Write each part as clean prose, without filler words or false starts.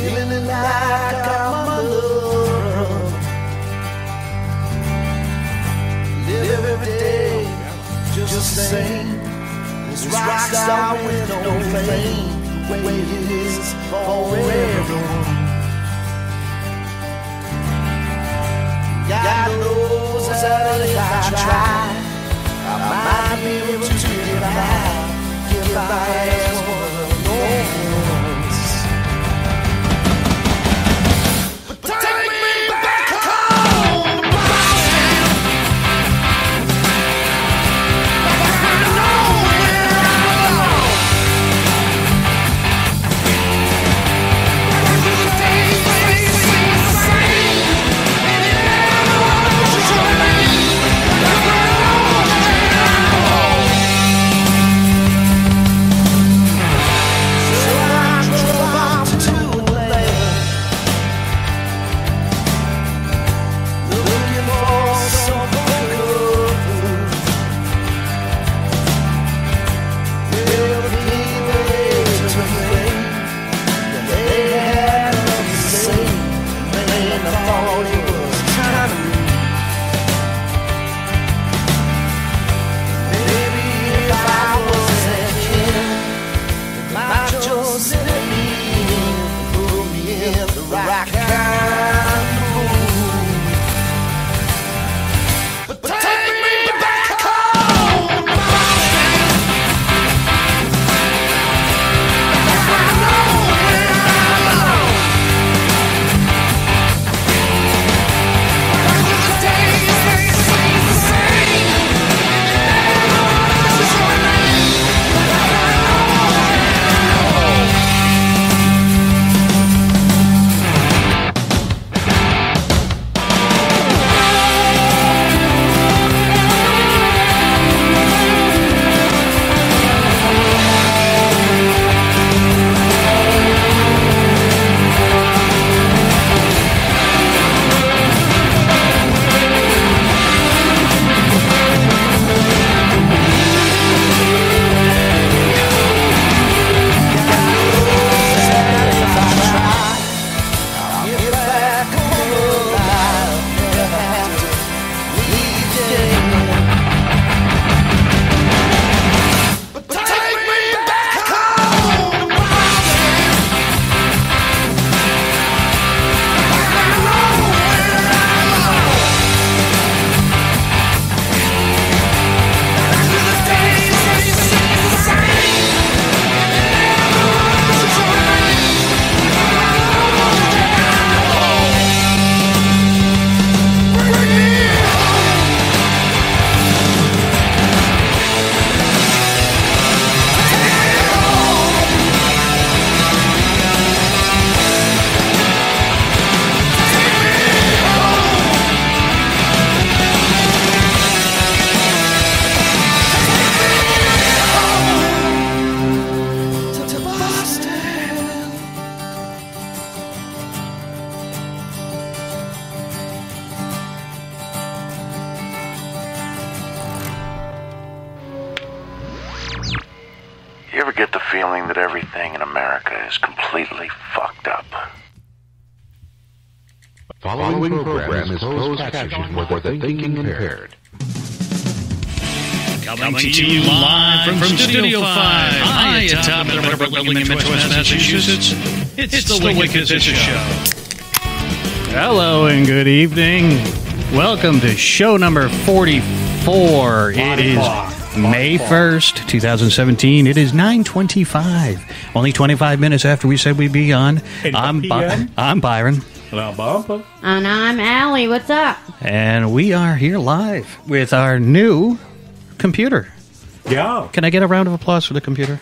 feeling like I'm alone. Live every day just the same. This rock star with no fame, the way it is for everyone. God knows that if I try, I might be able to get by as one of those. But take me back home, Boston. Back I know where I belong. Back to the days when we sing the same. And it never was train. Back where I know where I belong. So I drove off to Atlanta, looking for some good food. Well, the people they took me, they had nothing to say. Man, I thought it was kind of rude. Maybe if I was that kid, they might just let me in, put me in the right kind of mood. But take me back home, Boston. Back I know where I belong. Back to the days when we sing the same. This is your name. Back I know where I belong. To Boston. You ever get the feeling that everything in America is completely fucked up? Following program is closed captioned for the thinking impaired. Coming to you live from Studio 5. Hi, atop the building in Midwest, Massachusetts. It's the Wicked Pizza Show. Hello and good evening. Welcome to show number 44. It is May 1st, 2017. It is 9:25. Only 25 minutes after we said we'd be on. I'm Byron. And I'm Bumper. And I'm Allie. What's up? And we are here live with our new computer. Yeah. Can I get a round of applause for the computer?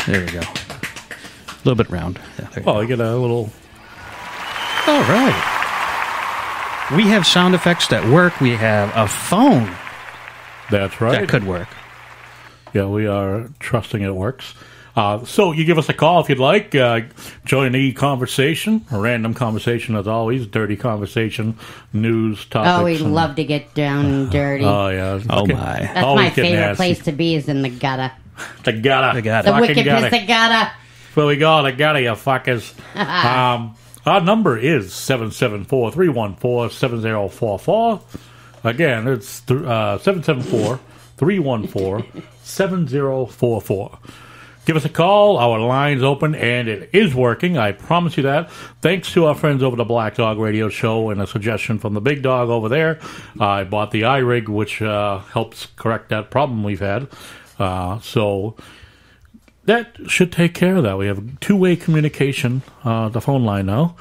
There we go. A little bit round. Yeah, there you Well, I get a little... go. All right. We have sound effects that work. We have a phone That's right. that could work. Yeah, we are trusting it works. So you give us a call if you'd like. Join the conversation, a random conversation as always, dirty conversation, news, topics. Oh, we love to get down and dirty. Oh, yeah. Oh, Okay. my. That's Always my getting favorite nasty. place to be is in the gutter. The gutter. The gutter. The Fucking wicked gutter. piss the gutter. what we got. I got it, you fuckers. Our number is 774-314-7044. Again, it's 774-314-7044. Give us a call. Our line's open, and it is working. I promise you that. Thanks to our friends over the Black Dog Radio Show and a suggestion from the Big Dog over there. I bought the iRig, which helps correct that problem we've had. So that should take care of that. We have two-way communication, the phone line now,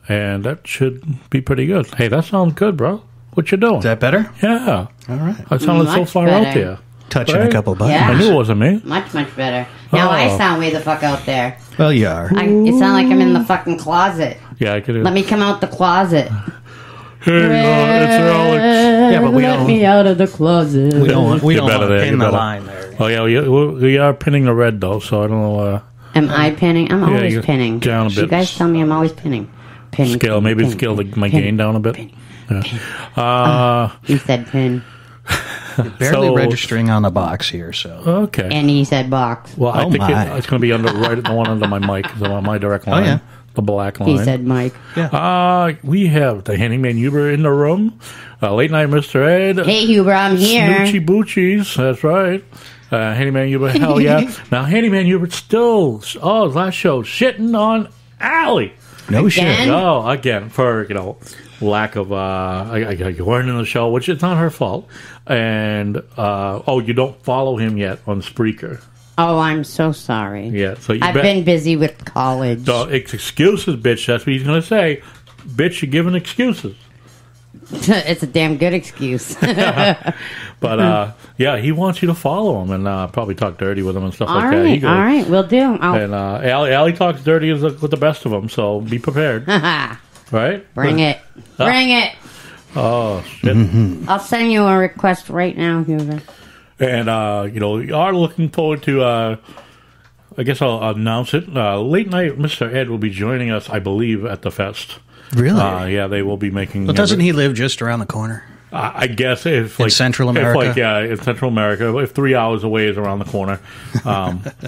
and that should be pretty good. Hey, that sounds good, bro. What you doing? Is that better? Yeah. All right. I sounded so Much far better. out there. Touching Right? a couple buttons. Yeah. I knew it wasn't me. Much better. Now I Oh. sound way the fuck out there. Well, you are. It sound like I'm in the fucking closet. Yeah, I could. Let me come out the closet. Hey, it's Alex. Yeah, but we Let don't. me out of the closet. We don't You're want better to there, pin you're the better. line there. Oh yeah, we are pinning the red though, so I don't know. Am I pinning? I'm always you're pinning. down a You bit. guys tell me I'm always pinning. Pin. Scale, maybe pin, scale my pin, gain down a bit. pin, Yeah. He said pin. Barely So- registering on the box here, so. Okay. And he said box. Well, I Oh, think my. it's going to be right the one under my mic, the one my direct line, yeah. the black line. He said Mike. We have the Handyman Uber in the room, Late Night Mr. Ed, Hey Huber, I'm here. Snoochie Boochies, that's right. Handyman Uber, hell yeah. Now, Handyman Uber's still, his last show, shitting on Allie. No shit. Again? No, again, for, lack of, learning the show, which is not her fault. And, you don't follow him yet on Spreaker. Oh, I'm so sorry. Yeah, so you I've bet. been busy with college. So it's excuses, bitch. That's what he's going to say. Bitch, you're giving excuses. It's a damn good excuse. But, he wants you to follow him and probably talk dirty with him and stuff all like that. He right, goes- all right, we'll do. And Allie talks dirty with the best of them, so be prepared. Right? Bring it. Bring it. Oh, shit. I'll send you a request right now, Huber. And, we are looking forward to, I guess I'll announce it. Late Night Mr. Ed will be joining us, I believe, at the fest. Really? Yeah, they will be making... Well, doesn't he live just around the corner? I guess if In Central America? in Central America, if 3 hours away is around the corner,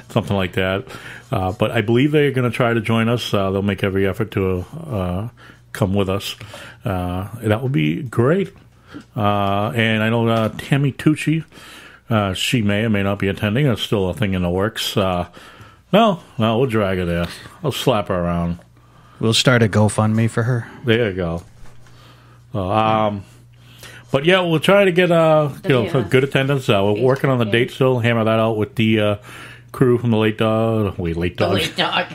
something like that. But I believe they're going to try to join us. They'll make every effort to come with us. That would be great. And I know Tammy Tucci, she may or may not be attending. That's still a thing in the works. No, we'll drag her there. I'll slap her around. We'll start a GoFundMe for her. There you go. But yeah, we'll try to get some good attendance. We're working on the date still. Hammer that out with the crew from the Late Dog. Wait, Late Dog. Late dog.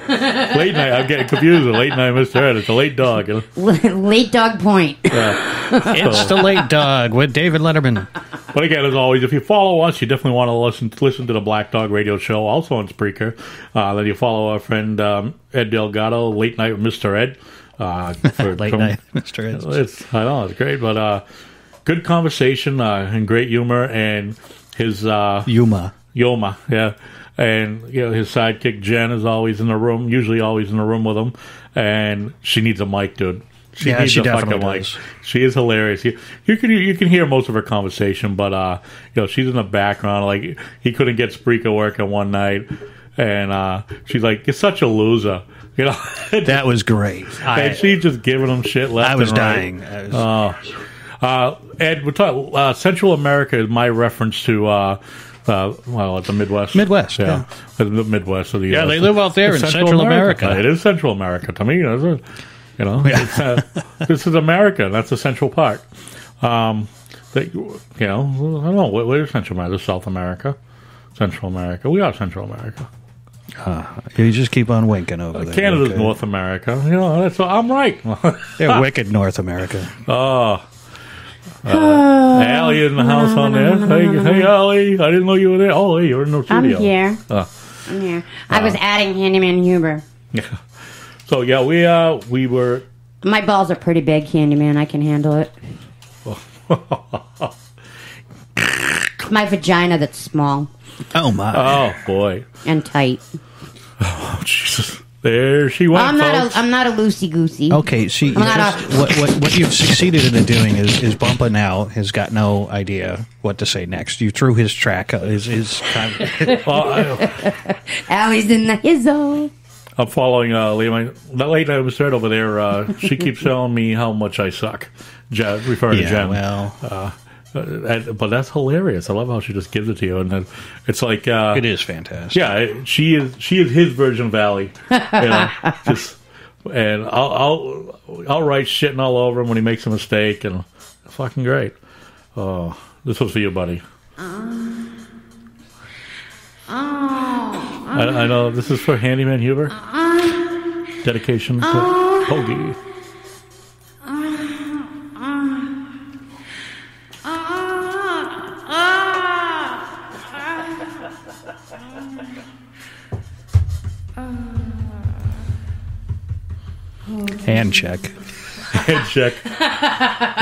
Late Night. I'm getting confused with Late Night Mr. Ed. It's a Late Dog. Late dog point. It's the Late Dog with David Letterman. But again, as always, if you follow us, you definitely want to listen to the Black Dog Radio Show, also on Spreaker. Then you follow our friend Ed Delgado, Late Night with Mr. Ed. Late night, Mr. Ed. I know, it's great, but good conversation and great humor, and his Yuma. yeah, and his sidekick Jen is always in the room, usually always in the room with him, and she needs a mic, dude. She Yeah, needs she a fucking definitely mic. does. She is hilarious. You can hear most of her conversation, but she's in the background. Like he couldn't get Spreaker working one night, and she's like, "You're such a loser," That was great. and she's just giving him shit left I was and right. dying. Ed, we're talking. Central America is my reference to. The Midwest. Midwest, yeah. The Midwest of the Yeah, US. they live out there It's in Central America. It is Central America to me. Isn't it? This is America. And that's the central part. I don't know. Where's Central America? South America. Central America. We are Central America. You just keep on winking over there. Canada's okay? North America. I'm right. They're wicked North America. Allie in the house on there. Hey, Allie. I didn't know you were there. Oh, hey, you're in the I'm studio. here. I'm here. I was adding Handyman Huber. Yeah. So yeah, we were. My balls are pretty big, Handyman. I can handle it. My vagina that's small Oh, my. Oh boy. and tight. Oh Jesus. There she went, folks. I'm not a loosey goosey. Okay, see, what you've succeeded in doing is Bumpa now has got no idea what to say next. You threw his track, his kind of... Allie's in the hizzo. I'm following Liam. That late night was over there. She keeps telling me how much I suck. Referring to Jen. Well... but that's hilarious. I love how she just gives it to you, and then it's like it is fantastic. Yeah, she is his version of Valley. And I'll write shitting all over him when he makes a mistake, and it's fucking great. Oh, this was for you, buddy. I know this is for Handyman Huber. Dedication to Hoagie. Hand check. Hand check.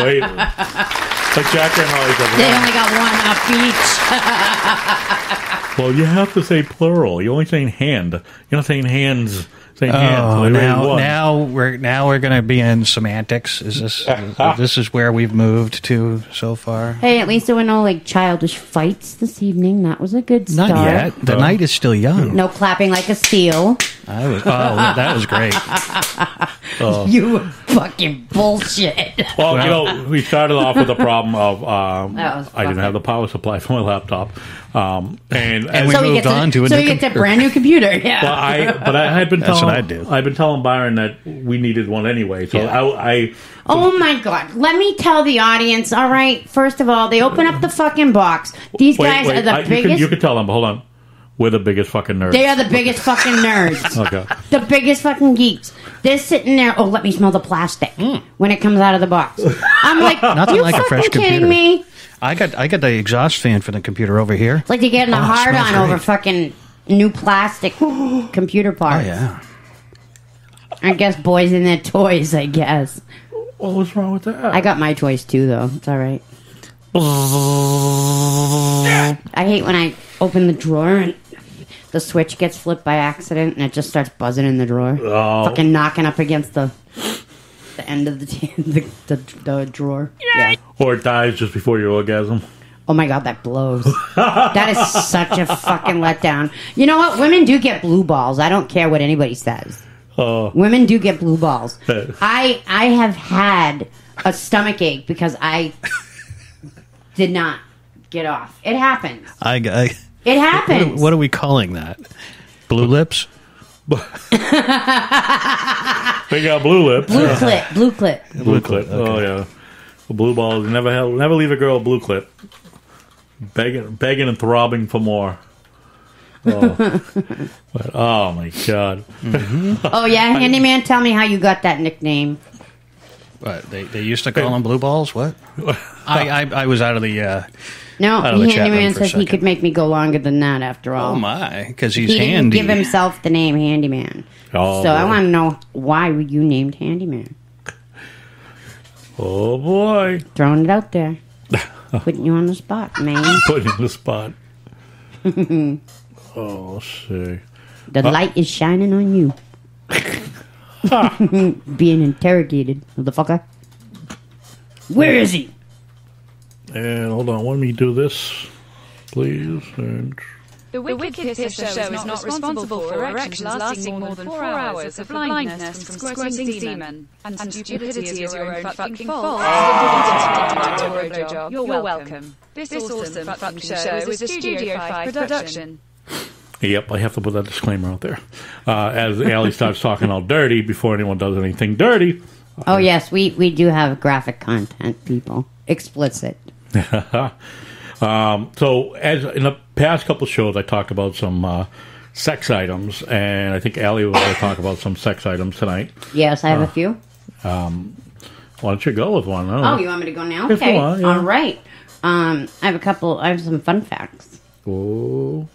Wait. Like Jack and Holly does. They only got one off each. Well, you have to say plural. You're only saying hand. You're not saying hands. Saying hands. Oh, now we're going to be in semantics. Is this is where we've moved to so far? Hey, at least there were no childish fights this evening. That was a good start. Not yet. The night is still young. No clapping like a seal. That was great. You fucking bullshit. Well, we started off with the problem of I didn't have the power supply for my laptop, and we moved on to a so you get a brand new computer. Yeah. But I had been That's telling what I do. I've been telling Byron that we needed one anyway. So Yeah. Oh my God! Let me tell the audience. All right. First of all, they open up the fucking box. These guys are the biggest. You can tell them. But hold on. We're the biggest fucking nerds. They are the biggest fucking nerds. Okay. The biggest fucking geeks. They're sitting there. Oh, let me smell the plastic when it comes out of the box. I'm like, Nothing you like a fucking fresh kidding computer. me? I got the exhaust fan for the computer over here. It's like you're getting a it hard smells on over great. fucking new plastic computer Oh parts. yeah. I guess boys and their toys. I guess. Well, what's wrong with that? I got my toys too, though. It's all right. I hate when I open the drawer and the switch gets flipped by accident and it just starts buzzing in the drawer. Oh. Fucking knocking up against the end of the drawer. Yeah. Or it dies just before your orgasm. Oh my God, that blows. That is such a fucking letdown. You know what? Women do get blue balls. I don't care what anybody says. Women do get blue balls. I have had a stomach ache because I did not get off. It happens. It happens. What are we calling that? Blue lips? They got blue lips. Blue clit. Blue clit. Blue clit. Okay. Oh yeah. The blue balls. Never leave a girl a blue clit. Begging and throbbing for more. Oh my God. Mm-hmm. Oh yeah, Handyman, tell me how you got that nickname. What they used to call them blue balls? What? I was out of the. No, Out of the chat room Handyman for a says he second. could make me go longer than that after all. Oh my! Because he's He didn't handy. give himself the name Handyman. Oh, So I boy. want to know why were you named Handyman? Oh boy. Throwing it out there. Putting you on the spot, man. Putting you in the spot. Oh, let's see. The light is shining on you. Being interrogated, motherfucker. Where is he? And hold on, let me do this, please. And The Wicked Pisser Show is not responsible for erections lasting more than 4 hours of blindness from squirting semen. And stupidity is your own fucking fault. You're welcome. This awesome fucking show is a Studio 5 production. yep, I have to put that disclaimer out there. As Allie starts talking all dirty before anyone does anything dirty. Oh, yes, we do have graphic content, people. Explicit. So, as in the past couple shows, I talked about some sex items, and I think Allie was going to talk about some sex items tonight. Yes, I have a few. Why don't you go with one? I don't Oh, know. you want me to go now? If you Okay. want, yeah. All right. I have some fun facts. Oh.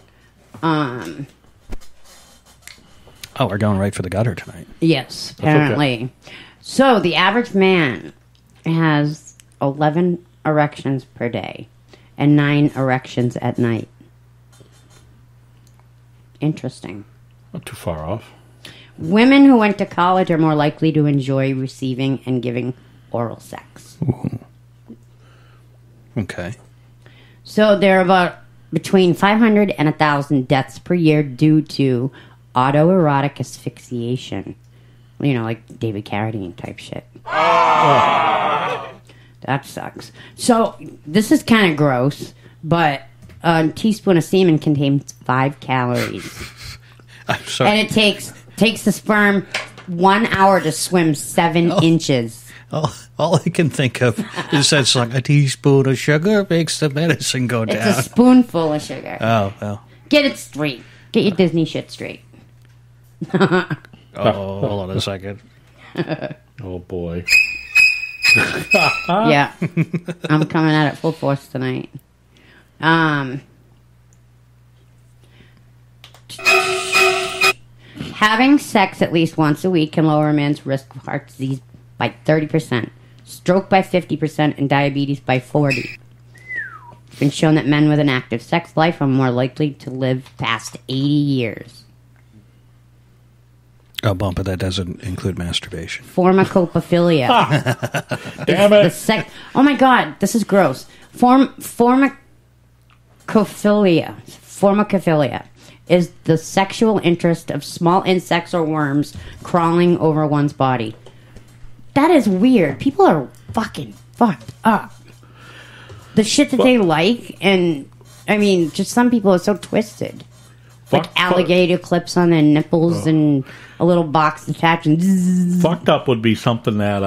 Oh, we're going right for the gutter tonight. Yes, okay. apparently. So, the average man has 11 erections per day and 9 erections at night. Interesting. Not too far off. Women who went to college are more likely to enjoy receiving and giving oral sex. Ooh. Okay. So there are about between 500 and 1,000 deaths per year due to autoerotic asphyxiation. You know, like David Carradine type shit. That sucks. So this is kind of gross, but a teaspoon of semen contains 5 calories. I'm sorry. And it takes the sperm 1 hour to swim 7 inches. All I can think of is that's like a teaspoon of sugar makes the medicine go down. It's a spoonful of sugar. Oh, well. Get it straight. Get your Disney shit straight. Oh, hold on a second. Oh, boy. Yeah. I'm coming at it full force tonight. Having sex at least once a week can lower a man's risk of heart disease by 30%, stroke by 50%, and diabetes by 40%. It's been shown that men with an active sex life are more likely to live past 80 years. Oh, bumper, that doesn't include masturbation. Formicophilia. Damn it. Oh my god, this is gross. Formicophilia is the sexual interest of small insects or worms crawling over one's body. That is weird. People are fucking fucked up. The shit that they like, and I mean, just some people are so twisted. Like alligator clips on their nipples and a little box attached. And zzz. Fucked up would be something that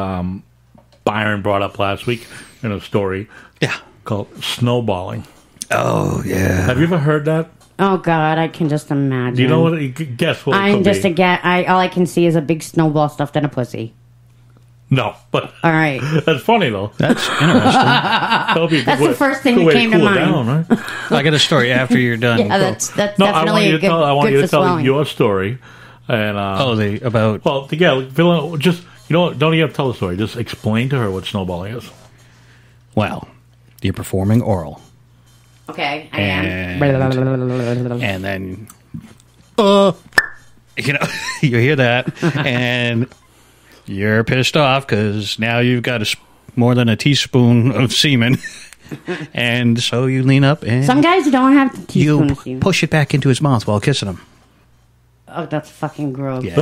Byron brought up last week in a story. Yeah. Called snowballing. Oh, yeah. Have you ever heard that? Oh God, I can just imagine. Do you know what? Guess what? I'm it could just be. all I can see is a big snowball stuffed in a pussy. No, but All right. that's funny though. That's interesting. That's the first thing that came to mind. Down, right? I got a story after you're done. Yeah, that's No, I definitely want you a to good. tell. I want good you for to tell swelling. your story. And about... well, yeah, just you know, don't even tell the story. Just explain to her what snowballing is. Well, you're performing oral. Okay, I am. And then, you know, you hear that, and you're pissed off because now you've got more than a teaspoon of semen, and so you lean up and Some guys don't have the teaspoon of semen. push it back into his mouth while kissing him. Oh, that's fucking gross. Yeah.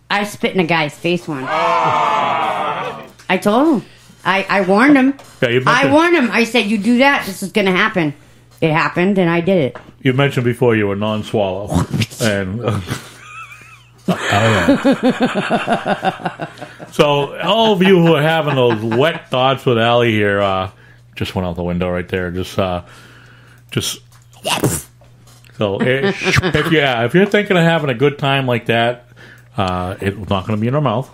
I spit in a guy's face once. I told him. I warned him. Yeah, I warned him. I said, you do that, this is going to happen. It happened, and I did it. You mentioned before you were non-swallow, and so all of you who are having those wet thoughts with Allie here, just went out the window right there. Just. So if you're thinking of having a good time like that, it's not going to be in her mouth.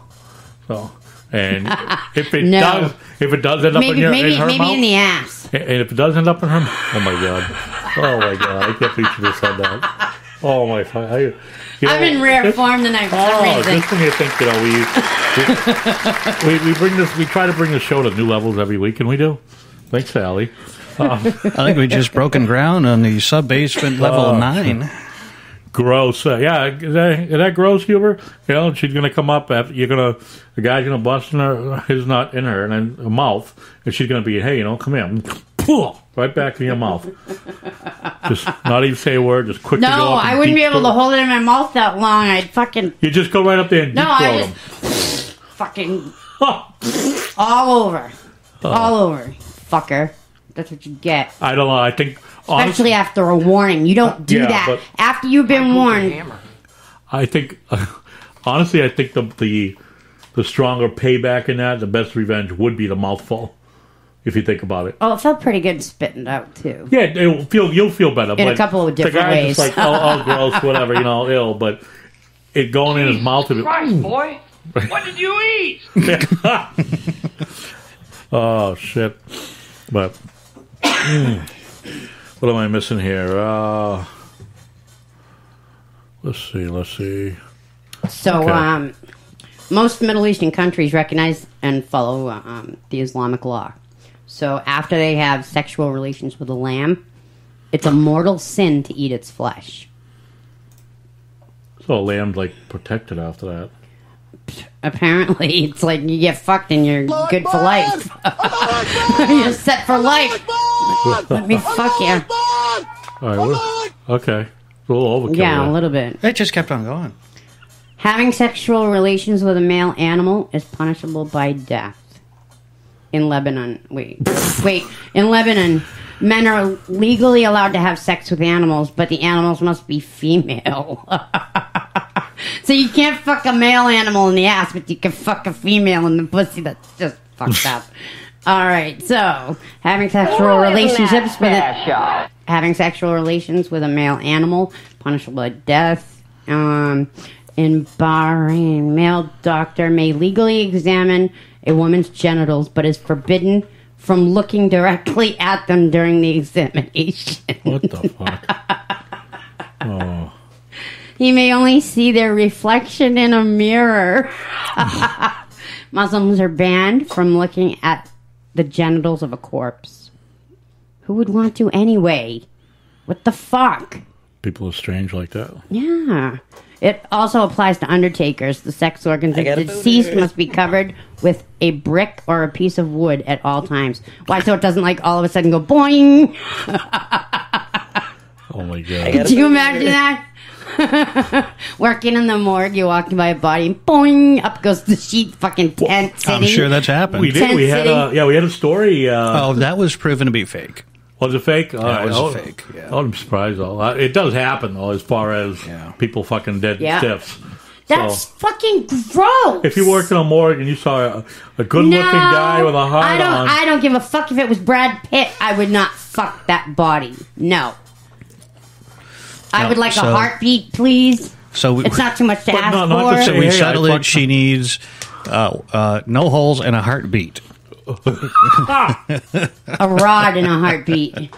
So. And if it No. does end up in her maybe mouth, in the ass. and if it does end up in her, oh my god, I can't believe you just said that. Oh my god, I'm in rare form tonight for some reason. just when you think, we try to bring the show to new levels every week, and we do. Thanks, Sally. I think we just broken ground on the sub-basement level 9. Gross. Yeah, is that gross, Huber? You know, she's going to come up after the guy's going to bust in his nut in her and then her mouth, and she's going to be, hey, come here. Right back in your mouth. Just not even say a word, just quickly go No, up and I wouldn't be deep able to throat. hold it in my mouth that long. I'd fucking... You just go right up there and deep throat I him. just... fucking... all over. All over. Fucker. That's what you get. I don't know. I think... Especially after a warning. You don't do Yeah, that. but- After you've been warned. I think... honestly, I think the stronger payback in that, the best revenge would be the mouthful. If you think about it. Oh, it felt pretty good spitting it out, too. Yeah, you'll feel better. In a but couple of different the guy's ways. just like, oh, gross, whatever, ill. But it going in his mouth. Christ, boy! What did you eat? Oh, shit. But what am I missing here? Let's see. So, Okay. most Middle Eastern countries recognize and follow the Islamic law. So after they have sexual relations with a lamb, it's a mortal sin to eat its flesh. So a lamb's like protected after that. Apparently, it's like you get fucked and you're good for life. You're set for life. Let me fuck you. All right, okay. A little overkill. Yeah, there. a little bit. It just kept on going. Having sexual relations with a male animal is punishable by death. In Lebanon. Wait. In Lebanon, men are legally allowed to have sex with animals, but the animals must be female. So you can't fuck a male animal in the ass, but you can fuck a female in the pussy. That's just fucked up. All right, so having sexual relationships with a male animal, punishable by death. In Bahrain, male doctor may legally examine a woman's genitals, but is forbidden from looking directly at them during the examination. What the fuck? Oh. He may only see their reflection in a mirror. Muslims are banned from looking at the genitals of a corpse. Who would want to anyway? What the fuck? People are strange like that. Yeah. It also applies to undertakers. The sex organs of the deceased must be covered with a brick or a piece of wood at all times. Why? So it doesn't like all of a sudden go boing. Oh my god. Could you imagine that? Working in the morgue, you're walking by a body, and boing, up goes the sheet, fucking tent city. I'm sure that's happened. We did. We had a story. That was proven to be fake. Was it fake? Yeah, it was fake. Yeah. I'm surprised though. It does happen though, as far as people fucking dead stiffs. That's fucking gross. If you worked in a morgue and you saw a good-looking guy with a heart on, I don't give a fuck if it was Brad Pitt. I would not fuck that body. No. I would like a heartbeat, please. So it's not too much to ask for. So we settled it. She needs no holes and a heartbeat. A rod and a heartbeat.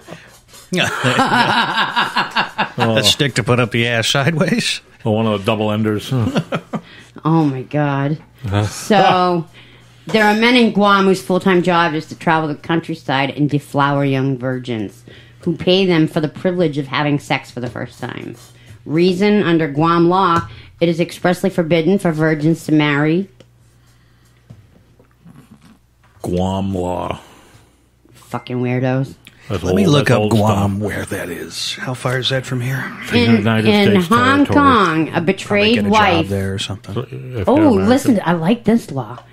A stick to put up the ass sideways. Or one of the double enders. Oh my god. So there are men in Guam whose full-time job is to travel the countryside and deflower young virgins, who pay them for the privilege of having sex for the first time. Reason, under Guam law, it is expressly forbidden for virgins to marry. Guam law. Fucking weirdos. Let me look up Guam, where that is. How far is that from here? In Hong Kong, a betrayed wife. There or something. Oh, listen, I like this law.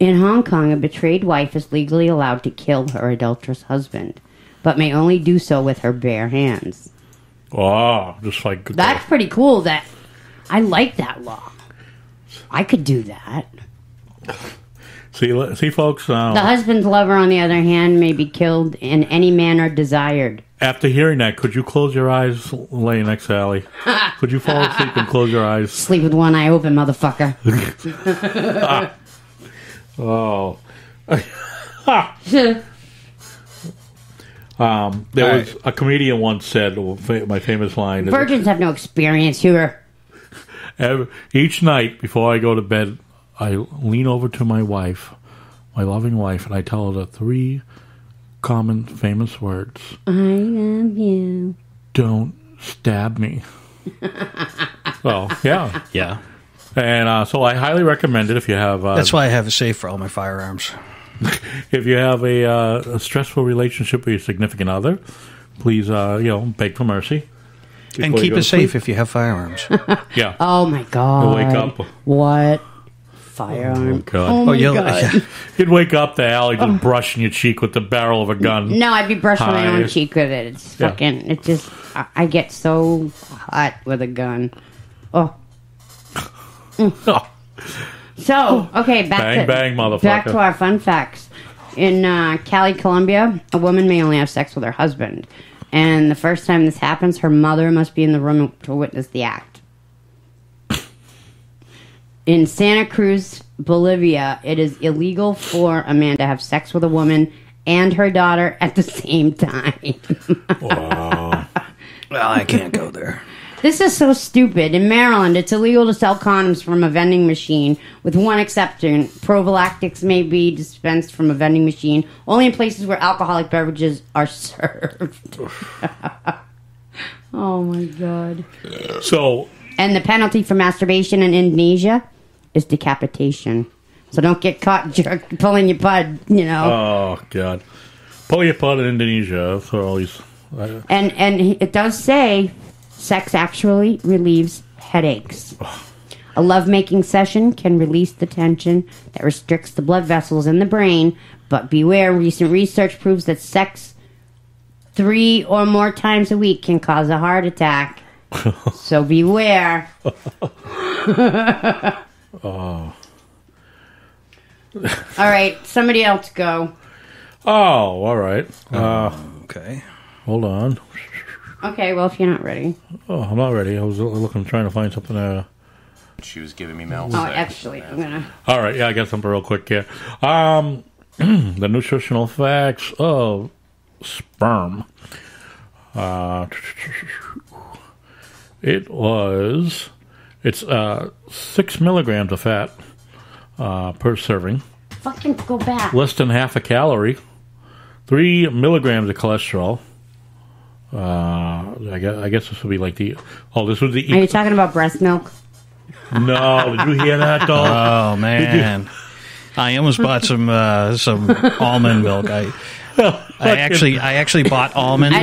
In Hong Kong, a betrayed wife is legally allowed to kill her adulterous husband, but may only do so with her bare hands. Oh, just like that's pretty cool. That I like that law. I could do that. See, folks. The husband's lover, on the other hand, may be killed in any manner desired. After hearing that, could you close your eyes, lay next to Allie? Could you fall asleep and close your eyes? Sleep with one eye open, motherfucker. Oh. There was a comedian once said, my famous line. Virgins have no experience here. Each night before I go to bed, I lean over to my wife, my loving wife, and I tell her the 3 common famous words. I love you. Don't stab me. Well, yeah. Yeah. And so I highly recommend it if you have... That's why I have a safe for all my firearms. If you have a stressful relationship with your significant other, please, beg for mercy. And keep it safe if you have firearms. Yeah. Oh, my God. You'll wake up. What? Firearm. Oh, God. Oh, my God. You'd wake up to Allie just brushing your cheek with the barrel of a gun. No, I'd be brushing my own cheek with it. It's fucking... It just... I get so hot with a gun. Oh. So, okay, bang, motherfucker. Back to our fun facts. In Cali, Colombia, a woman may only have sex with her husband. And the first time this happens, her mother must be in the room to witness the act. In Santa Cruz, Bolivia, it is illegal for a man to have sex with a woman and her daughter at the same time. Wow. Well, I can't go there. This is so stupid. In Maryland, it's illegal to sell condoms from a vending machine, with one exception. Prophylactics may be dispensed from a vending machine only in places where alcoholic beverages are served. Oh, my God. So, And the penalty for masturbation in Indonesia is decapitation. So don't get caught pulling your pud, you know. Oh, God. Pull your pud in Indonesia. For all these... And it does say sex actually relieves headaches. A lovemaking session can release the tension that restricts the blood vessels in the brain, but beware, recent research proves that sex 3 or more times a week can cause a heart attack. So beware. Oh. All right, somebody else go. Oh, all right. Okay. Hold on. Okay, well, if you're not ready. Oh, I'm not ready. I was trying to find something. She was giving me milk. Oh, actually, I'm going to... All right, yeah, I got something real quick here. The nutritional facts of sperm. It's 6 milligrams of fat per serving. Fucking go back. Less than half a calorie. 3 milligrams of cholesterol. I guess this would be like the... Oh, this was the... Are you talking about breast milk? No, did you hear that, though? Oh, man. I almost bought some almond milk. I actually bought almonds. I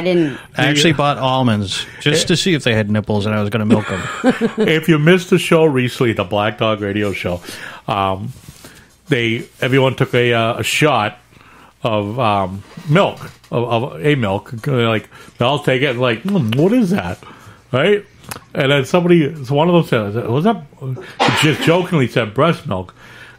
didn't. I actually bought almonds just to see if they had nipples, and I was going to milk them. If you missed the show recently, the Black Dog Radio Show, everyone took a shot of milk, of a milk. Like, I'll take it. Like, what is that? Right? And then one of them said, "Was that?" Just jokingly said breast milk.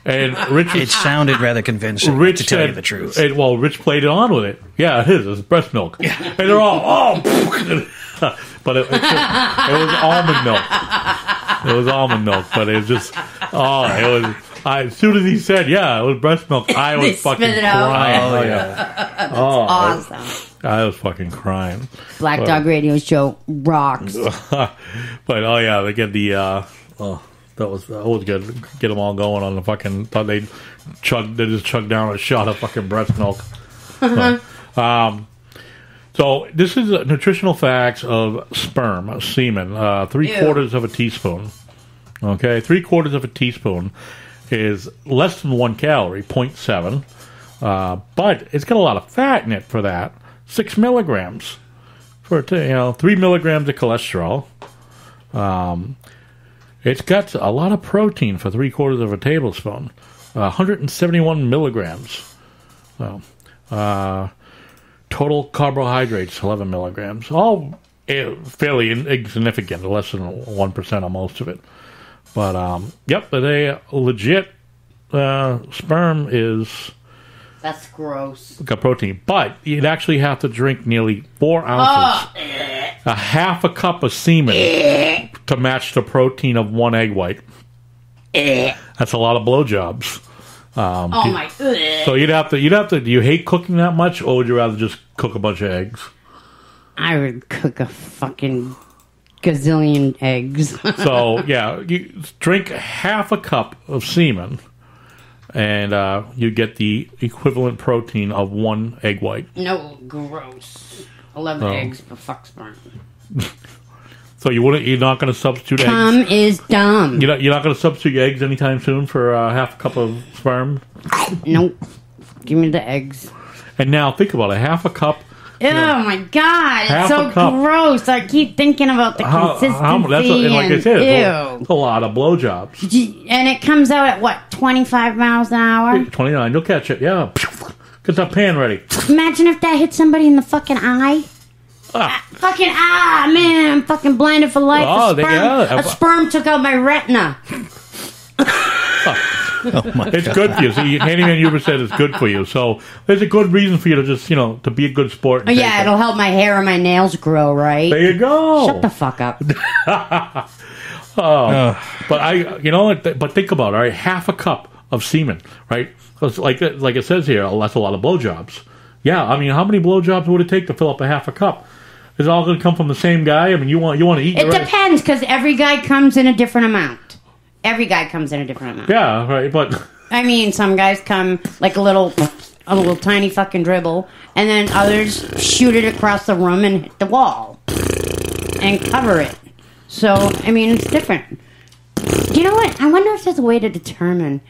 And Rich, it sounded rather convincing. Rich to tell you the truth. Rich played it on with it. Yeah, it is. It's breast milk. And they're all, but it was almond milk. It was almond milk, but it was just, as soon as he said, yeah, it was breast milk, I was fucking crying. Oh, yeah. Awesome. I was fucking crying. Black Dog Radio Show rocks. But, they get the, that was good. Get them all going on the fucking. Thought they just chugged down a shot of fucking breast milk. So this is nutritional facts of sperm, semen. 3/4 of a teaspoon. Okay, 3/4 of a teaspoon is less than 1 calorie, 0.7. But it's got a lot of fat in it for that. 6 milligrams for 3 milligrams of cholesterol. It's got a lot of protein for 3/4 of a tablespoon. 171 milligrams. So, total carbohydrates, 11 milligrams. All fairly insignificant, less than 1% of most of it. But, they legit sperm is... That's gross. Got protein. But you'd actually have to drink nearly 4 ounces. A half a cup of semen to match the protein of 1 egg white. That's a lot of blowjobs. So you'd have to. Do you hate cooking that much, or would you rather just cook a bunch of eggs? I would cook a fucking gazillion eggs. So yeah, you drink half a cup of semen, and you get the equivalent protein of 1 egg white. No, gross. 11 eggs for fuck's sperm. So you're not going to substitute eggs? Cum is dumb. You're not going to substitute eggs anytime soon for half a cup of sperm? Nope. Give me the eggs. And now think about it. Half a cup. Oh my God. It's so gross. I keep thinking about the consistency. Like I said, it's a lot of blowjobs. And it comes out at what, 25 miles an hour? 29. You'll catch it. Yeah. Get that pan ready. Imagine if that hit somebody in the fucking eye. Man, I'm fucking blinded for life. A sperm took out my retina. It's good for you. So Handyman Uber said it's good for you. So there's a good reason for you to just, to be a good sport. And it'll help my hair and my nails grow, right? There you go. Shut the fuck up. But think about it, all right? Half a cup of semen, right? Like it says here, that's a lot of blowjobs. Yeah, I mean, how many blowjobs would it take to fill up a half a cup? Is it all going to come from the same guy? I mean, you want to eat. It depends, because every guy comes in a different amount. Yeah, right. But I mean, some guys come like a little tiny fucking dribble, and then others shoot it across the room and hit the wall and cover it. So, I mean, it's different. You know what? I wonder if there's a way to determine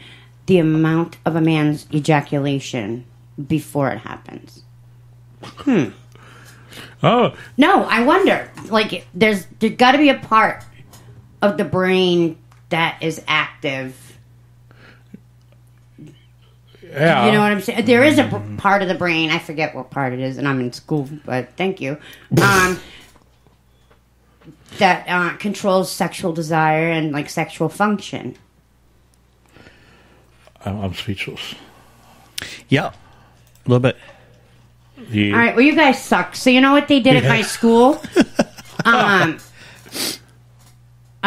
the amount of a man's ejaculation before it happens. Oh. No, I wonder. Like, there's got to be a part of the brain that is active. Yeah. You know what I'm saying? There is a part of the brain, I forget what part it is, and I'm in school, but thank you, that controls sexual desire and, like, sexual function. I'm speechless. Yeah. A little bit. All right, well, you guys suck. So you know what they did at my school? I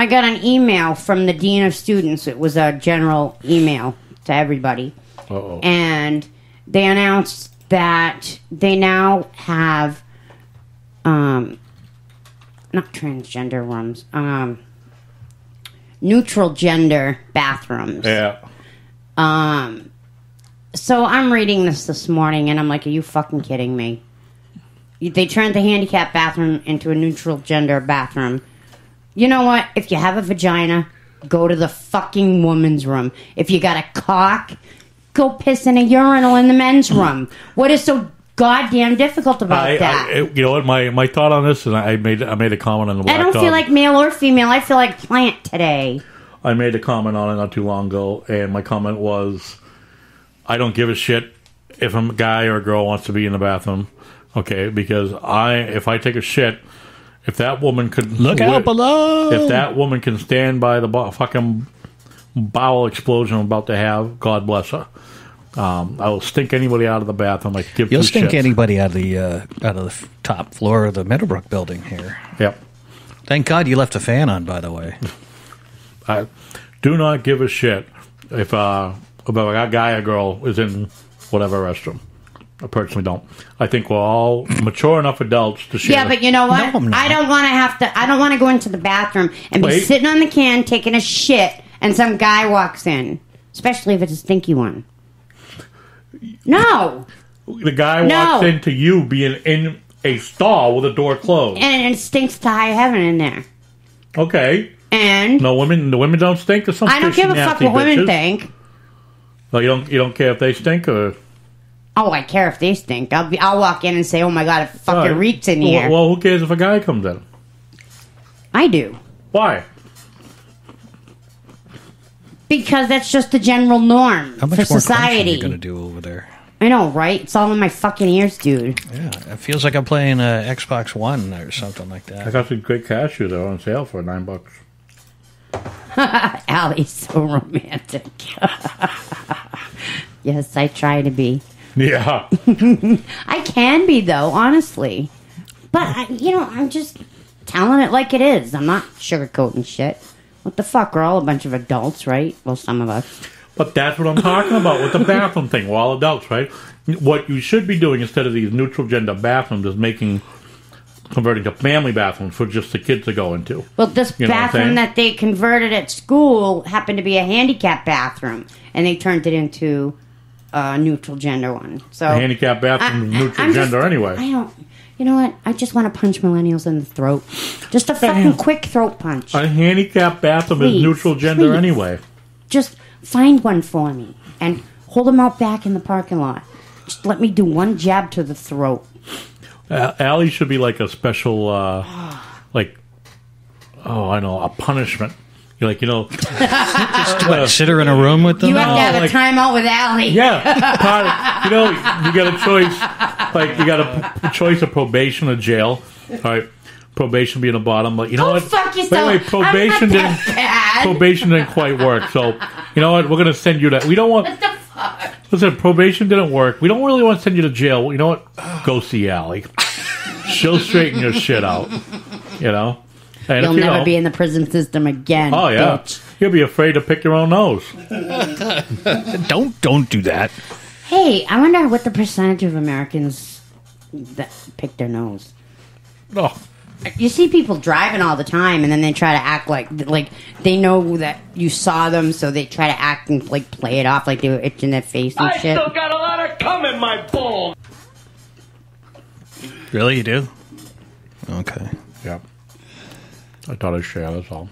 got an email from the dean of students. It was a general email to everybody. Uh-oh. And they announced that they now have, not transgender rooms, neutral gender bathrooms. Yeah. So I'm reading this morning, and I'm like, are you fucking kidding me? They turned the handicap bathroom into a neutral gender bathroom. You know what? If you have a vagina, go to the fucking woman's room. If you got a cock, go piss in a urinal in the men's room. What is so goddamn difficult about that? You know what? My thought on this, and I made a comment on the Black I don't Dog. feel like male or female. I feel like plant today. I made a comment on it not too long ago, and my comment was, I don't give a shit if a guy or a girl wants to be in the bathroom, okay? Because if I take a shit, if that woman could Look out below. If that woman can stand by the fucking bowel explosion I'm about to have, God bless her. I will stink anybody out of the bathroom. I give You'll two stink shits. anybody out of the top floor of the Meadowbrook building here. Yep. Thank God you left a fan on, by the way. I do not give a shit if about a guy or girl is in whatever restroom. I personally don't. I think we're all mature enough adults to share. Yeah, but you know what? No, I'm not. I don't want to go into the bathroom and be Wait. sitting on the can taking a shit and some guy walks in. Especially if it's a stinky one. No. The guy walks into you being in a stall with a door closed. And it stinks to high heaven in there. Okay. And The women don't stink, or some I don't fishy, give a fuck nasty what women bitches? think. No, you don't care if they stink, or Oh, I care if they stink. I'll walk in and say, "Oh my god, it fucking Right. reeks in here." Well, who cares if a guy comes in? I do. Why? Because that's just the general norm How much for more society. crunching are you going to do over there? I know, right? It's all in my fucking ears, dude. Yeah, it feels like I'm playing Xbox One or something like that. I got some great cashews that are on sale for $9. Allie's so romantic. Yes, I try to be. Yeah. I can be, though, honestly. But, I'm just telling it like it is. I'm not sugarcoating shit. What the fuck? We're all a bunch of adults, right? Well, some of us. But that's what I'm talking about with the bathroom thing. We're all adults, right? What you should be doing instead of these neutral gender bathrooms is converting to family bathrooms for just the kids to go into. Well, this You know what I'm bathroom saying? that they converted at school happened to be a handicap bathroom, and they turned it into a neutral gender one. So The handicap bathroom is neutral gender anyway. I don't. You know what? I just want to punch millennials in the throat. Just a fucking quick throat punch. A handicap bathroom Please, is neutral gender please. anyway. Just find one for me and hold them out back in the parking lot. Just let me do one jab to the throat. Allie should be like a special, a punishment. You're Just sit her in a room with them? You have to have like- a timeout with Allie. Yeah, you got a choice. Like you got a choice of probation or jail. All right, probation being the bottom. But you know Go what? fuck yourself. Wait, probation I'm not that bad. Probation didn't quite work. So you know what? We're gonna send you that. We don't want. What the fuck? Listen, probation didn't work. We don't really want to send you to jail. You know what? Go see Allie. She'll straighten your shit out. You know. And You'll if you never don't- be in the prison system again. Oh yeah, Bitch. you'll be afraid to pick your own nose. Don't do that. Hey, I wonder what the percentage of Americans that pick their nose. Oh, You see people driving all the time, and then they try to act like they know that you saw them, so they try to act and like play it off like they were itching their face and I shit. still got a lot of cum in my balls. Really, you do? Okay. yeah. I thought I'd share, that's all.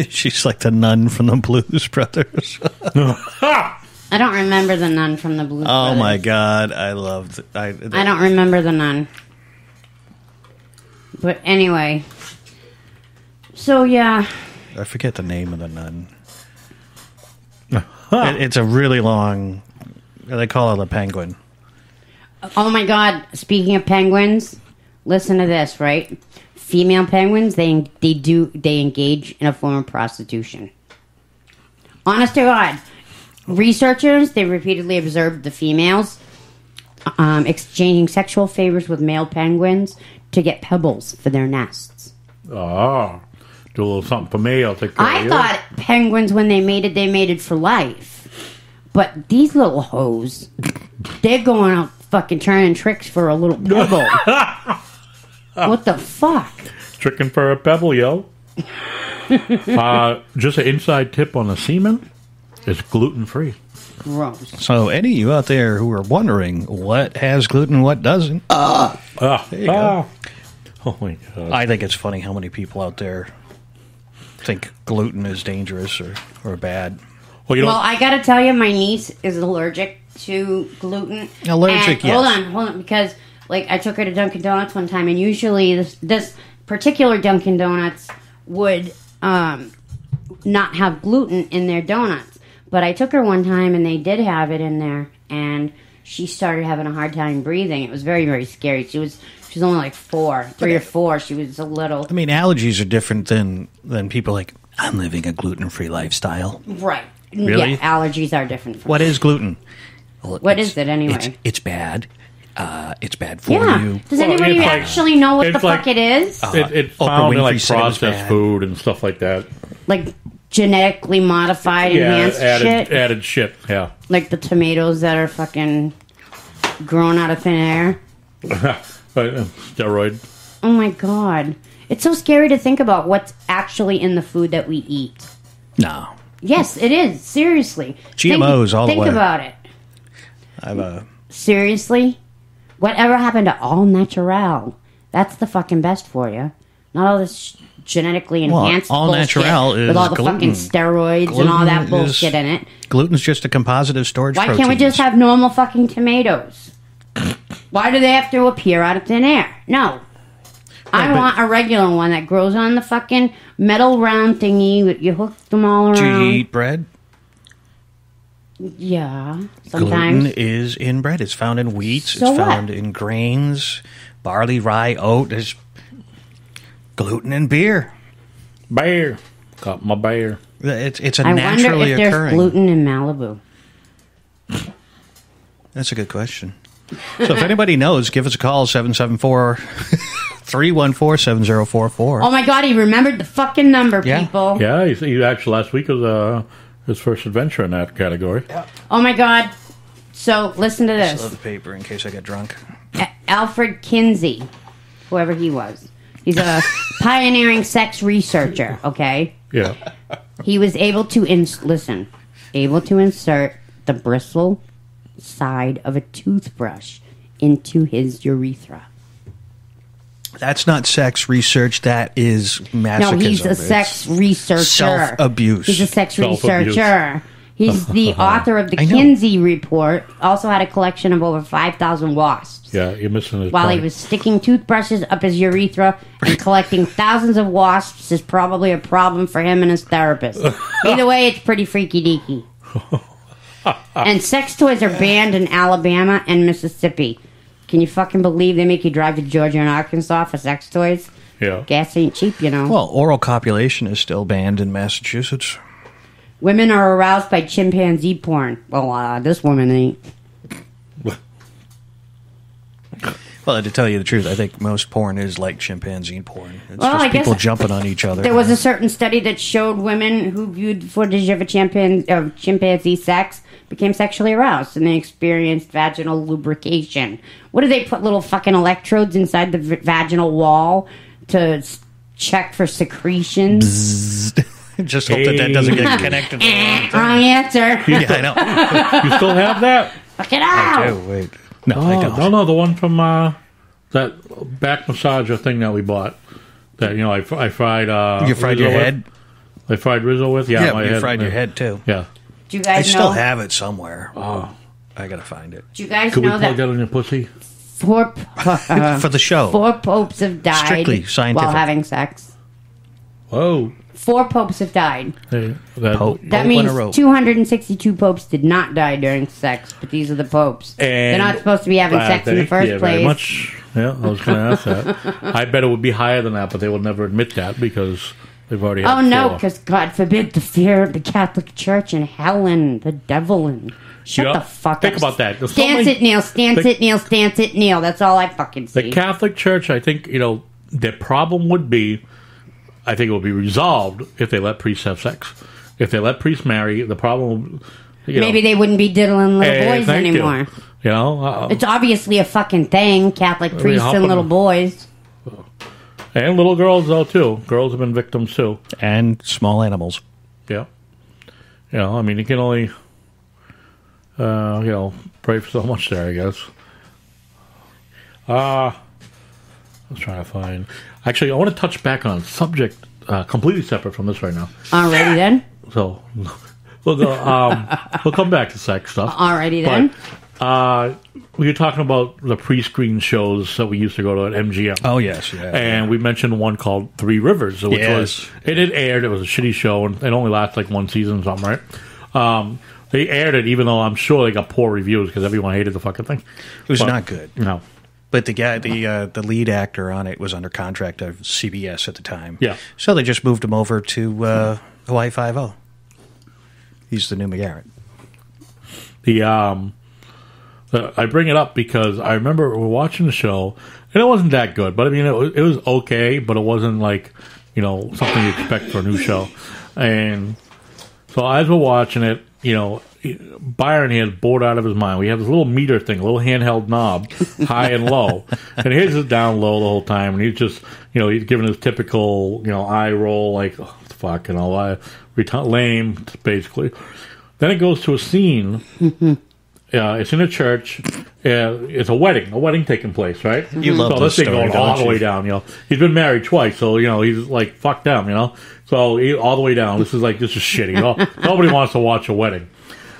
She's like the nun from the Blues Brothers. I don't remember the nun from the Blues Oh, Brothers. my God. I loved it. I don't remember the nun. But anyway. So, yeah. I forget the name of the nun. It's a really long... They call her the penguin. Oh, my God. Speaking of penguins, listen to this, right? Female penguins, they engage in a form of prostitution. Honest to God. Researchers, they repeatedly observed the females exchanging sexual favors with male penguins to get pebbles for their nests. Oh, do a little something for me, I'll take care of I you. thought penguins, when they mated for life. But these little hoes, they're going out fucking turning tricks for a little pebble. What the fuck? Tricking for a pebble, yo. Just an inside tip on the semen. It's gluten-free. Gross. So, any of you out there who are wondering what has gluten and what doesn't, there you go. Oh, my God. I think it's funny how many people out there think gluten is dangerous or bad. Well, I gotta tell you, my niece is allergic to gluten. Allergic, and, yes. Hold on, because like I took her to Dunkin' Donuts one time, and usually this particular Dunkin' Donuts would not have gluten in their donuts. But I took her one time, and they did have it in there, and she started having a hard time breathing. It was very, very scary. She was only like 3 or 4. She was a little... I mean, allergies are different than people like, I'm living a gluten-free lifestyle. Right. Really? Yeah, allergies are different. What is gluten? Well, what is it anyway? It's bad. It's bad for you. Does anybody actually know what the fuck it is? It's found in like processed food and stuff like that. Like genetically modified, enhanced shit? Added shit, yeah. Like the tomatoes that are fucking grown out of thin air? Steroid. Oh my God. It's so scary to think about what's actually in the food that we eat. No. Yes, it is. Seriously. GMOs all the way. Think about it. Seriously? Whatever happened to all natural? That's the fucking best for you. Not all this genetically enhanced all bullshit natural is with all the gluten. fucking steroids and all that bullshit in it. Gluten's just a composite of storage Why proteins. can't we just have normal fucking tomatoes? Why do they have to appear out of thin air? No. I want a regular one that grows on the fucking metal round thingy that you hook them all around. Do you eat bread? Yeah, sometimes. Gluten is in bread. It's found in wheat. So it's what? found in grains, barley, rye, oat. There's gluten in beer. Bear. Got my bear. It's a I naturally wonder if there's occurring. gluten in Malibu. That's a good question. So if anybody knows, give us a call, 774-314-7044. Oh my God, he remembered the fucking number, people. Yeah, he actually last week was his first adventure in that category. Yeah. Oh my God. So listen to I this. still have the paper in case I get drunk. Alfred Kinsey, whoever he was. He's a pioneering sex researcher, okay? Yeah. He was able to insert the bristle side of a toothbrush into his urethra. That's not sex research. That is masochism. No, he's a sex researcher. Self-abuse. He's a sex Self-abuse. researcher. He's the author of the Kinsey Report. Also had a collection of over 5,000 wasps. Yeah, you're missing his While point. he was sticking toothbrushes up his urethra and collecting thousands of wasps is probably a problem for him and his therapist. Either way, it's pretty freaky deaky. And sex toys are banned in Alabama and Mississippi. Can you fucking believe they make you drive to Georgia and Arkansas for sex toys? Yeah. Gas ain't cheap, you know. Well, oral copulation is still banned in Massachusetts. Women are aroused by chimpanzee porn. Well, this woman ain't. Well, to tell you the truth, I think most porn is like chimpanzee porn. It's Well, I just people guess jumping on each other. There was a certain study that showed women who viewed footage of chimpanzee sex became sexually aroused, and they experienced vaginal lubrication. What do they put little fucking electrodes inside the vaginal wall to check for secretions? Just hope that doesn't get connected. To the wrong thing. Wrong answer. Yeah, I know. You still have that? Fuck it out. Oh, wait. No, I don't. No, the one from that back massager thing that we bought. that I fried. You fried your head? I fried Rizzo with? Yeah, my you head, fried your head, too. Yeah. Do you guys I still have it somewhere. Oh. I got to find it. Do you guys Could we know plug that on your pussy? For the show. 4 popes have died Strictly scientific. while having sex. Whoa. 4 popes have died. Hey, That means 262 popes did not die during sex, but these are the popes. They're not supposed to be having sex in the first place. Very much. Yeah, I was going to ask that. I bet it would be higher than that, but they would never admit that because they've already had 4. No, because God forbid the fear of the Catholic Church and hell and the devil and... Shut the fuck think up. Think about that. Stance it, Neil. Stance it, Neil. Stance it, Neil. That's all I fucking see. The Catholic Church, I think, their problem would be, I think it would be resolved if they let priests have sex. If they let priests marry, the problem... Maybe they wouldn't be diddling little boys anymore. It's obviously a fucking thing, Catholic priests and little boys. And little girls, though, too. Girls have been victims, too. And small animals. Yeah. You can only... pray for so much there, I guess. I was trying to find... Actually, I want to touch back on a subject completely separate from this right now. Alrighty then. So, we'll go... we'll come back to sex stuff. Alrighty then. We were talking about the pre-screen shows that we used to go to at MGM. Oh, yes. Yeah, and we mentioned one called Three Rivers, which was... It had aired. It was a shitty show, and it only lasted like 1 season or something, right? They aired it, even though I'm sure they got poor reviews because everyone hated the fucking thing. It was not good. No. But the guy, the lead actor on it was under contract of CBS at the time. Yeah. So they just moved him over to Hawaii Five-0. He's the new McGarrett. I bring it up because I remember we were watching the show, and it wasn't that good. But, it was okay, but it wasn't like, something you expect for a new show. And so as we're watching it, Byron here is bored out of his mind. We have this little meter thing, a little handheld knob, high and low. And his is down low the whole time. And he's just, he's giving his typical, eye roll, like, oh, fuck, lame, basically. Then it goes to a scene. It's in a church. It's a wedding taking place, right? You love this thing story, going all the way down. He's been married twice, so he's like, fuck them, So all the way down. This is shitty. Nobody wants to watch a wedding.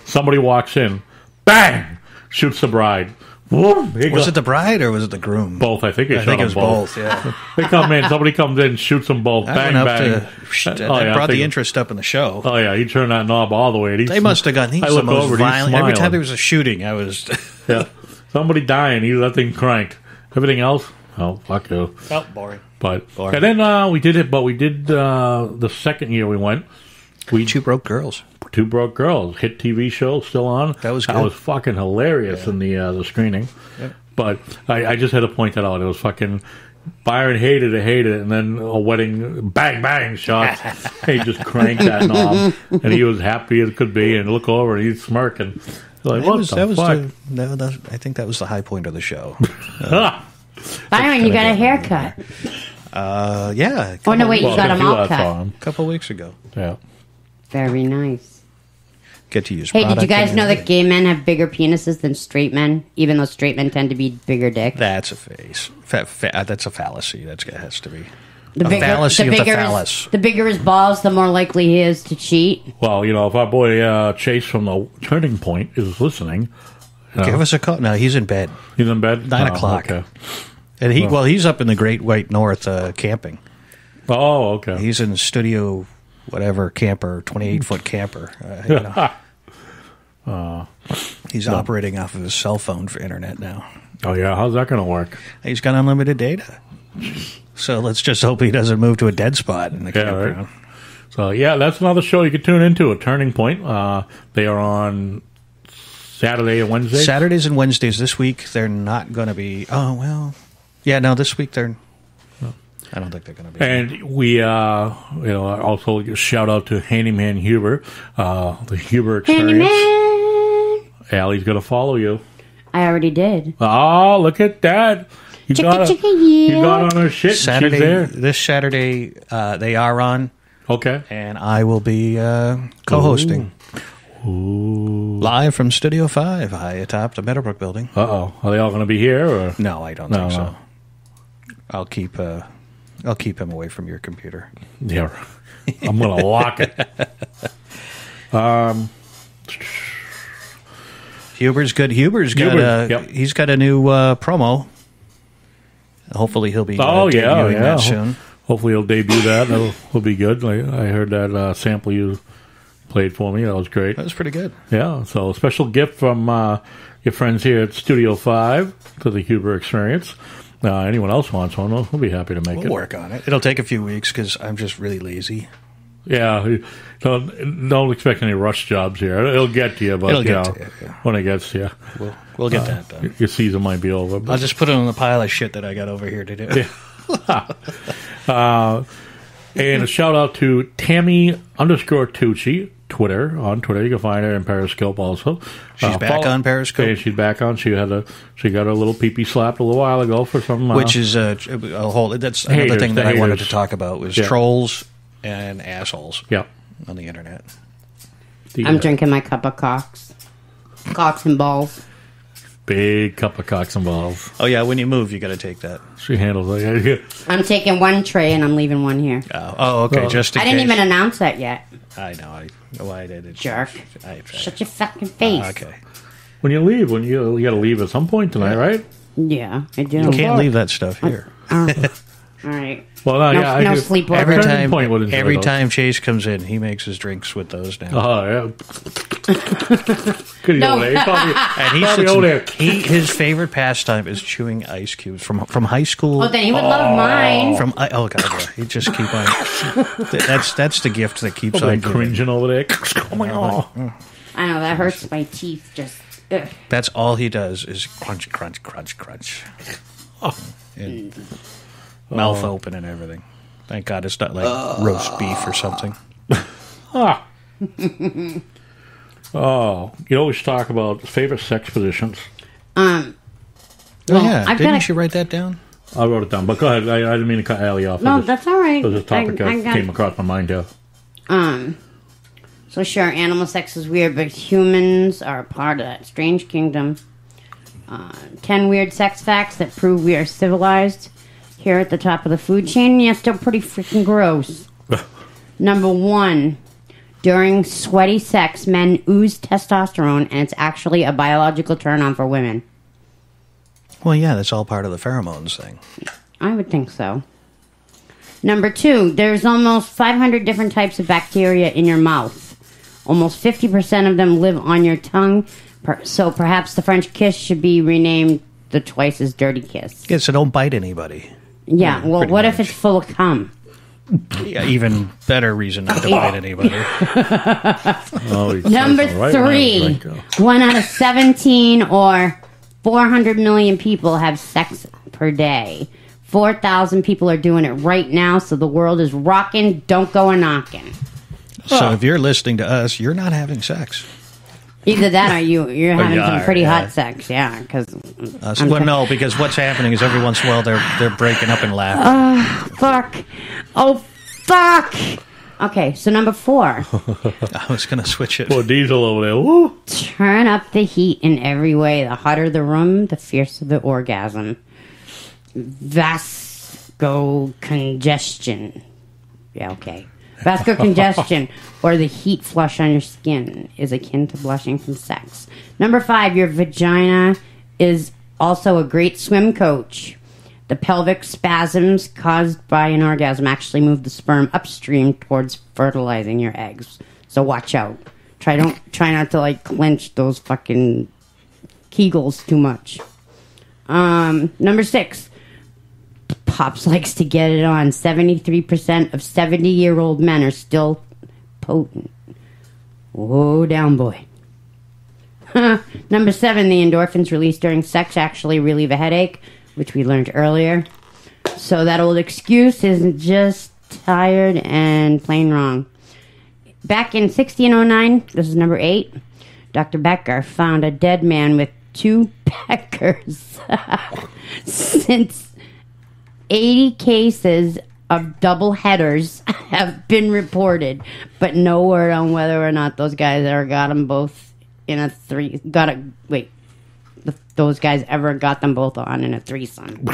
Somebody walks in, bang, shoots the bride. Whoop, was it the bride or was it the groom? Both, I think. I think it was both. Yeah. They come in. Somebody comes in, shoots them both. Bang, bang. That brought the interest up in the show. Oh yeah, he turned that knob all the way. They must have gotten. I look over. Every time there was a shooting, I was. Yeah, somebody dying. That thing cranked. Everything else, oh fuck you. Felt boring. But boring. And then we did it. But we did the second year we went. Two Broke Girls. Two Broke Girls, hit TV show, still on. That was good. That was fucking hilarious in the screening. Yeah. But I just had to point that out. It was fucking... Byron hated it, and then a wedding, bang, bang, shots. He just cranked that knob, and he was happy as could be, and look over, and he's smirking. Like, what the fuck? I think that was the high point of the show. Byron, you got a haircut. Yeah. Oh, no, wait, you got them all cut. A couple weeks ago. Yeah. Very nice. Get to use. Hey, did you guys know that gay men have bigger penises than straight men? Even though straight men tend to be bigger dicks. That's a face. That's a fallacy. That has to be the fallacy of the phallus. The bigger his balls, the more likely he is to cheat. Well, if our boy Chase from the Turning Point is listening, give us a call. No, he's in bed. He's in bed. 9 o'clock. Okay. And he's up in the Great White North camping. Oh, okay. He's in studio. Whatever camper, 28-foot camper. He's operating off of his cell phone for internet now. Oh yeah, how's that going to work? He's got unlimited data. So let's just hope he doesn't move to a dead spot in the campground. Right. So that's another show you can tune into. A Turning Point. They are on Saturday and Wednesday. Saturdays and Wednesdays. This week they're not going to be. Oh well, yeah. No, this week they're. I don't think they're going to be. And we, also shout out to Handyman Huber, the Huber Experience. Handyman! Allie's going to follow you. I already did. Oh, look at that. You got on her shit. Saturday, she's there. This Saturday, they are on. Okay. And I will be co-hosting. Ooh. Live from Studio 5, high atop the Meadowbrook building. Uh-oh. Are they all going to be here? Or? No, I don't think so. I'll keep... I'll keep him away from your computer. Yeah, I'm going to lock it. Huber's good. He's got a new promo. Hopefully he'll be debuting that soon. Hopefully he'll debut that. That'll be good. I heard that sample you played for me. That was great. That was pretty good. Yeah. So a special gift from your friends here at Studio 5 to the Huber Experience. Anyone else wants one, we'll be happy to make it. We'll work on it. It'll take a few weeks because I'm just really lazy. Yeah. Don't expect any rush jobs here. It'll get to you, but when it gets to you. We'll get that done. Your season might be over. But. I'll just put it on the pile of shit that I got over here to do. Yeah. And a shout out to Tammy_Tucci. On Twitter. You can find her in Periscope also. She's back on Periscope? Yeah, she's back on. She got her little pee-pee slapped a little while ago for some... Which is that's another thing that I wanted to talk about was trolls and assholes on the internet. I'm drinking my cup of cocks. Cocks and balls. Big cup of cocks and balls. Oh, yeah, when you move, you got to take that. She handles it. I'm taking one tray and I'm leaving one here. Oh, okay, just in case. I didn't even announce that yet. I know. Why did it? Jerk. Shut your fucking face. Okay. When you leave, you got to leave at some point tonight, right? Yeah, I do. You can't leave that stuff here. All right. Well, no sleepover. Every time Chase comes in, he makes his drinks with those now. Oh, yeah. His favorite pastime is chewing ice cubes from high school. Oh, then he would love mine. God, yeah. He just keep on. That's the gift that keeps on cringing over there. I know that hurts my teeth. Just ugh. That's all he does is crunch, crunch, crunch, crunch. And mouth open and everything. Thank God it's not like roast beef or something. You always talk about favorite sex positions. Didn't you write that down? I wrote it down, but go ahead. I didn't mean to cut Allie off. No, that's all right. There's a topic that came across my mind, So sure, animal sex is weird, but humans are a part of that strange kingdom. 10 weird sex facts that prove we are civilized. Here at the top of the food chain, yeah, still pretty freaking gross. Number 1. During sweaty sex, men ooze testosterone, and it's actually a biological turn-on for women. Well, yeah, that's all part of the pheromones thing. I would think so. Number 2, there's almost 500 different types of bacteria in your mouth. Almost 50% of them live on your tongue, so perhaps the French kiss should be renamed the twice as dirty kiss. Yeah, so don't bite anybody. Yeah, well, what if it's full of cum? Yeah, even better reason not to bite anybody. Number 3, 1 out of 17 or 400 million people have sex per day. 4,000 people are doing it right now, so the world is rocking. Don't go a knocking. So if you're listening to us, you're not having sex. Either that or you're having some pretty hot sex, yeah. Because because what's happening is every once in a while they're breaking up and laughing. Oh, fuck. Okay, so number 4. I was going to switch it. Poor Diesel over there. Woo. Turn up the heat in every way. The hotter the room, the fiercer the orgasm. Vasocongestion. Yeah, okay. Vasocongestion, or the heat flush on your skin, is akin to blushing from sex. Number 5, your vagina is also a great swim coach. The pelvic spasms caused by an orgasm actually move the sperm upstream towards fertilizing your eggs. So watch out. Try not to clench those fucking Kegels too much. Number 6. Pops likes to get it on. 73% of 70-year-old men are still potent. Whoa, down, boy. Number 7, the endorphins released during sex actually relieve a headache, which we learned earlier. So that old excuse is just tired and plain wrong. Back in 1609, this is number 8, Dr. Becker found a dead man with 2 peckers. Since 80 cases of double headers have been reported, but no word on whether or not those guys ever got them both in a those guys ever got them both on in a threesome.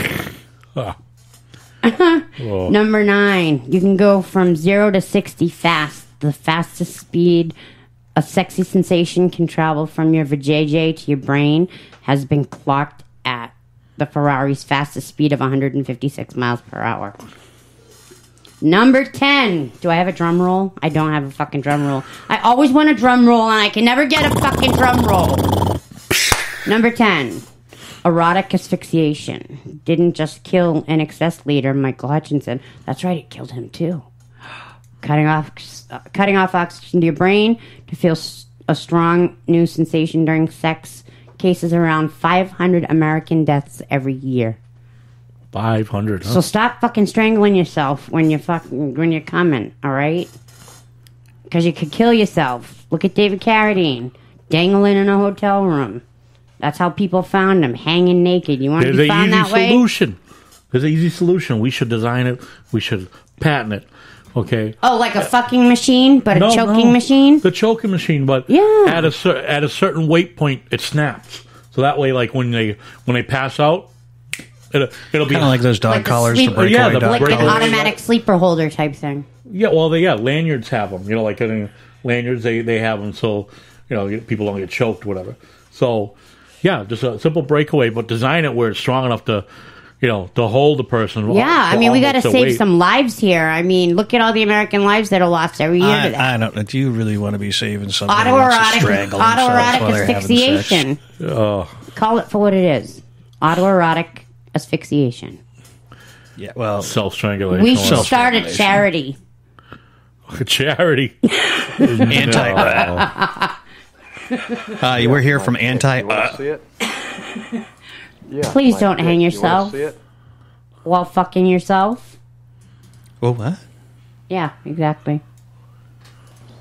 Oh. Number 9. You can go from 0 to 60 fast. The fastest speed a sexy sensation can travel from your vajayjay to your brain has been clocked at the Ferrari's fastest speed of 156 miles per hour. Number 10. Do I have a drum roll? I don't have a fucking drum roll. I always want a drum roll, and I can never get a fucking drum roll. Number 10. Erotic asphyxiation. Didn't just kill NXS leader Michael Hutchinson. That's right, it killed him too. Cutting off oxygen to your brain to feel a strong new sensation during sex cases around 500 American deaths every year. 500. Huh? So stop fucking strangling yourself when you're coming, all right? Because you could kill yourself. Look at David Carradine, dangling in a hotel room. That's how people found him, hanging naked. You want to be found that way? There's an easy solution. We should design it. We should patent it. Okay. Oh, like a fucking machine, but a choking machine? The choking machine, but yeah. at a certain weight point, it snaps. So that way, like when they pass out, it'll be kind of like those dog collars to break away. Like an automatic sleeper holder type thing. Yeah, well, lanyards have them. You know, like lanyards, they have them so, you know, people don't get choked, whatever. So, yeah, just a simple breakaway, but design it where it's strong enough to, you know, to hold the person. Yeah, I mean, we got to save some lives here. I mean, look at all the American lives that are lost every year to that. I don't know. Do you really want to be saving somebody autoerotic asphyxiation. Call it for what it is. Autoerotic asphyxiation. Yeah, well, self-strangulation. We should start a charity. A charity. We're here from Anti. You want to see it? Yeah, please don't hang yourself while fucking yourself. Oh, what? Yeah, exactly.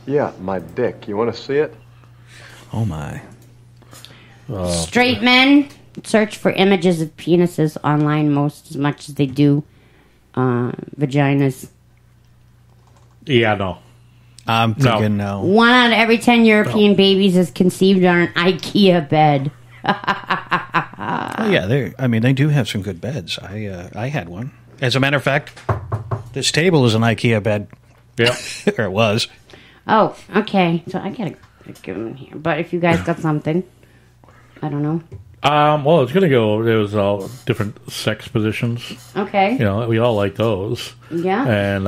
Yeah, my dick. You want to see it? Oh, my. Straight men search for images of penises online most as much as they do vaginas. Yeah, no. I'm thinking no. 1 out of every 10 European babies is conceived on an IKEA bed. Oh yeah, they do have some good beds. I had one. As a matter of fact, this table is an IKEA bed. Yeah, or it was. Oh, okay. So I gotta give them in here. But if you guys got something, I don't know. Well, it's gonna go. There's all different sex positions. Okay. You know, we all like those. Yeah. And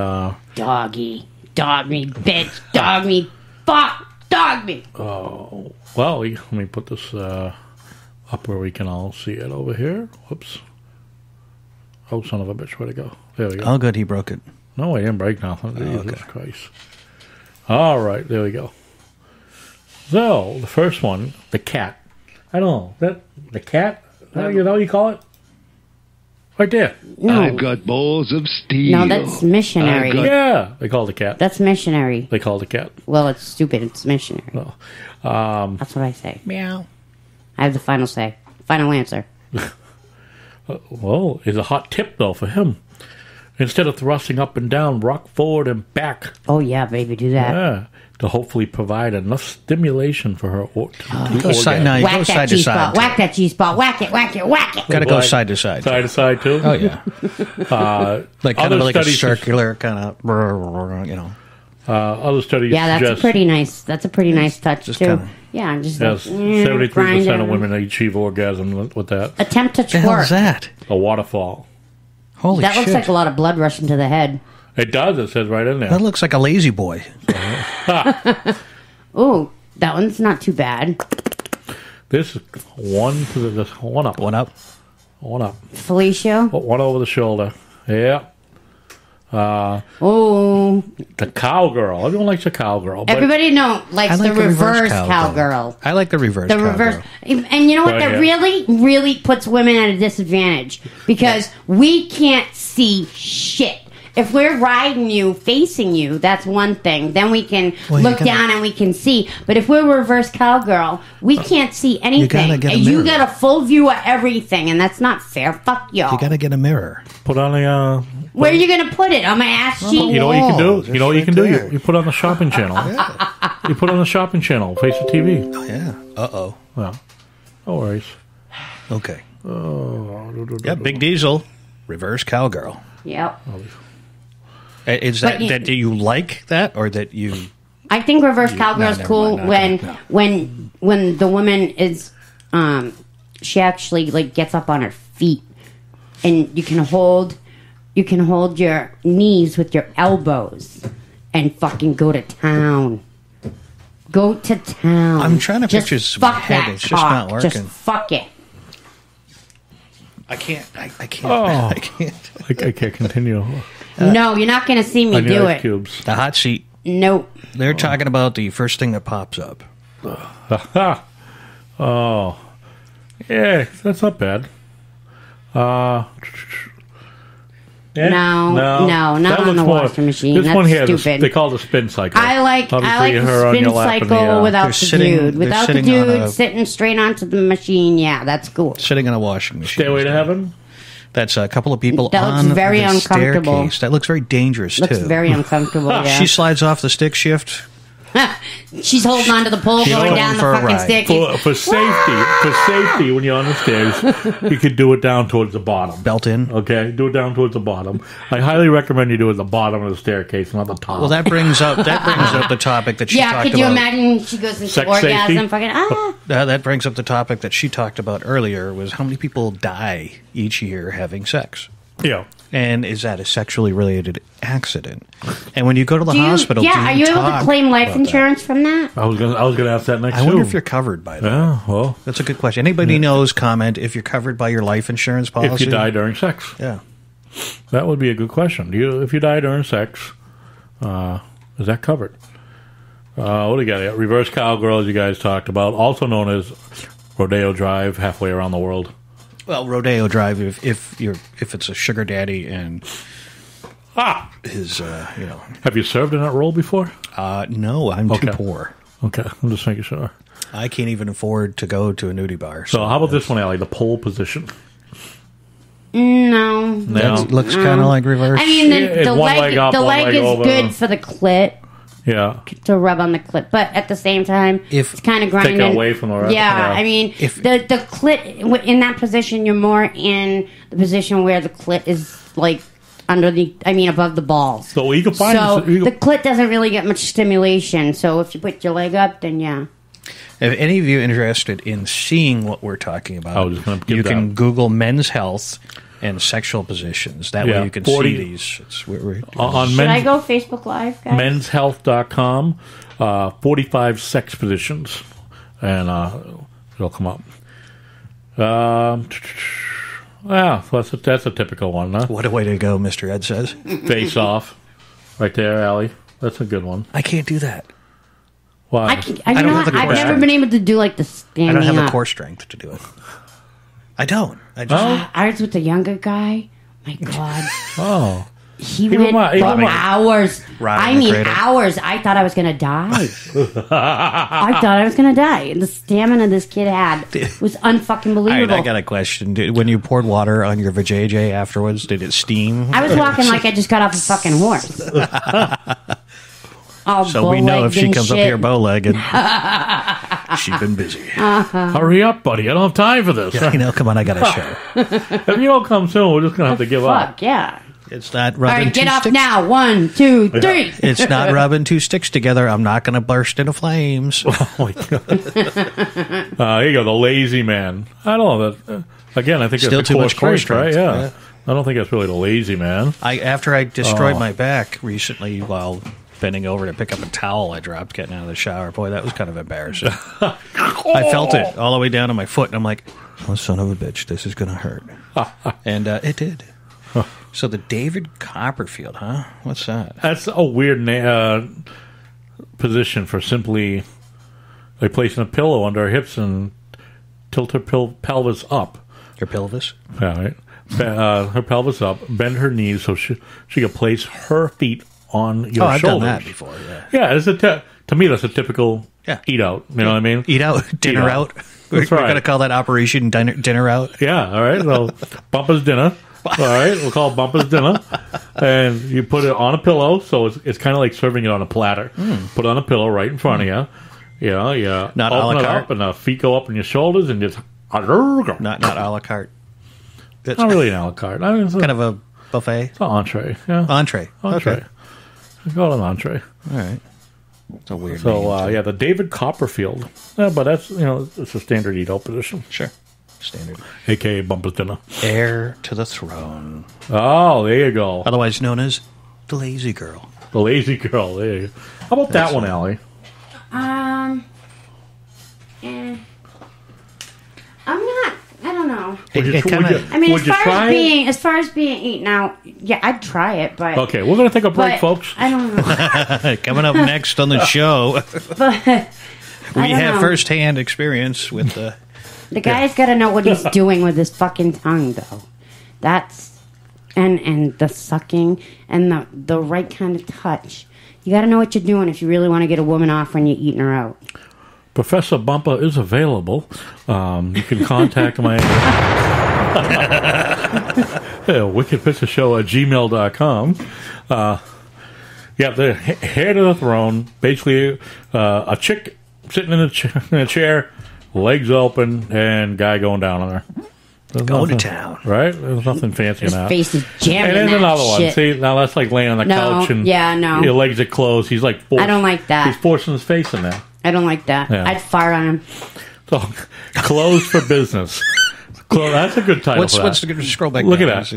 doggy, dog me, bitch, dog me, fuck, dog me. Oh, well, let me put this up where we can all see it over here. Whoops. Oh, son of a bitch, where'd it go? There we go. Oh, good, he broke it. No, I didn't break nothing. Jesus Christ. All right, there we go. So, the first one, the cat. I don't know. The cat? You know what you call it? Right there. No. I've got balls of steel. No, that's missionary. Yeah, they call it a cat. That's missionary. They call it a cat. Well, it's stupid. It's missionary. No. That's what I say. Meow. I have the final say. Final answer. Well, it's a hot tip, though, for him. Instead of thrusting up and down, rock forward and back. Oh, yeah, baby, do that. Yeah, to hopefully provide enough stimulation for her go side to side. Whack that G-spot. Whack it, whack it, whack it. Got to go side to side. Side to side, too? Oh, yeah. Like kind of like a circular kind of, you know. Other studies that's suggest... That's a pretty nice touch, too. Kinda, yeah, just yes, 73% of women achieve orgasm with that. Attempt to twerk. What the hell is that? A waterfall. Holy shit. That looks like a lot of blood rushing to the head. It does. It says right in there. That looks like a lazy boy. Ooh, that one's not too bad. This is one up. One up. Felicia? One over the shoulder. Yeah. The cowgirl. Everyone likes a cowgirl. Everybody likes the reverse cowgirl. I like the reverse cowgirl. And you know what? That really, really puts women at a disadvantage because we can't see shit. If we're riding you, facing you, that's one thing. Then we can look down and we can see. But if we're reverse cowgirl, we can't see anything. You got a full view of everything, and that's not fair. Fuck y'all. You got to get a mirror. Put on a... Where are you going to put it? On my ass cheek? You know what you can do? You know what you can do? You put on the shopping channel. You put on the shopping channel. Face the TV. Oh, yeah. Uh-oh. Well, no worries. Okay. Yeah, Big Diesel. Reverse cowgirl. Yep. Is that that you like that, or that you? I think reverse cowgirl is cool when the woman is, she actually like gets up on her feet, and you can hold your knees with your elbows, and fucking go to town. Go to town. I'm trying to picture my head. It's just not working. Just fuck it. I can't. I can't. Oh. I can't. I can't continue. No, you're not going to see me do it. Cubes. The hot seat. Nope. They're talking about the first thing that pops up. Oh. Yeah, that's not bad. No, not on the washing machine. This That's one here, stupid. they call it the spin cycle. I like the spin cycle without the dude. Without the dude sitting straight onto the machine, yeah, that's cool. Sitting on a washing machine. Stairway to Heaven? That's a couple of people that on looks very the uncomfortable. staircase. That looks very dangerous, looks too. very uncomfortable, yeah. She slides off the stick shift. She's holding onto the pole going down the fucking staircase. For safety, when you're on the stairs, you could do it down towards the bottom. Belt in. Okay, do it down towards the bottom. I highly recommend you do it at the bottom of the staircase, not the top. Well, that brings up the topic that she talked about. Yeah, could you imagine she goes into Sex orgasm, safety? That brings up the topic that she talked about earlier, was how many people die each year having sex. Yeah. And is that a sexually related accident? And when you go to the hospital, are you able to claim life insurance from that? I was gonna ask that next. I wonder if you're covered by that. Yeah, well, that's a good question. Anybody knows? Comment if you're covered by your life insurance policy. If you die during sex, yeah, that would be a good question. If you die during sex, is that covered? What do you got here? Reverse cowgirl, as you guys talked about, also known as Rodeo Drive, halfway around the world. Well, Rodeo Drive, if it's a sugar daddy and his, Have you served in that role before? No, I'm too poor. Okay, I'm just making sure. I can't even afford to go to a nudie bar. So how about this one, Allie? The pole position. No. That looks kind of like reverse. I mean, the leg is good for the clit. Yeah. To rub on the clit. But at the same time, it's kind of grinding. Take it away from the rest. Yeah, I mean, the clit, in that position, you're more in the position where the clit is, like, above the balls. So you can find... the clit doesn't really get much stimulation. So if you put your leg up, then yeah. If any of you interested in seeing what we're talking about, you can Google men's health and sexual positions. That way you can see these. Should I go Facebook Live, guys? Menshealth.com, 45 sex positions, and it'll come up. So that's a typical one, huh? What a way to go, Mr. Ed says. Face off. Right there, Allie. That's a good one. I can't do that. Why? I've never been able to do, like, the standing I don't have up. the core strength to do it. I don't. I was with the younger guy. My God. Oh. He went for hours. Cradle. Hours. I thought I was going to die. The stamina this kid had was unfucking believable. I got a question. When you poured water on your vajayjay afterwards, did it steam? I was walking like I just got off a fucking horse. So we know if she comes up here bow-legged, she's been busy. Hurry up, buddy. I don't have time for this. Yeah, come on, I got a show. If you don't come soon, we're just going to have to give up. Yeah. It's not rubbing All right, get two off sticks. now. 1, 2, 3. It's not rubbing two sticks together. I'm not going to burst into flames. Oh, my God. Here you go, the lazy man. I don't know. Again, I think Still it's too much core strength, right? Yeah. I don't think that's really the lazy man. After I destroyed my back recently while bending over to pick up a towel I dropped getting out of the shower. Boy, that was kind of embarrassing. I felt it all the way down to my foot, and I'm like, oh, son of a bitch, this is going to hurt. And it did. So the David Copperfield, huh? What's that? That's a weird position for simply like placing a pillow under her hips and tilt her pelvis up. Her pelvis? Yeah, right. Her pelvis up, bend her knees so she can place her feet on your I've shoulders. done that before, yeah. Yeah, to me, that's a typical eat out. You know what I mean? Eat out, dinner out. We're going to call that Operation Dinner Out. Yeah, all right. So, Bumpa's Dinner. All right, we'll call it Bumpa's Dinner. And you put it on a pillow, so it's kind of like serving it on a platter. Put it on a pillow right in front of you. You not open a la it carte. up, and the feet go up on your shoulders, and just... Not a la carte. It's not really an a la carte. I mean, it's kind of a buffet. It's an entree. Yeah. Entree. Okay. We call it an entree. All right. It's a weird So, yeah, the David Copperfield. Yeah, but that's, it's a standard Edo position. Sure. Standard. A.K.A. Bumpus Dinner. Heir to the throne. Oh, there you go. Otherwise known as the Lazy Girl. The Lazy Girl. There you go. How about that one, Allie? I'm not. I don't know. As far as being eaten out, yeah, I'd try it, but okay, we're gonna take a break, folks. I don't know. Coming up next on the show, we have first-hand experience with the guy's got to know what he's doing with his fucking tongue, though. That's and the sucking and the right kind of touch. You got to know what you're doing if you really want to get a woman off when you're eating her out. Professor Bumper is available. You can contact my wickedpictureshow@gmail.com. Yeah, the heir to the throne. Basically, a chick sitting in a chair, legs open, and guy going down on her. Going to town. Right? There's nothing fancy in that. His face is jamming. And then another shit. one. See, now that's like laying on the couch and your legs are closed. He's like I don't like that. He's forcing his face in there. I don't like that. Yeah. I'd fart on him. So, closed for business. That's a good title. What's the good scroll back? Look at that.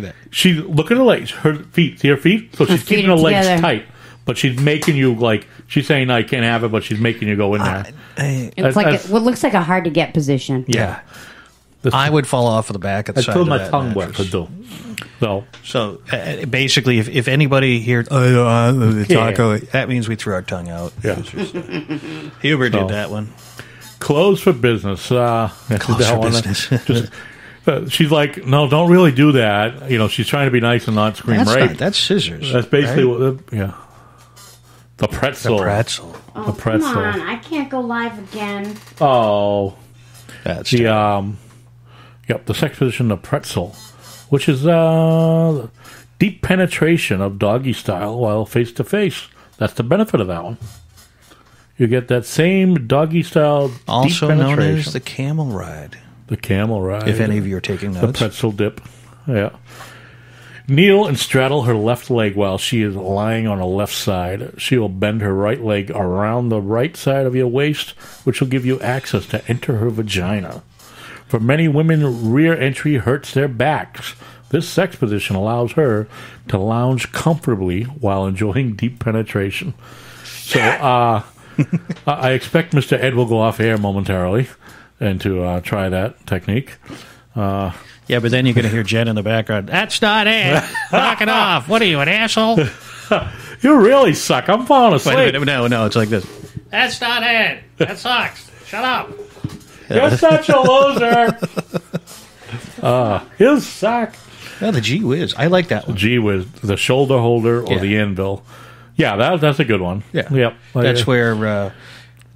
Look at her legs, her feet. See her feet? So she's keeping her legs tight, but she's making you she's saying I can't have it, but she's making you go in there. It's like what looks like a hard to get position. Yeah. I would fall off of the back at the side of my that tongue wet to do. So basically, if anybody here taco, that means we threw our tongue out. Yeah. Huber did that one. Closed for business. Closed for business. She's like, no, don't really do that. She's trying to be nice and not scream rape. That's scissors. That's basically what. The pretzel. The pretzel. Oh, come on! I can't go live again. Oh, that's the sex position, the pretzel, which is deep penetration of doggy style while face to face. That's the benefit of that one. You get that same doggy style, also deep known penetration. as the Camel Ride. The Camel Ride. If any of you are taking notes, the pretzel dip. Yeah. Kneel and straddle her left leg while she is lying on her left side. She will bend her right leg around the right side of your waist, which will give you access to enter her vagina. For many women, rear entry hurts their backs. This sex position allows her to lounge comfortably while enjoying deep penetration. So, I expect Mr. Ed will go off air momentarily and to try that technique. Yeah, but then you're going to hear Jen in the background. That's not it. Knock it off. What are you, an asshole? You really suck. I'm falling asleep. Wait a minute. No, it's like this. That's not it. That sucks. Shut up. You're such a loser. You suck. Yeah, the Gee Whiz. I like that one. Gee Whiz. The shoulder holder or the anvil. Yeah, that's a good one. Yeah. Yep. That's where...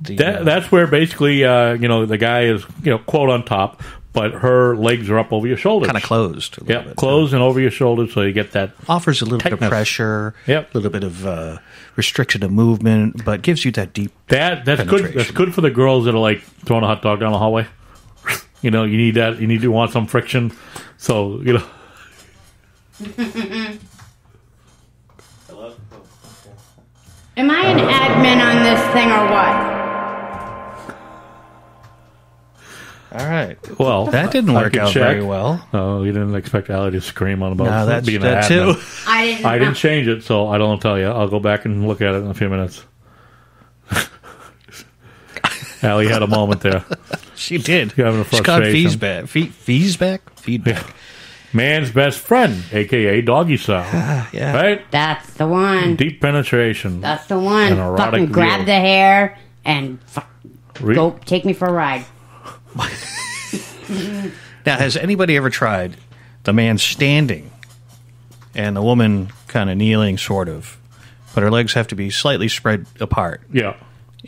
that's where basically, the guy is, quote on top, but her legs are up over your shoulders. Kind of closed. Yeah, closed and over your shoulders, so you get that. Offers a little bit of pressure, a little bit of restriction of movement, but gives you that deep that's good. That's good for the girls that are like throwing a hot dog down the hallway. You need that. You want some friction. So, Hello? Am I an admin on this thing or what? All right. Well, that didn't work out very well. No, you didn't expect Allie to scream on about that's being that an admin. too. I didn't change it, so I don't tell you. I'll go back and look at it in a few minutes. Allie had a moment there. She did. You're having a frustration. It's called feedback. Yeah. Man's best friend, a.k.a. doggy style. Yeah. Right? That's the one. Deep penetration. That's the one. An erotic Fucking grab wheel. the hair and go take me for a ride. Now, has anybody ever tried the man standing and the woman kind of kneeling, sort of, but her legs have to be slightly spread apart? Yeah.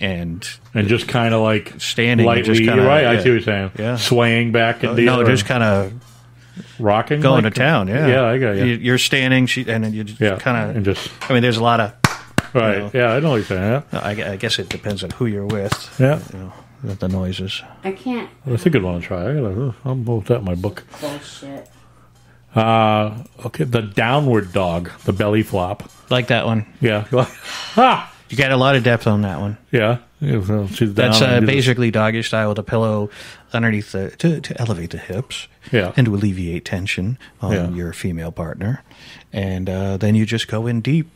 And just kind of like standing, lightly. just kinda, You're right. I see what you're saying. Yeah. Swaying back and no, just kind of rocking, going to town. Yeah, yeah. I got you. You're standing, and then you just kind of and just. I mean, there's a lot of right. Yeah, I know what you're saying. Yeah. I guess it depends on who you're with. Yeah. The noises. I can't. That's a good one to try. I'll put that in my book. Bullshit. Okay, the downward dog, the belly flop. Like that one. Yeah. You got a lot of depth on that one. Yeah. She's That's down basically doggy style with a pillow underneath to elevate the hips. Yeah. And to alleviate tension on your female partner. And then you just go in deep.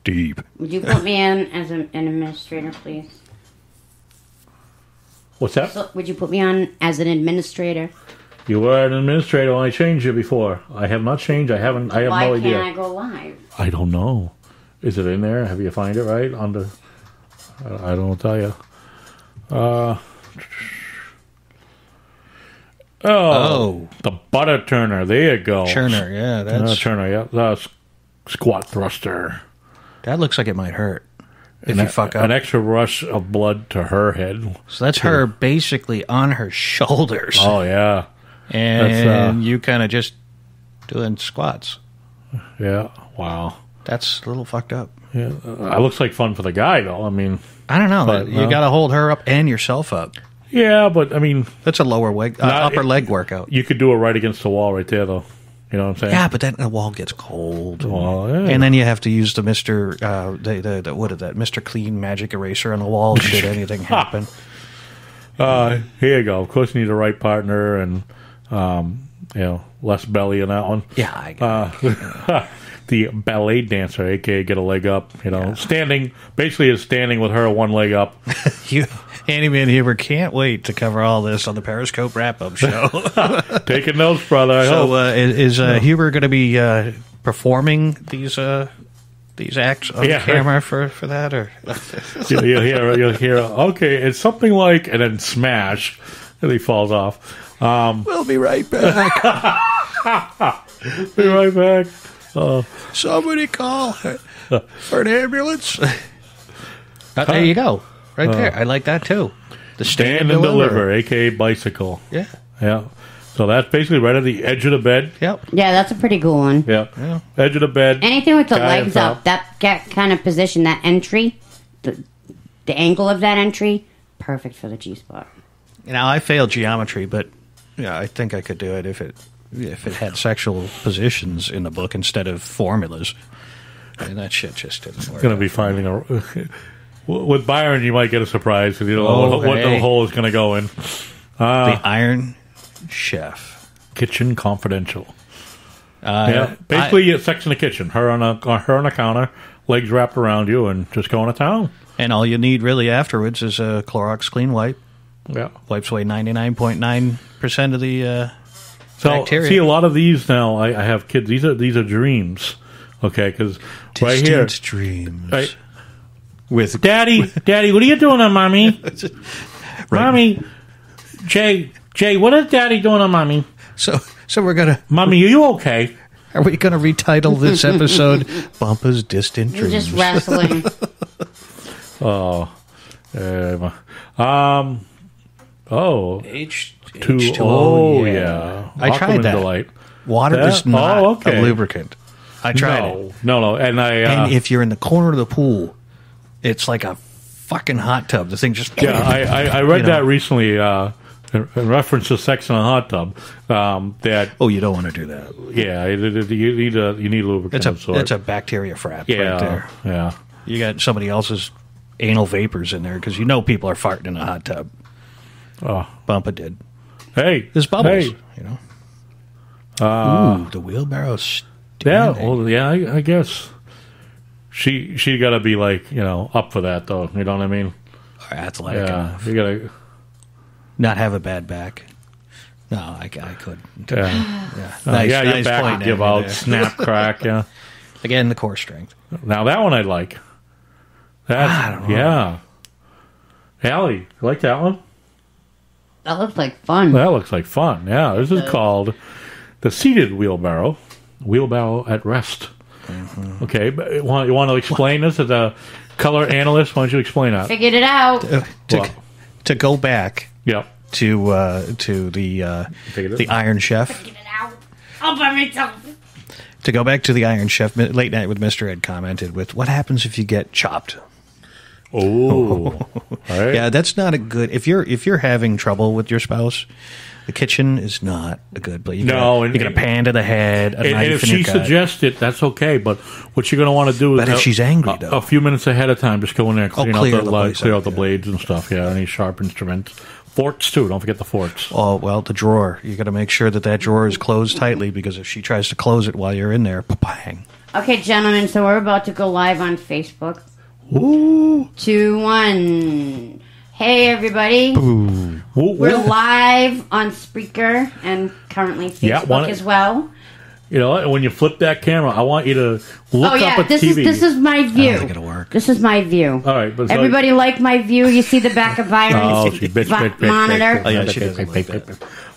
Deep. Would you put me in as an administrator, please? What's that? So, would you put me on as an administrator? You were an administrator when I changed you before. I have not changed. I have no idea. Why can't I go live? I don't know. Is it in there? Have you find it right on the? I don't tell you. The butter turner. There you go. Churner, yeah, that's Turner. Yeah, squat thruster. That looks like it might hurt if you fuck up. An extra rush of blood to her head. So that's her basically on her shoulders. Oh yeah, and you kind of just doing squats. Yeah. Wow. That's a little fucked up. Yeah, it looks like fun for the guy, though. I mean, I don't know. But, you got to hold her up and yourself up. Yeah, but I mean, that's a upper leg workout. You could do it right against the wall, right there, though. You know what I'm saying? Yeah, but then the wall gets cold. Well, yeah. And then you have to use the Mr. What is that? Mr. Clean magic eraser on the wall should anything happen. Here you go. Of course, you need a right partner and less belly in that one. Yeah, I got it. The ballet dancer, aka get a leg up, standing, basically is standing with her one leg up. Handyman Huber can't wait to cover all this on the Periscope wrap-up show. Taking notes, brother. I hope. Is Huber going to be performing these acts on camera for that, or you'll hear? Okay, it's something like, and then smash, and he falls off. We'll be right back. Be right back. Somebody call for an ambulance. There you go. Right there. I like that too. The stand and deliver, a.k.a. bicycle. Yeah. Yeah. So that's basically right at the edge of the bed. Yep. Yeah, that's a pretty cool one. Yeah. Edge of the bed. Anything with the legs up, that kind of position, that entry, the angle of that entry, perfect for the G-spot. Now, I failed geometry, but I think I could do it if it had sexual positions in the book instead of formulas. And that shit just didn't work. Going to be finding a... With Byron, you might get a surprise because you don't know what the hole is going to go in. The Iron Chef. Kitchen Confidential. Basically, sex in the kitchen. Her on a counter, legs wrapped around you, and just going to town. And all you need really afterwards is a Clorox clean wipe. Yeah. Wipes away 99.9% of the bacteria. See, a lot of these now, I have kids. These are dreams. Okay, because right here. Dreams. Right, with Daddy, what are you doing on Mommy? Right. Mommy, Jay, what is Daddy doing on Mommy? So we're gonna. Mommy, are you okay? Are we gonna retitle this episode "Bumpa's Distant Dreams"? You're just wrestling. H2O. Oh yeah. I tried that. Delight. Water is not a lubricant. I tried it. No, and and if you're in the corner of the pool, it's like a fucking hot tub. The thing just... Yeah, I read that recently in reference to sex in a hot tub. That you don't want to do that. Yeah, you need lubricant. It's a bacteria frap right there. Yeah. You got somebody else's anal vapors in there because people are farting in a hot tub. Oh. Bumpa did. Hey. There's bubbles, Ooh, the wheelbarrow. I guess she got to be up for that though. You know what I mean? Or athletic enough. You got to not have a bad back. No, I couldn't. Yeah, nice your back point would give out, snap, crack. Yeah. Again, the core strength. Now that one I'd like. I don't know. Yeah. Allie, you like that one? That looks like fun. That looks like fun. Yeah, this is called the seated wheelbarrow. Wheelbarrow at rest. Mm-hmm. Okay, but you want to explain this as a color analyst? Why don't you explain that? Figured it out. To go back. Yep. To the Iron Chef. Figured it out. All by myself. To go back to the Iron Chef, Late Night with Mr. Ed commented with, what happens if you get chopped? Oh. Right. Yeah, that's not a good... If you're having trouble with your spouse, The kitchen is not a good place. You get a pan to the head, a and knife if in she your gut. suggests it, that's okay. But what you're going to want to do is, But if she's angry, though, a few minutes ahead of time, just go in there and clean clear out the the place clear out, out the blades and stuff. Yeah, any sharp instruments, forks too. Don't forget the forks. Oh well, the drawer. You got to make sure that drawer is closed tightly because if she tries to close it while you're in there, bang. Okay, gentlemen, so we're about to go live on Facebook. Ooh. 2, 1. Hey, everybody. Ooh. We're live on Spreaker and currently Facebook as well. You know, when you flip that camera, I want you to look up at this TV. This is my view. I don't think it'll work. This is my view. All right, but everybody like my view. You see the back of Byron's monitor.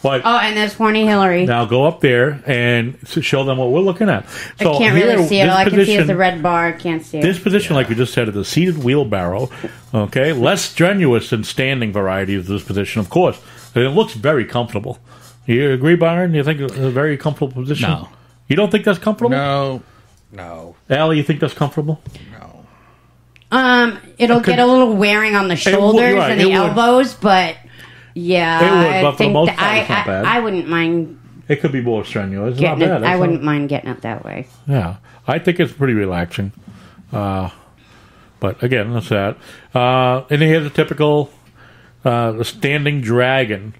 And there's horny Hillary. Now go up there and show them what we're looking at. So I can't really see it. All I can see is the red bar. I can't see it. This position, like you just said, is a seated wheelbarrow. Okay, less strenuous than standing variety of this position, of course. And it looks very comfortable. You agree, Byron? You think it's a very comfortable position? No. You don't think that's comfortable? No. Allie, you think that's comfortable? No. It'll get a little wearing on the shoulders and the elbows, but yeah, it would. But for the most part, it's not bad. I wouldn't mind. It could be more strenuous. It's not bad. I wouldn't mind getting it that way. Yeah, I think it's pretty relaxing. But again, that's that. And then here's a typical the standing dragon.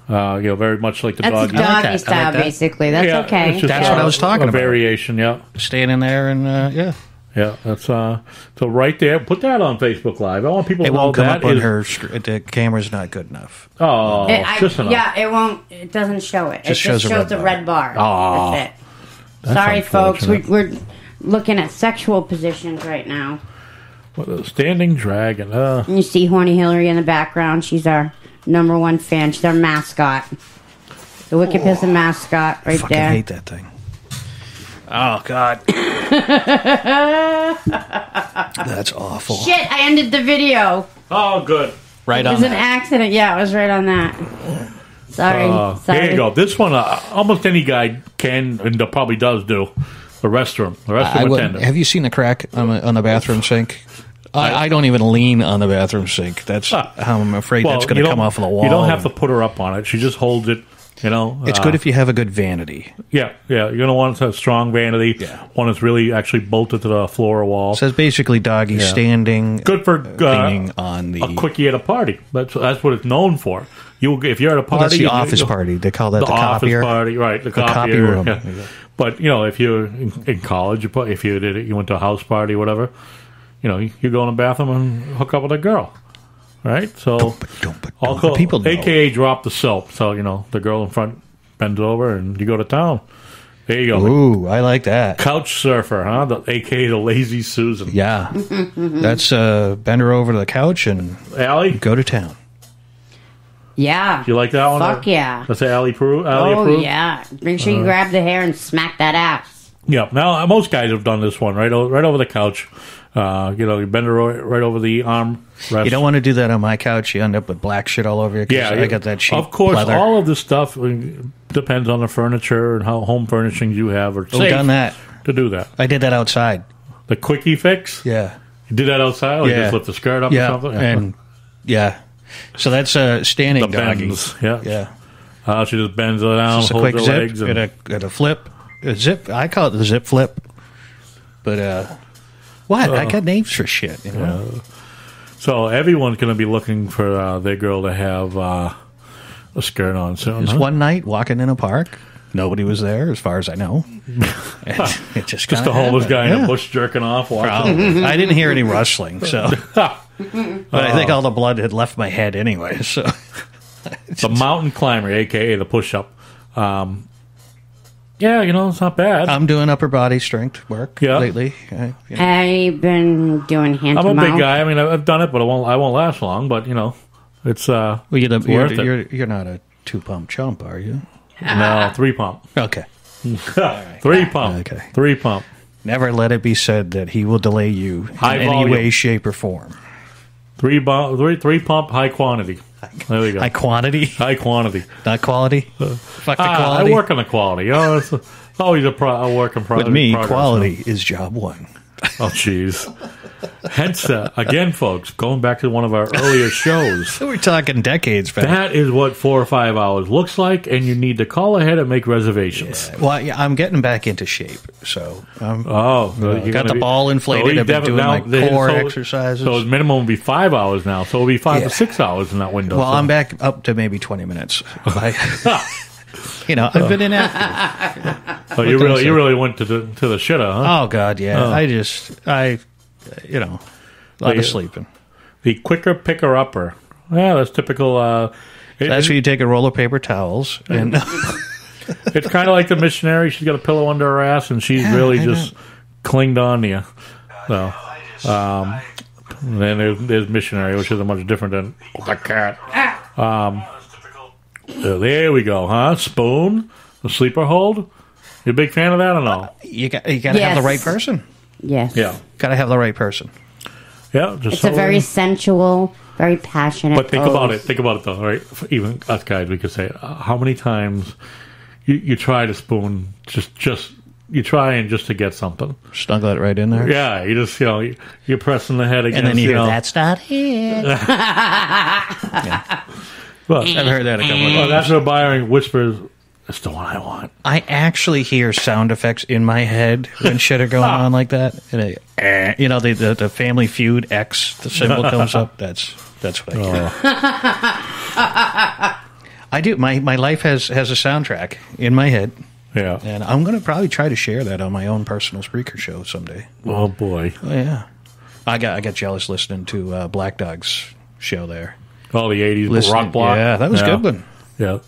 Very much like the doggy. That's doggy style, basically. That's okay. That's what I was talking about. Variation, yeah. Standing there and Yeah, that's so right there. Put that on Facebook Live. I want people to know won't come that up on her. The camera's not good enough. Oh, just enough. Yeah, it won't. It doesn't show it. Just it just shows the red bar. Oh, that's it. Sorry, folks. We're looking at sexual positions right now. Well, the standing dragon. You see horny Hillary in the background. She's our #1 fan. She's our mascot. The Wicked Pissin mascot right fucking there. I hate that thing. Oh, God. That's awful. Shit, I ended the video. Oh, good. Right on It was an accident. Yeah, it was right on that. Sorry. Here you go. This one, almost any guy can and probably does do. The restroom attendant. Have you seen the crack on the bathroom sink? I don't even lean on the bathroom sink. That's how I'm afraid that's going to come off of the wall. You don't have to put her up on it. She just holds it. It's good if you have a good vanity. Yeah. You're going to want a strong vanity. Yeah. One that's really actually bolted to the floor or wall. It says basically doggy standing. Good for leaning on the a quickie at a party. That's what it's known for. If you're at a party, that's the office party. They call that the copier. Office party, right? The copy room. Yeah. But if you're in college, if you went to a house party, or whatever, you go in the bathroom and hook up with a girl. Right, so people know. AKA drop the soap. So the girl in front bends over and you go to town. There you go. Ooh, I like that. Couch surfer, huh? AKA the lazy Susan. Yeah, that's bend her over to the couch and Allie, go to town. Yeah, you like that one? Fuck yeah. That's Allie approved. Yeah. Make sure you grab the hair and smack that ass. Yeah. Now most guys have done this one right over the couch. You bend her right over the arm rest. You don't want to do that on my couch. You end up with black shit all over you. Yeah, I got that cheap Of course, leather. all of this stuff depends on the furniture and how home furnishings you have. Or I've done that. To do that. I did that outside. The quickie fix? Yeah. You did that outside? Or you just lift the skirt up or something? And so that's a standing doggy. Yeah. She just bends it down, just a holds quick her zip, legs. And a flip. A zip. I call it the zip flip. But, what? I got names for shit. So everyone's going to be looking for their girl to have a skirt on soon. Just one night walking in a park. Nobody was there, as far as I know. It just a homeless guy in a bush jerking off. I didn't hear any rustling, so. But I think all the blood had left my head anyway. So the mountain climber, a.k.a. the push-up. Yeah, it's not bad. I'm doing upper body strength work lately. I've been doing hand to mouth. I'm a big guy. I mean, I've done it, but I won't last long. But it's worth it. You're not a 2-pump chump, are you? No, 3-pump. Okay. 3-pump. Okay. 3-pump. Never let it be said that he will delay you in any way, shape, or form. 3-pump, high quantity. There we go. High quantity? High quantity. Not quality? Fuck the quality? I work on the quality. It's always a work in progress. With me, quality is job one. Oh, jeez. Hence, again, folks, going back to one of our earlier shows. We're talking decades back. That is what 4 or 5 hours looks like, and you need to call ahead and make reservations. Yeah. Well, yeah, I'm getting back into shape, so you got the ball inflated. I've been doing my core exercises. So his minimum will be 5 hours now. So it'll be 5 to 6 hours in that window. Well, I'm back up to maybe 20 minutes. I've been inactive. So you really went to the shitter, huh? Oh God, yeah. A lot of sleeping. The quicker picker upper. Yeah, that's typical. That's where you take a roll of paper towels and. It's kind of like the missionary. She's got a pillow under her ass, and she's really just clinged on to you. So, then there's missionary, which is much different than the cat. There we go, huh? Spoon, the sleeper hold. You a big fan of that or no? You got to have the right person. Yes. Yeah. Got to have the right person. Yeah. It's a very sensual, very passionate. But think about it. Think about it, though. Right? Even us guys, we could say, how many times you try to spoon just you try and just to get something. Snuggle it right in there. Yeah. You just you're pressing the head against. And then you hear that's not it. Yeah. Well, I've heard that a couple of times. Well, that's what Byron whispers. That's the one I want. I actually hear sound effects in my head when shit are going on like that. And the Family Feud X, the symbol comes up. That's what I hear. I do. My life has a soundtrack in my head. Yeah. And I'm going to probably try to share that on my own personal Spreaker show someday. Oh, boy. Oh, yeah. I got jealous listening to Black Dog's show there. Oh, the 80s rock block. Yeah, that was a good one. Yeah.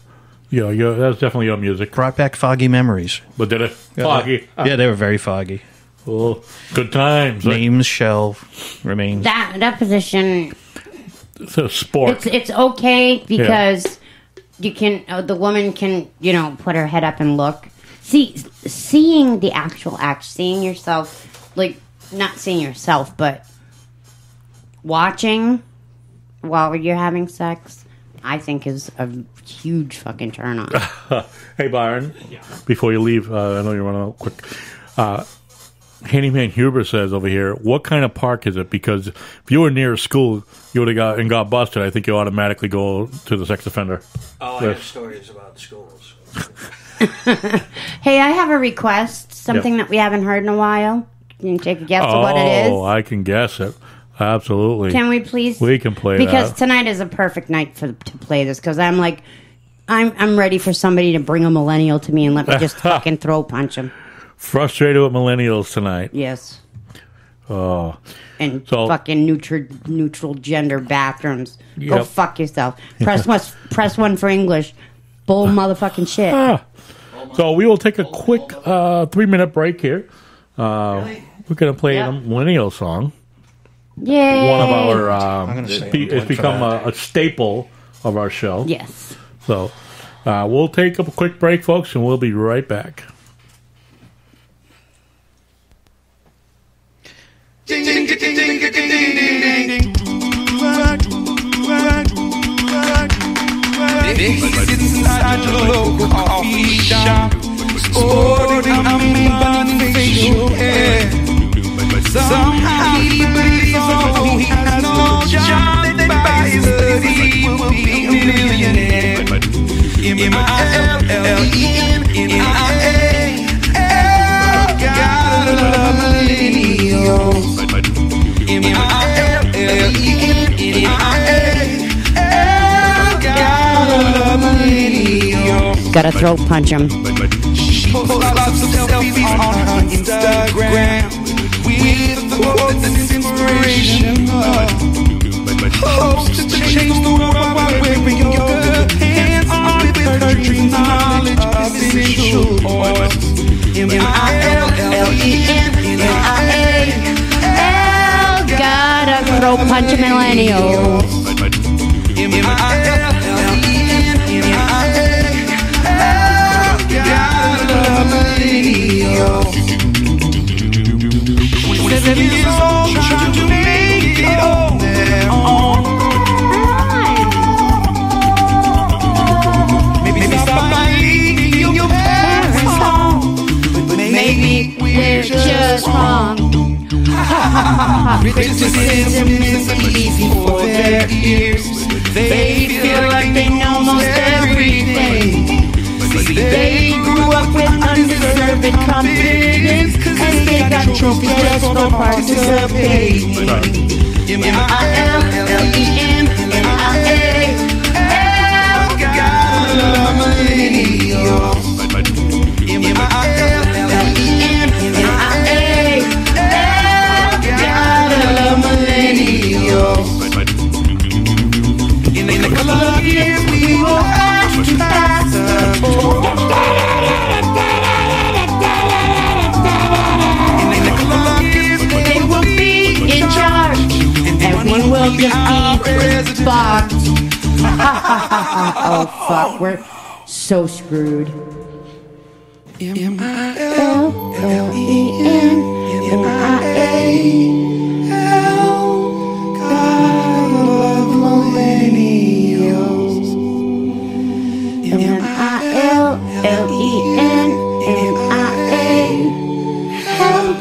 Yeah, that's definitely your music. Brought back foggy memories. But did it? Foggy. Yeah, they were very foggy. Oh, good times. Names shall remain. That position... It's a sport. It's okay because you can... the woman can, put her head up and look. Seeing the actual act, seeing yourself... Like, not seeing yourself, but watching... while you're having sex, I think is a huge fucking turn on. Hey, Byron, before you leave, I know you're running out quick. Handyman Huber says over here, what kind of park is it? Because if you were near a school, you would have got busted. I think you automatically go to the sex offender. Oh, I have stories about schools. Hey, I have a request. Something that we haven't heard in a while. Can you take a guess of what it is? Oh, I can guess it. Absolutely. Can we please? We can play because that. Tonight is a perfect night to play this because I'm like, I'm ready for somebody to bring a millennial to me and let me just fucking throat punch him. Frustrated with millennials tonight. Yes. Oh. And fucking neutral gender bathrooms. Go Yep. fuck yourself. Press one for English. Bull motherfucking shit. So we will take a quick 3-minute break here. We're going to play a millennial song. Yay. One of our it's become a staple of our show. Yes. So we'll take a quick break, folks, and we'll be right back. Ding, ding, ding, ding, ding, ding, ding, ding, ding. This is inside your local coffee shop. Sporting unbounding facial hair. Somehow he believes although he has no job, that by his 30 he will be a millionaire. M-I-L-L-E-N-N-I-A-L, gotta love millennials. M-I-L-L-E-N-N-I-A-L, gotta love millennials. Gotta throat punch him. She posts lots of selfies on her Instagram. With the quote that's inspirational. Hopes to change the world by wearing your good hands on with her dreams, knowledge of essential oils. M-I-L-L-E-N-N-I-A-L, Gotta throat punch a millennial. M-I-L-L-E-N-N-I-A-L, gotta love millennials. Years old, trying to make it on their own. Maybe stop by leaving your parents home, but maybe we're just wrong. Criticism isn't easy for their ears. They feel like they know most everything. They grew up with undeserved confidence, and they got trophies just for participating. M-I-L-L-E-N, M-I-A, L, gotta love millennials. M-I-L-L-E-N, M-I-A, L, gotta love millennials. In the couple of years we will have to pass the torch. In the couple of years they will be in charge, and we will just be fucked. Oh fuck, we're so screwed. M-I-L-L-E-N, M-I-A, L, gotta love millennials. M-I-L-L-E-N, M-I-A, help,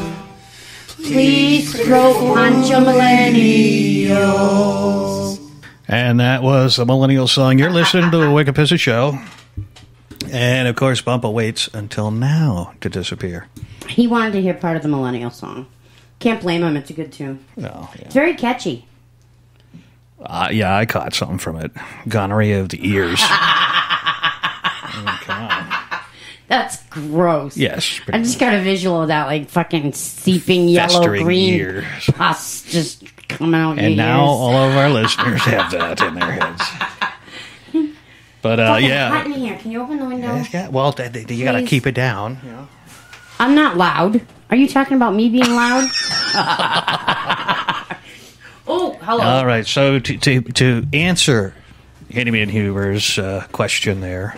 please throw punch a millennials. And that was the millennial song. You're listening to the Wicked Pissy Show. And, of course, Bumpa waits until now to disappear. He wanted to hear part of the millennial song. Can't blame him. It's a good tune. Oh, yeah. It's very catchy. Yeah, I caught something from it. Gonorrhea of the ears. Come on. That's gross. Yes. I just got a visual of that, like, fucking seeping yellow, green ears. pus just coming out And your now ears. all of our listeners have that in their heads. But, Fucking yeah. hot in here. Can you open the window? Yeah, well, you got to keep it down. You know? I'm not loud. Are you talking about me being loud? Oh, hello. All right, so to answer Henny and Huber's question there,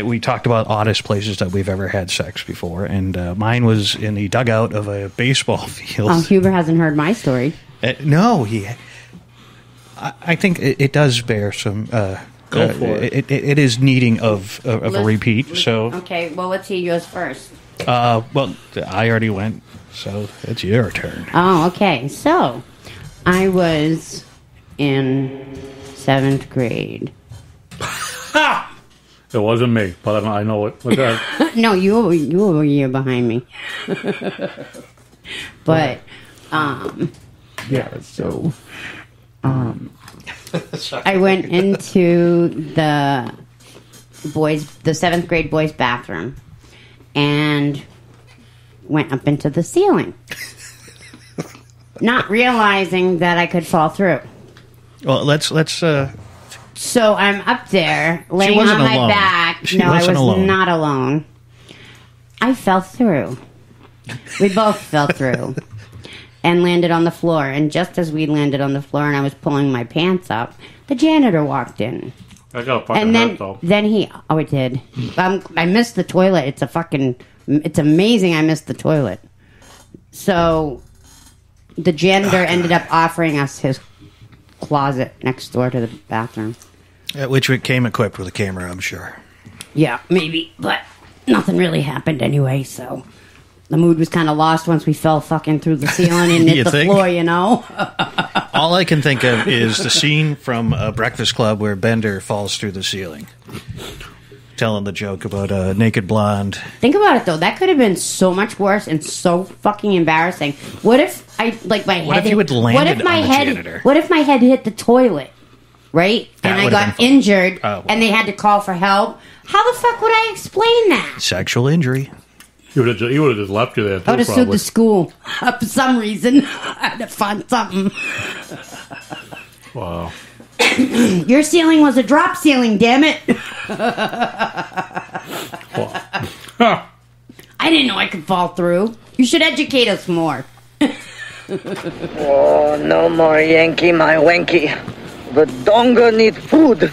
we talked about oddest places that we've ever had sex before, and mine was in the dugout of a baseball field. Oh, Huber hasn't heard my story. No, I think it does bear some. Go for it. It is needing of a repeat. So Okay, well, let's hear yours first. well, I already went, so it's your turn. Oh, okay. So, I was in 7th grade. It wasn't me, but I know it. Okay. No, you were a year behind me. But, yeah, so, I went into the 7th grade boys' bathroom and went up into the ceiling, not realizing that I could fall through. Well, let's. So I'm up there, laying on my alone. back. She No, I wasn't was alone. not alone. I fell through. We both fell through and landed on the floor. And just as we landed on the floor and I was pulling my pants up, the janitor walked in. I got a fucking And hurt, though. then it did. I missed the toilet. It's amazing I missed the toilet. So the janitor ended up offering us his closet next door to the bathroom. Which came equipped with a camera, I'm sure. Yeah, maybe, but nothing really happened anyway, so the mood was kind of lost once we fell fucking through the ceiling and You hit the think? floor, you know? All I can think of is the scene from Breakfast Club where Bender falls through the ceiling, telling the joke about a naked blonde. Think about it, though. That could have been so much worse and so fucking embarrassing. What if my head... What if you had landed on the janitor? What if my head hit the toilet, right? That And I would have got been fun. injured, Oh, well. and they had to call for help? How the fuck would I explain that? Sexual injury. He would have just left you there, too, I would have sued probably. the school for some reason. I had to find something. Wow. Your ceiling was a drop ceiling, damn it. I didn't know I could fall through. You should educate us more. Oh, no more Yankee, my wanky. The donga need food.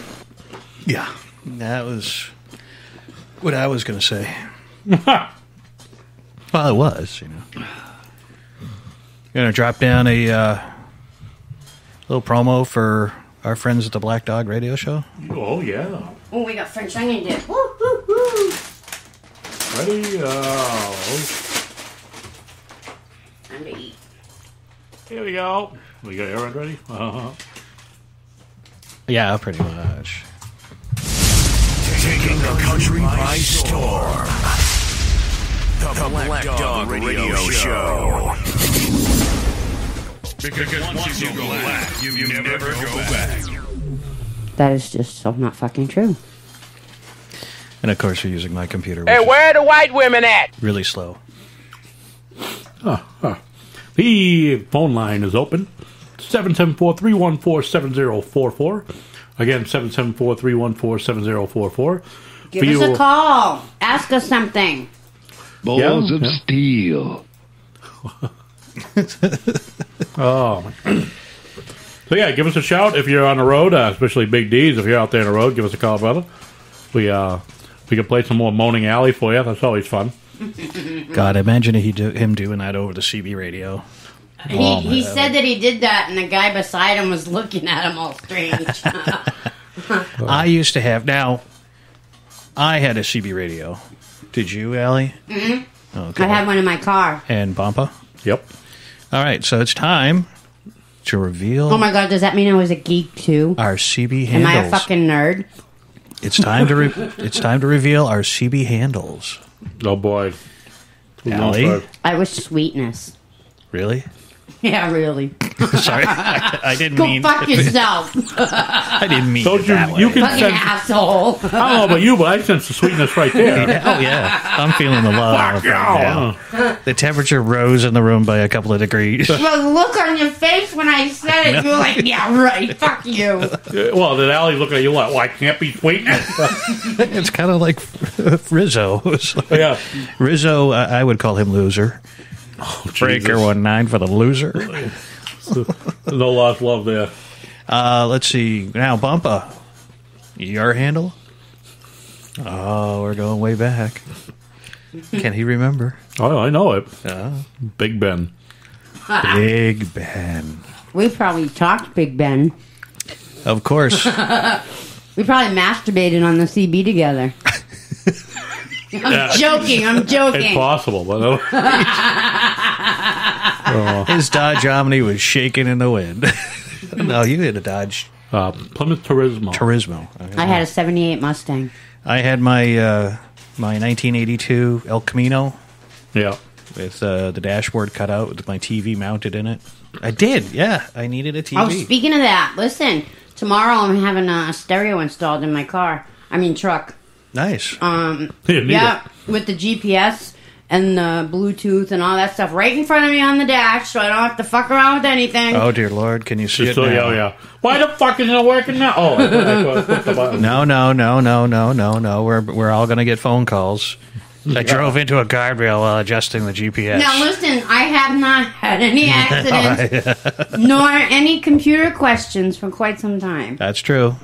Yeah, that was what I was going to say. Well, it was, you know. Going to drop down a little promo for our friends at the Black Dog Radio Show. Oh, yeah. Oh, we got French onion dip. Woo, woo, woo. Ready? time to eat. Here we go. We got Aaron ready? Uh-huh. Yeah, pretty much. Taking the country by storm. The Black Dog Radio Show. Because once you go black, you never go back. That is just so not fucking true. And of course, we're using my computer. Hey, where are the white women at? Really slow. The phone line is open. 774-314-7044. Again, 774-314-7044. Give us a call. Ask us something. Balls of steel. Oh. So yeah, give us a shout if you're on the road, especially Big D's. If you're out there on the road, give us a call, brother. We can play some more Moaning Alley for you. That's always fun. God, imagine him doing that over the CB radio. He said that he did that, and the guy beside him was looking at him all strange. I used to have. Now, I had a CB radio. Did you, Allie? Mm-hmm. Okay. I had one in my car. And Bumpa? Yep. All right, so it's time to reveal. Oh my God, does that mean I was a geek too? Our CB handles. Am I a fucking nerd? It's time to it's time to reveal our CB handles. Oh boy, Allie? I was Sweetness. Really? Yeah, really. Sorry, I didn't Go mean. fuck yourself. I didn't mean. Don't it that way. you can Fucking sense, asshole. I don't know about you, but I sense the sweetness right there. Oh yeah, I'm feeling the love right now. The temperature rose in the room by a couple of degrees. The look on your face when I said it, you were like, yeah, right, fuck you. Well, did Allie look at you like, well, I can't be sweetness? It's kind of like Rizzo. Yeah. Rizzo, I would call him loser. Oh, Breaker 19 for the loser. No lost love there. Let's see. Now, Bumpa, your handle? Oh, we're going way back. Can he remember? Oh, I know it. Big Ben. Big Ben. We probably talked Big Ben. Of course. We probably masturbated on the CB together. I'm joking. It's possible, but his Dodge Omni was shaking in the wind. No, you had a Dodge. Plymouth Turismo. I had a 78 Mustang. I had my 1982 El Camino. Yeah. With the dashboard cut out with my TV mounted in it. I did, yeah. I needed a TV. Oh, speaking of that, listen. Tomorrow I'm having a stereo installed in my truck. Nice. Yeah, with the GPS and the Bluetooth and all that stuff right in front of me on the dash, so I don't have to fuck around with anything. Oh dear Lord, can you see it now? Yeah. Why the fuck is it working now? Oh, I put the button. No. We're all gonna get phone calls. I drove into a guardrail while adjusting the GPS. Now listen, I have not had any accidents nor any computer questions for quite some time. That's true.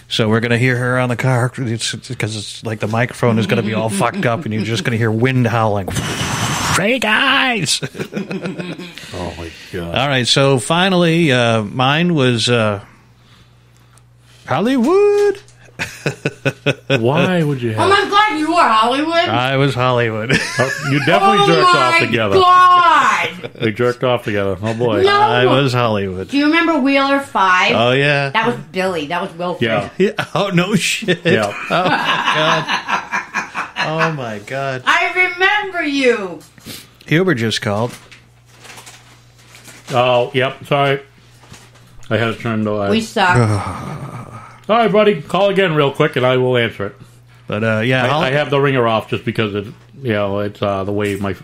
So we're going to hear her on the car because it's like the microphone is going to be all fucked up and you're just going to hear wind howling. Hey, guys! Oh, my God. All right, so finally, mine was Hollywood. Why would you have... Oh, my God, you were Hollywood? I was Hollywood. You definitely jerked off together. God! They jerked off together. Oh, boy. No. I was Hollywood. Do you remember Wheeler 5? Oh, yeah. That was Billy. That was Wilfred. Yeah. Oh, no shit. Yeah. Oh, my God. Oh, my God. I remember you. Huber just called. Oh, yep. Sorry. I had it turned away. We suck. All right, buddy. Call again real quick, and I will answer it. But yeah, I have the ringer off just because it's the way it's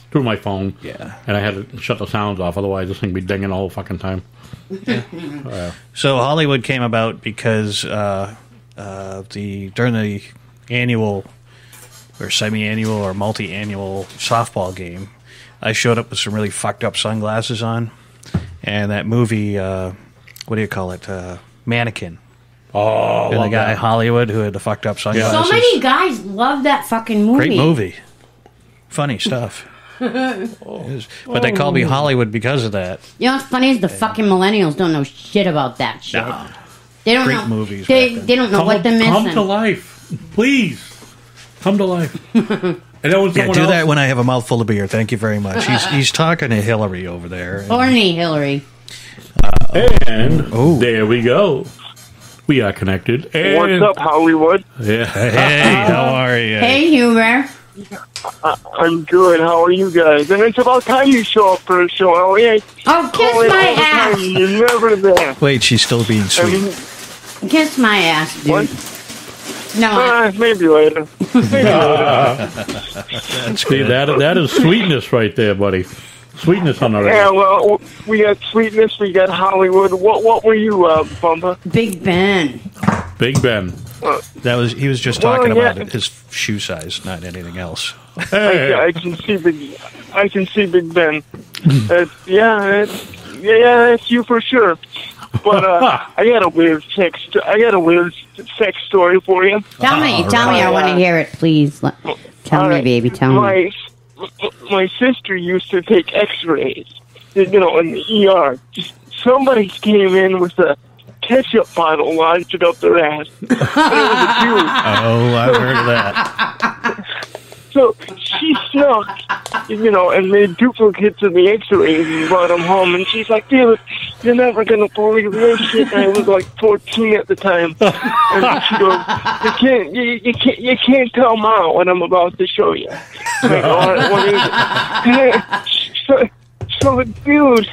through my phone. Yeah, and I had to shut the sounds off. Otherwise, this thing would be dinging the whole fucking time. So Hollywood came about because during the annual or semi-annual or multi-annual softball game, I showed up with some really fucked up sunglasses on, and that movie, what do you call it, Mannequin. Oh, and the guy Hollywood who had the fucked up sunglasses. So many guys love that fucking movie. Great movie. Funny stuff. But they call me Hollywood because of that. You know what's funny is the fucking millennials don't know shit about that shit. No. They don't Great know movies. They don't know what they're missing. Come to life, please. Come to life. And that was Yeah, someone do else? that when I have a mouthful of beer. Thank you very much. He's talking to Hillary over there. Horny Hillary. And there we go. We are connected. And What's up, Hollywood? Yeah. Hey, how are you? Hey, Humor. I'm good. How are you guys? And it's about time you show up for a show, Elliot. Oh, kiss my ass. You're never there. Wait, she's still being sweet. Kiss my ass, dude. What? No. Maybe later. Maybe later. See, that is sweetness right there, buddy. Sweetness on the radio. Yeah, well, we got sweetness, we got Hollywood. What were you, Bumba? Big Ben. Big Ben. He was just talking about his shoe size, not anything else. Hey. I can see Big Ben. That's you for sure. But I got a weird sex story for you. Tell me. I want to hear it, please. Tell me, baby. Tell me. My sister used to take X-rays, in the ER. Somebody came in with a ketchup bottle launched up their ass. And it was a dude. Oh, I've heard of that. So she snuck, and made duplicates of the X-rays and brought them home. And she's like, "Dude, you're never gonna believe this shit." And I was like 14 at the time. And she goes, "You can't tell Mom what I'm about to show you." Like, what is it? So the dude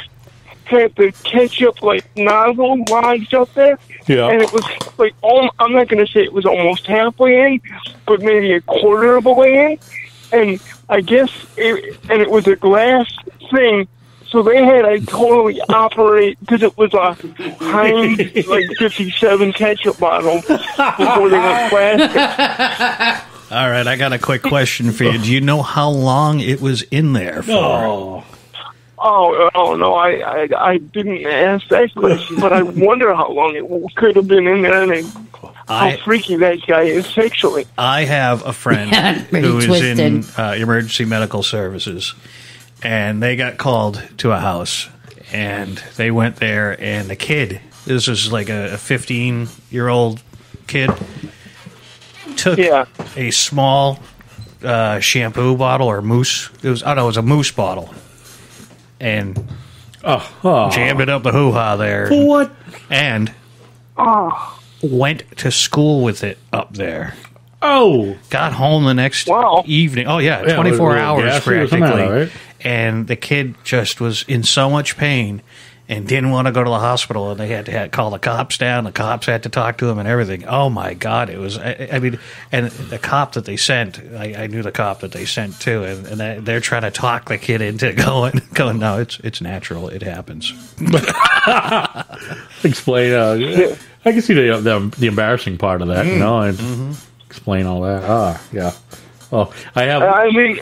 had the ketchup nozzle lodged up there. Yeah. And it was I'm not going to say it was almost halfway in, but maybe a quarter of a way in. And I guess it was a glass thing. So they had to totally operate, because it was a Heinz 57 ketchup bottle before they went plastic. All right, I got a quick question for you. Do you know how long it was in there for? Oh no, I didn't ask that question, but I wonder how long it could have been in there and how freaky that guy is sexually. I have a friend who is in emergency medical services, and they got called to a house, and they went there, and the kid, this was like a 15-year-old kid, took a small shampoo bottle or mousse. It was a mousse bottle. And jammed it up the hoo-ha there. What? And went to school with it up there. Oh. Got home the next evening. Oh, yeah, 24 hours practically. Right? And the kid just was in so much pain and didn't want to go to the hospital, and they had to call the cops down. The cops had to talk to him and everything. Oh, my God. It was, I mean, and the cop that they sent, I knew the cop that they sent, too, and they're trying to talk the kid into going no, it's natural. It happens. Explain. I can see the embarrassing part of that, and explain all that. Yeah. Oh, I mean,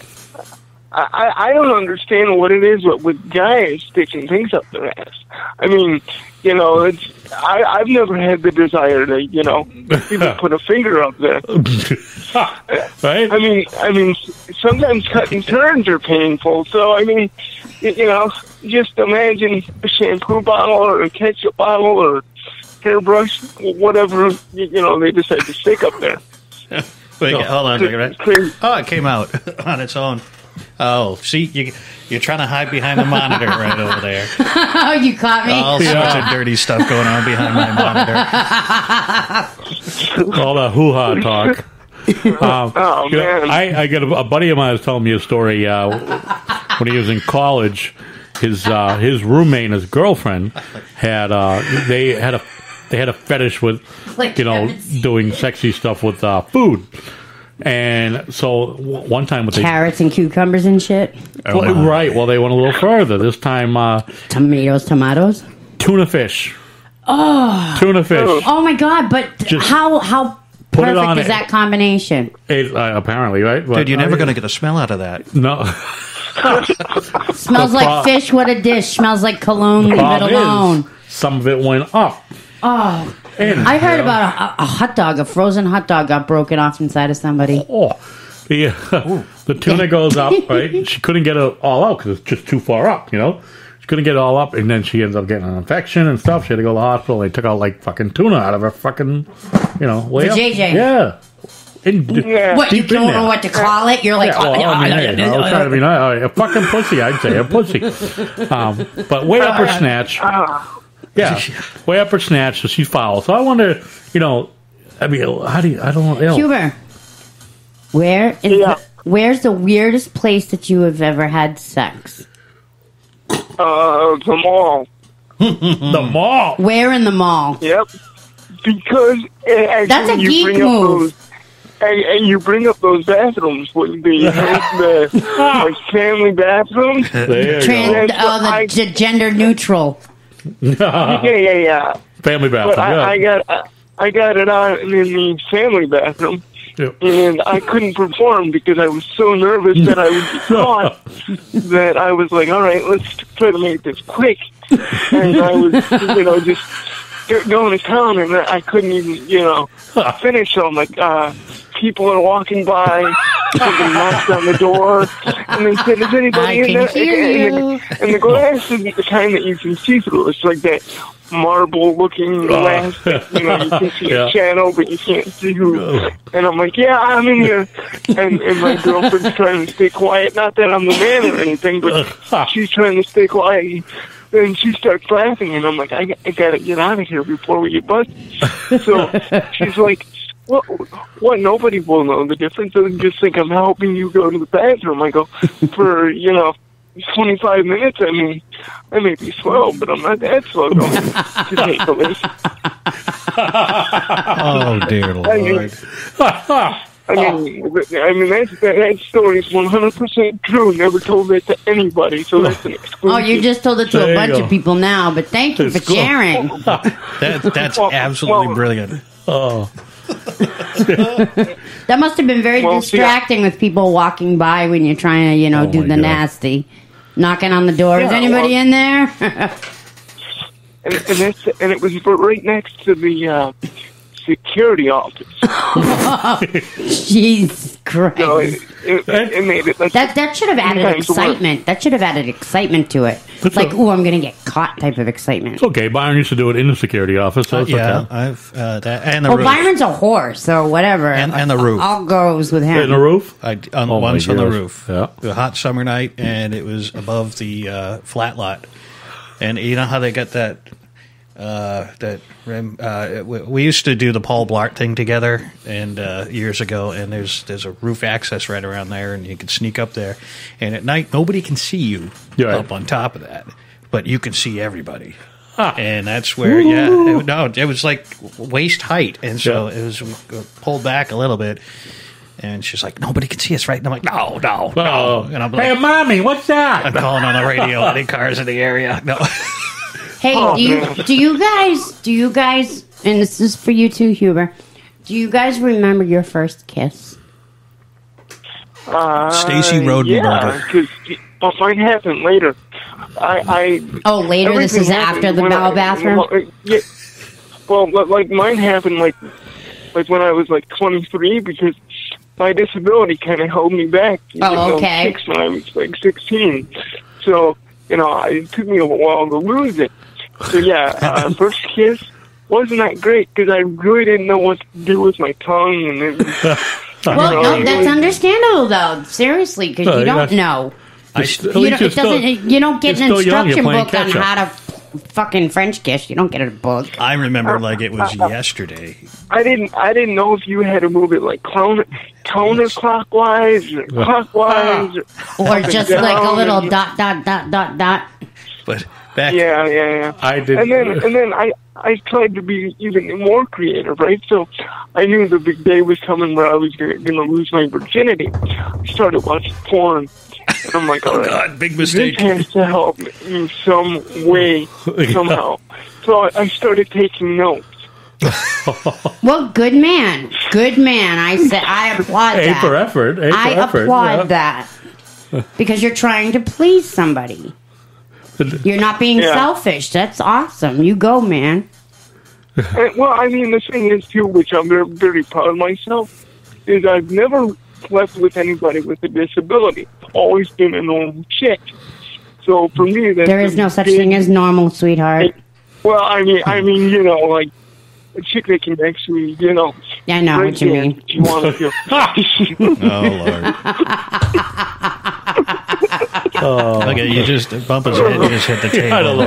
I don't understand what it is with guys sticking things up their ass. I mean, I've never had the desire to, even put a finger up there. Right? I mean, sometimes cutting turns are painful. So, I mean, just imagine a shampoo bottle or a ketchup bottle or hairbrush, whatever, they decide to stick up there. Wait, hold on a second, right? Oh, it came out on its own. Oh, see, you're trying to hide behind the monitor right over there. Oh, you caught me. All sorts of dirty stuff going on behind my monitor. All the hoo-ha talk. Man. I got a buddy of mine was telling me a story when he was in college. His roommate and his girlfriend had they had a fetish with doing sexy stuff with food. And so one time with carrots and cucumbers and shit. Right. Well, they went a little further. This time, tomatoes, tuna fish. Oh, tuna fish. Oh my God! But just how perfect is that combination? Apparently, right? Dude, you're never going to get a smell out of that. No. Smells like fish. What a dish! Smells like cologne. Leave it alone. Some of it went up. Oh. I heard about a hot dog, a frozen hot dog got broken off inside of somebody. Oh, the tuna goes up, right? She couldn't get it all out because it's just too far up, She couldn't get it all up, and then she ends up getting an infection and stuff. She had to go to the hospital. They took out fucking tuna out of her fucking, way up. JJ. Yeah. What, you don't know what to call it? You're like, I was trying to be nice. A fucking pussy, I'd say. A pussy. But way upper snatch. Yeah. Way upper snatch, so she's foul. So I wonder, I mean, how do you, I don't know. Huber, where's the weirdest place that you have ever had sex? The mall. The mall? Where in the mall? Yep. Because that's a geek move. And you bring up those bathrooms, the like family bathrooms. The gender neutral. Yeah. Family bathroom. But I got it on in the family bathroom. Yep. And I couldn't perform because I was so nervous that I would be caught that I was like, all right, let's try to make this quick. And I was, just going to town, and I couldn't even, finish. So I'm like, people are walking by, somebody knocks on the door, and they said, is anybody in there? And the glass isn't the kind that you can see through. It's like that marble-looking glass that, you can see a shadow, but you can't see who. And I'm like, yeah, I'm in here. And my girlfriend's trying to stay quiet. Not that I'm the man or anything, but she's trying to stay quiet. And she starts laughing, and I'm like, I gotta get out of here before we get busted. So she's like, what? Nobody will know the difference. They'll just think I'm helping you go to the bathroom. I go, for, 25 minutes, I mean, I may be slow, but I'm not that slow going to take a list. Oh, dear Lord. I mean, that story is 100% true. Never told that to anybody, so that's an exclusive. Oh, you just told it to a bunch of people now, but thank you for sharing. That's absolutely brilliant. Oh. That must have been very distracting with people walking by when you're trying to, do the nasty. Knocking on the door. Is anybody in there? and it was right next to the security office. Jesus Christ. So it made it that should have added excitement. That should have added excitement to it. It's like, I'm going to get caught type of excitement. It's okay. Byron used to do it in the security office. So yeah, okay. I've that and the roof. Byron's a horse, so whatever. And the roof. All goes with him. In the roof? Once on the roof. Yeah. A hot summer night, and it was above the flat lot. And you know how they got that rim? We used to do the Paul Blart thing together, and years ago. And there's a roof access right around there, and you can sneak up there. And at night, nobody can see you up on top of that, but you can see everybody. And that's where, it was like waist height, and so it was pulled back a little bit. And she's like, nobody can see us, right? And I'm like, no. And I'm like, hey, mommy, what's that? I'm calling on the radio. Any cars in the area? No. Hey, do you guys, and this is for you too, Huber, do you guys remember your first kiss? Stacy Rodenberger. Yeah, mine happened later. Later? This is after the bowel bathroom? Well, like mine happened like when I was like 23, because my disability kind of held me back. Oh, okay. When I was like 16. So, it took me a while to lose it. So, yeah, first kiss wasn't that great because I really didn't know what to do with my tongue. And it was, that's understandable, though. Seriously, because you don't know. You don't get an instruction book on how to fucking French kiss. You don't get a book. I remember like it was yesterday. I didn't know if you had to move it like counterclockwise or clockwise or just like a little dot. But back, yeah. I did, and then I tried to be even more creative, right? So I knew the big day was coming where I was going to lose my virginity. I started watching porn. And I'm like, all right, God, big mistake. This has to help me in some way, somehow. So I started taking notes. Well, good man. I applaud that. A for effort. I applaud that. Because you're trying to please somebody. You're not being selfish. That's awesome. You go, man. Well, I mean, the thing is, too, which I'm very, very proud of myself, is I've never slept with anybody with a disability. Always been a normal chick. So for me, there is no such thing as normal, sweetheart. Well, I mean, a chick that can actually, you know. Yeah, I know what you mean. You want to feel. Oh, Lord. Okay, you just bump his head, you just hit the table.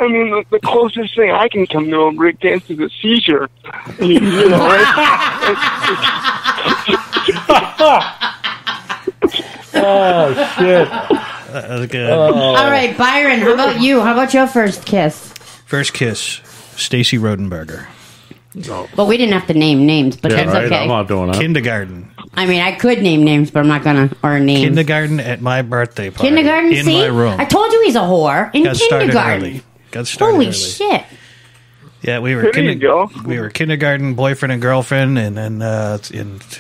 I mean, the closest thing I can come to a break dance is a seizure. You know, Oh, shit. That was good. All right, Byron, how about you? How about your first kiss? First kiss, Stacy Rodenberger. Well, we didn't have to name names, but that's okay. I'm not doing that. Kindergarten. I mean, I could name names, but I'm not going to, or names. Kindergarten at my birthday party. Kindergarten, in see? my room. I told you he's a whore. In Got started kindergarten. early. Got started Holy early. shit. Yeah, we were kindergarten boyfriend and girlfriend, and then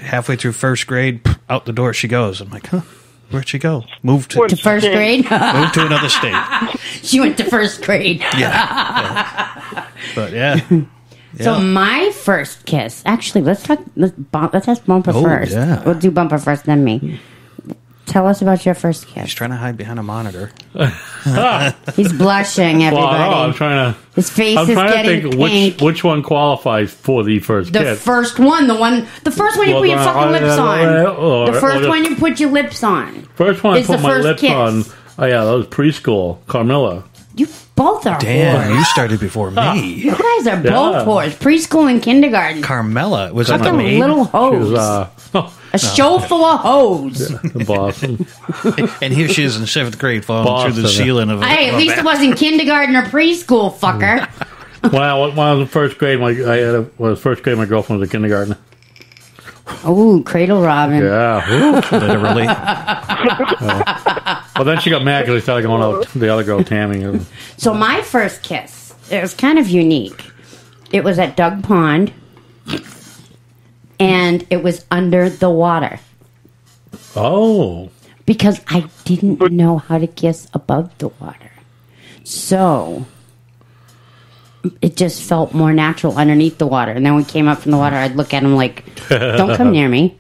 halfway through first grade, out the door she goes. I'm like, huh? Where'd she go? Moved to first grade? Moved to another state. She went to first grade. Yeah. But yeah. So my first kiss. Actually, let's ask Bumper first. Yeah. We'll do Bumper first, then me. Tell us about your first kiss. He's trying to hide behind a monitor. He's blushing, everybody. Well, no, I'm trying to. His face I'm is trying getting to think pink. which one qualifies for the first The kiss. first one, the first one you put your fucking lips on. The first one you put your lips on. First one I is put the my first lips kiss. on. Oh yeah, that was preschool. Carmilla. You both are Damn, whores. you started before me. You guys are both whores. Preschool and kindergarten. Carmella was that the fucking maid? little hoes. A show full of hoes. Boston. And here she is in 7th grade falling through the ceiling of a Hey, at least it wasn't kindergarten or preschool, fucker. When I was in first grade, my girlfriend was in kindergarten. Oh, cradle robbing. Yeah, literally. Well, then she got mad because I started going out with the other girl, Tammy. So my first kiss, it was kind of unique. It was at Doug Pond, and it was under the water. Oh. Because I didn't know how to kiss above the water. So it just felt more natural underneath the water. And then when we came up from the water, I'd look at him like, don't come near me.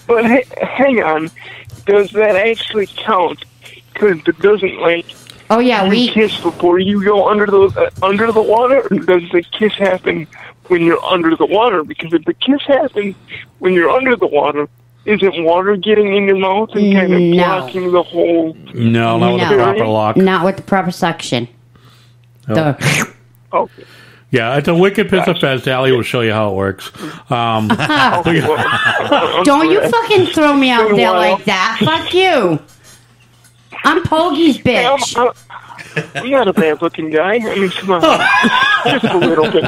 but hang on. Does that actually count? Because it doesn't, like... Oh, yeah, you kiss before you go under the water? Or does the kiss happen when you're under the water? Because if the kiss happens when you're under the water, isn't water getting in your mouth and kind of blocking the whole... No, not with the proper lock. Not with the proper suction. Oh. Yeah, it's a wicked Pizza Fest. Allie will show you how it works. Don't you fucking throw me out there like that. Fuck you. I'm Pogie's bitch. I'm not a bad-looking guy. I mean, come on. Just a little bit.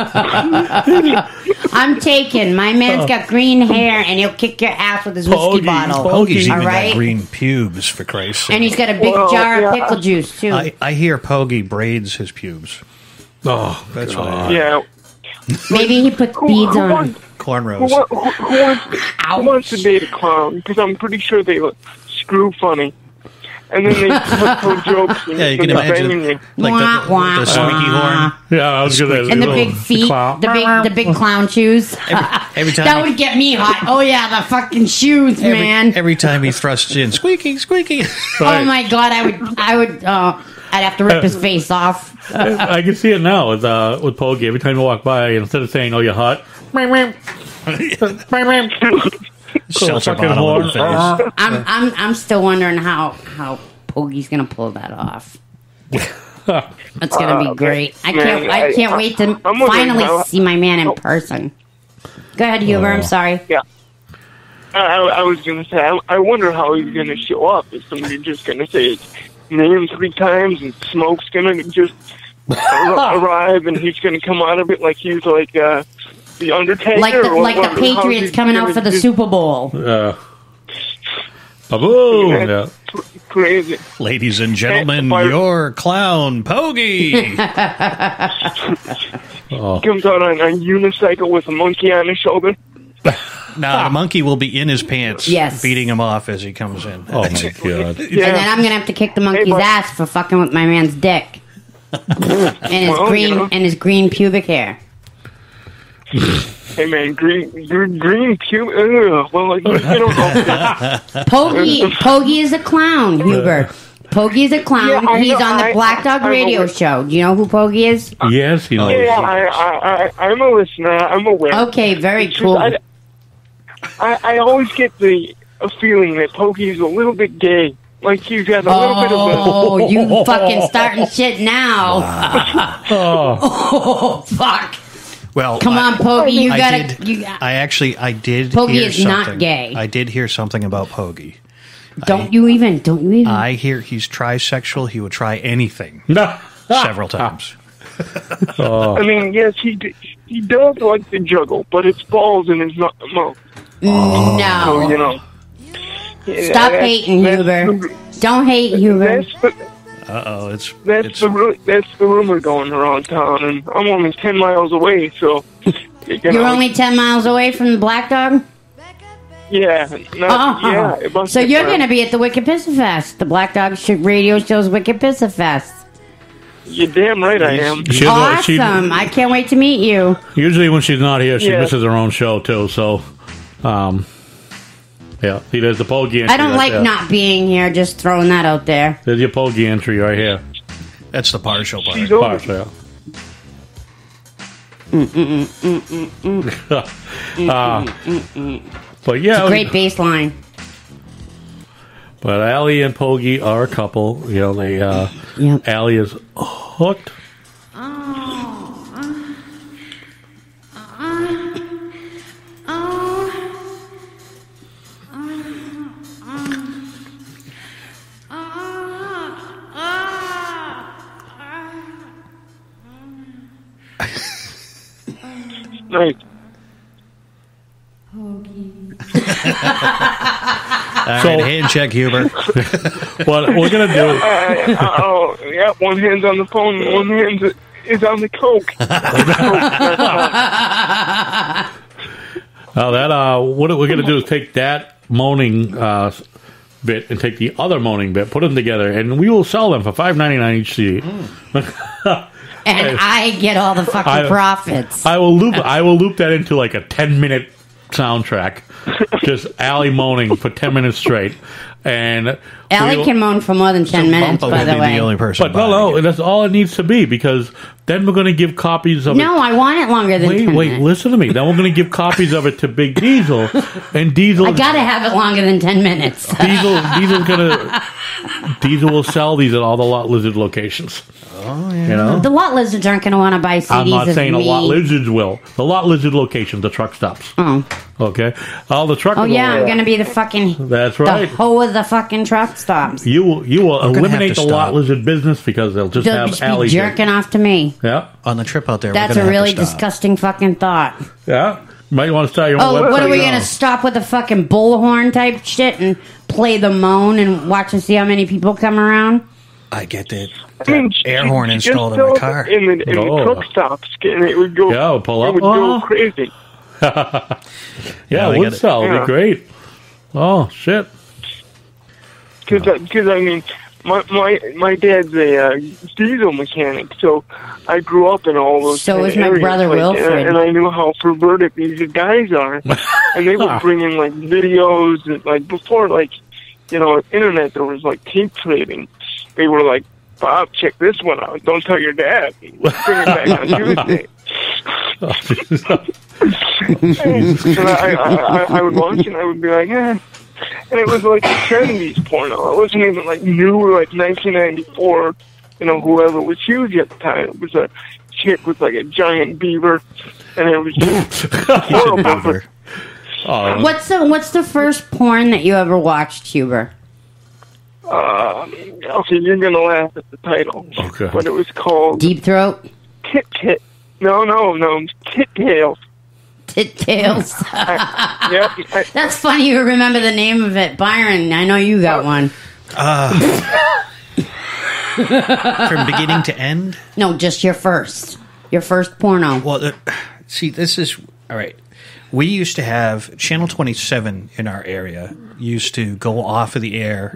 I'm taken. My man's got green hair, and he'll kick your ass with his whiskey bottle. Pogie's all even right? got green pubes, for Christ's sake. And he's got a big jar of pickle juice, too. I hear Pogie braids his pubes. Oh, that's what I Yeah. Maybe he puts beads on. Cornrows. Who wants to date a clown? Because I'm pretty sure they look screw funny. And then they put jokes. Yeah, you can imagine like the squeaky horn. Yeah, I was gonna. And the big feet, the big clown shoes. Every time that would get me hot. Oh yeah, the fucking shoes, man. Every time he thrusts in, squeaky, squeaky. Oh my god, I'd have to rip his face off. I can see it now with Pogie. Every time you walk by, instead of saying, "Oh, you're hot," seltzer bottle in the face. I'm still wondering how Pogie's gonna pull that off. That's gonna be great. I can't wait to finally see my man in person. Go ahead, Huber. I'm sorry. Yeah. I was gonna say I wonder how he's gonna show up. Is somebody just gonna say his name 3 times and Smoke's gonna just arrive and he's gonna come out of it like he's like the Undertaker, like the Patriots coming out for the Super Bowl. Ba-boom! Yeah. Crazy. Ladies and gentlemen, your clown, Pogie. Comes out on a unicycle with a monkey on his shoulder. No, the monkey will be in his pants, yes, beating him off as he comes in. Oh my god! And then I'm gonna have to kick the monkey's ass for fucking with my man's dick and his green pubic hair. Hey man, green pubic. Well, like, you don't know. Pogie is a clown, Huber. Poggy's a clown. Yeah, He's on the Black Dog Radio Show. Do you know who Poggy is? Yes, he knows. Yeah, I'm a listener. I'm aware. Okay, very cool. I always get a feeling that Poggy's a little bit gay. Like he's got a little bit of a... Oh, you fucking starting shit now. Oh, fuck. Well, come on, Poggy, you gotta. I did. Poggy hear is something. not gay. I did hear something about Poggy. Don't you even? I hear he's trisexual. He would try anything. Several times. I mean, yes, he does like to juggle, but it's balls in his mouth. No. So, you know. Stop hating, Huber. Don't hate Huber. That's the rumor going around town, and I'm only 10 miles away, so... You're only 10 miles away from the Black Dog? Yeah. So you're going to be at the Wicked Pissa Fest, the Black Dog Radio Show's Wicked Pissa Fest. You're damn right I am. Awesome. I can't wait to meet you. Usually when she's not here, she misses her own show, too, so... yeah, see, there's the Poggy entry. I don't like not being here, just throwing that out there. There's your Poggy entry right here. That's the partial part. Partial, yeah. But yeah, it's a great bass line. But Allie and Poggy are a couple. You know, they Allie is hooked. Right. All right, hand check, Huber. What we're gonna do? Yeah, one hand's on the phone, and one hand is on the coke. What we're gonna do is take that moaning bit and take the other moaning bit, put them together, and we will sell them for $5.99 each CD. And I get all the fucking profits. I will loop that into like a 10-minute soundtrack, just Allie moaning for 10 minutes straight. And Allie can moan for more than 10 minutes, by the way. The only person but no, that's all it needs to be, because then we're going to give copies of it. No, I want it longer than 10 minutes. Wait, listen to me. Then we're going to give copies of it to Big Diesel, and Diesel. I got to have it longer than 10 minutes. Diesel will sell these at all the Lot Lizard locations. Oh, yeah. You know? The Lot Lizards aren't going to want to buy CDs. I'm not saying me. the Lot Lizards will. The Lot Lizard locations, the truck stops. Oh. Okay? All the truck. Oh, yeah, I'm going to be the fucking. That's right. The hoe of the fucking truck stops. You will eliminate the Lot Lizard business because they'll just have Allie jerking off to me. Yeah. On the trip out there, that's a really disgusting fucking thought. Yeah. Might want to start your own website. What are we going to stop with the fucking bullhorn type shit and play the moan and watch and see how many people come around? I get that. Air horn installed in my car. In the truck stops, and it would go. Yeah, pull up. It would go crazy. Yeah, it would sell. It'd be great. Oh shit! Because I mean, my dad's a diesel mechanic, so I grew up in all those. So is my brother Wilfred, and I knew how perverted these guys are, and they would bring in like videos, and like before, like internet, there was like tape trading. They were like, Bob, check this one out. Don't tell your dad. Bring it back on Tuesday. And I would watch and I would be like, And it was like a 70s porno. It wasn't even like new, like 1994, whoever was huge at the time. It was a chick with like a giant beaver, and it was just horrible. What's the first porn that you ever watched, Huber? Okay, you're gonna laugh at the title. Okay. But it was called Deep Throat? Tit. No. Tit Tails. Tit Tails. Yep. That's funny you remember the name of it. Byron, I know you got one. From beginning to end? No, just your first. Your first porno. Well, see, this is... All right. We used to have Channel 27 in our area. Used to go off of the air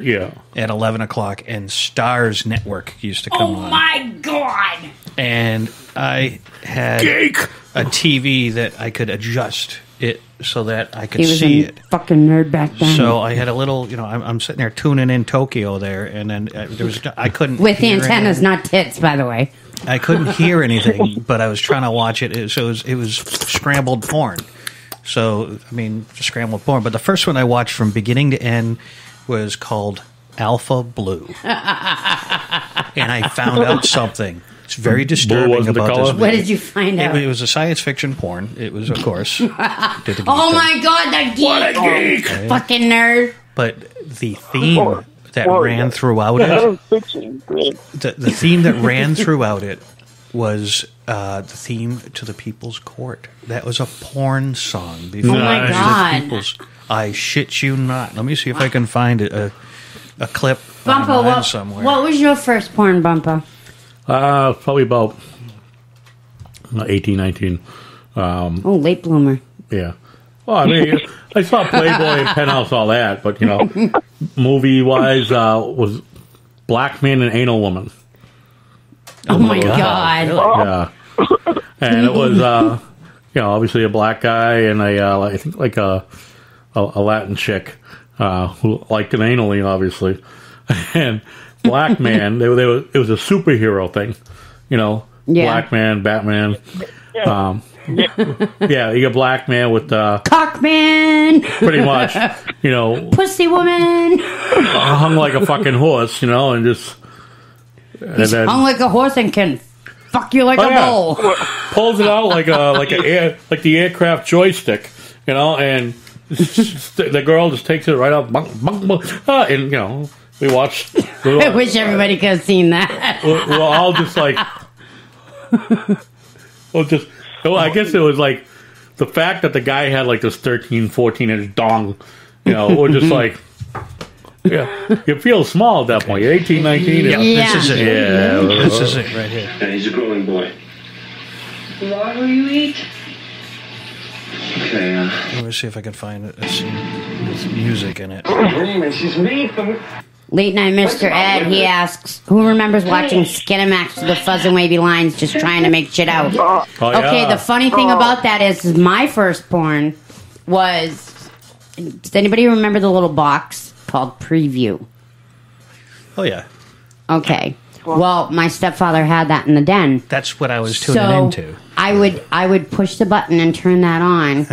at 11 o'clock, and Stars Network used to come on. Oh, my God! And I had a TV that I could adjust it so that I could He was see a it. fucking nerd back then. So I had a little, I'm sitting there tuning in Tokyo there, and then I couldn't with hear antennas, anything. not tits, by the way. I couldn't hear anything, but I was trying to watch it. So it was scrambled porn. So scrambled porn. But the first one I watched from beginning to end was called Alpha Blue, and I found out something. It's very disturbing about this. What did you find out? It was a science fiction porn. It was, of course. Oh my god, that geek! What a geek! Fucking nerd. But the theme that ran throughout it, the theme that ran throughout it was the theme to the People's Court. That was a porn song. Oh my god! I shit you not. Let me see if I can find a clip Bumpa, somewhere. what was your first porn, Bumpa? Probably about 18, 19. Late bloomer. Yeah. Well, I mean, I saw Playboy and Penthouse, all that, but, movie-wise, was Black Man and Anal Woman. Oh, my God. Yeah. And it was, obviously a black guy and I think like a Latin chick who liked an anally, obviously. And Black Man, it was a superhero thing, Black Man, Batman. Yeah, you get Black Man with Cockman, pretty much, Pussy Woman, hung like a fucking horse, and just hung like a horse and can fuck you like a bull. Pulls it out like the aircraft joystick, and the girl just takes it right out, and we watched. I wish everybody could have seen that. We're all just like, I guess it was like the fact that the guy had like this 13, 14-inch dong, we're just like, you feel small at that point. You're 18, 19. Yeah, this is it. Yeah, this is it right here. Yeah, he's a growing boy. What will you eat? Okay, let me see if I can find a scene with music in it. She's mean. Late Night Mr. Ed, he asks, who remembers watching Skinamax to the fuzz and wavy lines just trying to make shit out? Okay, the funny thing about that is my first porn was, does anybody remember the little box called Preview? Oh, yeah. Okay. Well, my stepfather had that in the den. That's what I was tuning into. I would push the button and turn that on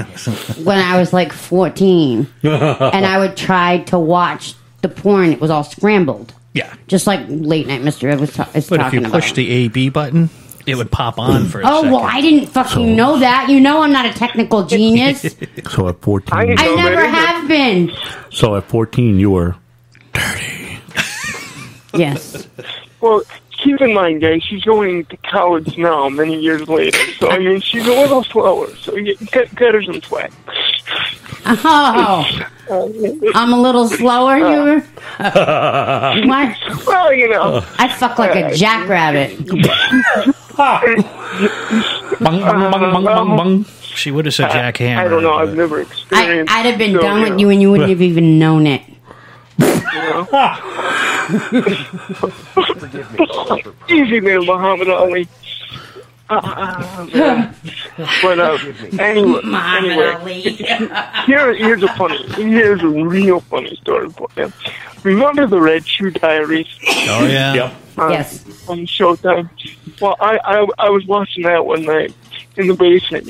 when I was like 14. And I would try to watch the porn. It was all scrambled. Yeah. Just like Late Night Mr. Ed was talking about. But if you push the A-B button, it would pop on for a second. Well, I didn't fucking know that. I'm not a technical genius. So at 14... I never have been. So at 14, you were dirty. Yes. Well, keep in mind, guys, she's going to college now, many years later. So, she's a little slower. So, you cut her some slack. Oh. I'm a little slower, What? Well, I fuck like a jackrabbit. Bung, bung, bung, bung, bung, bung. She would have said jackhammer. I don't know. I've never experienced I'd have been done with you and you wouldn't have even known it. Easy there, Muhammad Ali. Anyway, here's a real funny story for you. Remember the Red Shoe Diaries? Oh yeah. Yep. Yes. On Showtime. Well, I was watching that one night in the basement,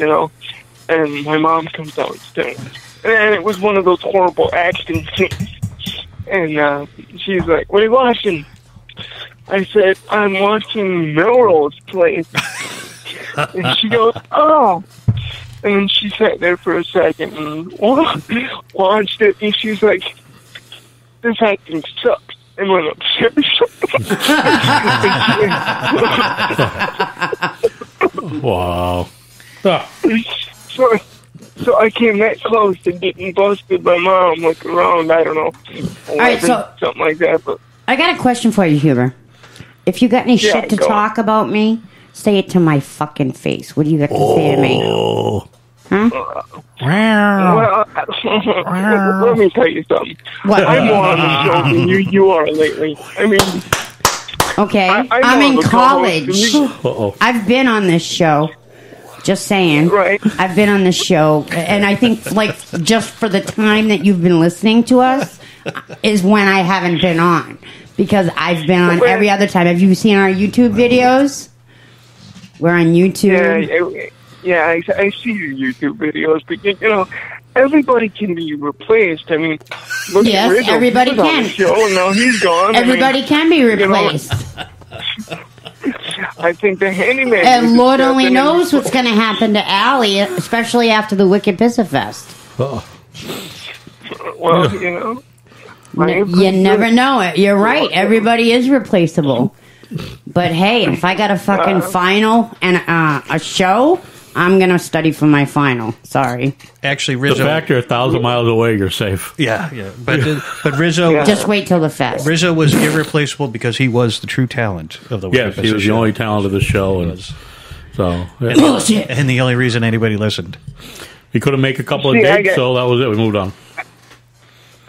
and my mom comes downstairs, and it was one of those horrible action scenes. And she's like, "What are you watching?" I said, "I'm watching Melrose Place." And she goes, "Oh." And then she sat there for a second and watched it, and she's like, "This acting sucks." And went upstairs. Wow. So I came that close to getting busted by mom, like around, I don't know, 11, all right, so something like that. But I got a question for you, Huber. If you got any shit to talk about me, say it to my fucking face. What do you got to say to me? Huh? Well, let me tell you something. What? I'm more on the show than you are lately. Okay, I'm in college. I've been on this show. Just saying. Right. I've been on this show, and I think, like, just for the time that you've been listening to us is when I haven't been on. Because I've been on every other time. Have you seen our YouTube videos? We're on YouTube. Yeah, I see your YouTube videos, but, you know, everybody can be replaced. I mean, look at Rizzo. Everybody He was on can. the show, and now he's gone. Everybody can be replaced. I think the handyman... And Lord only knows what's going to happen to Allie, especially after the Wicked Pizza Fest. Well, you know... You never know it. You're right. Everybody is replaceable. But hey, if I got a fucking final and a show, I'm going to study for my final. Sorry. Actually, Rizzo... The fact you're 1,000 miles away, you're safe. Yeah. But Rizzo... Just wait till the fest. Rizzo was irreplaceable because he was the true talent of the Yes, he was the only talent of the show. And Bullshit. And the only reason anybody listened. He couldn't make a couple of dates, so that was it. We moved on.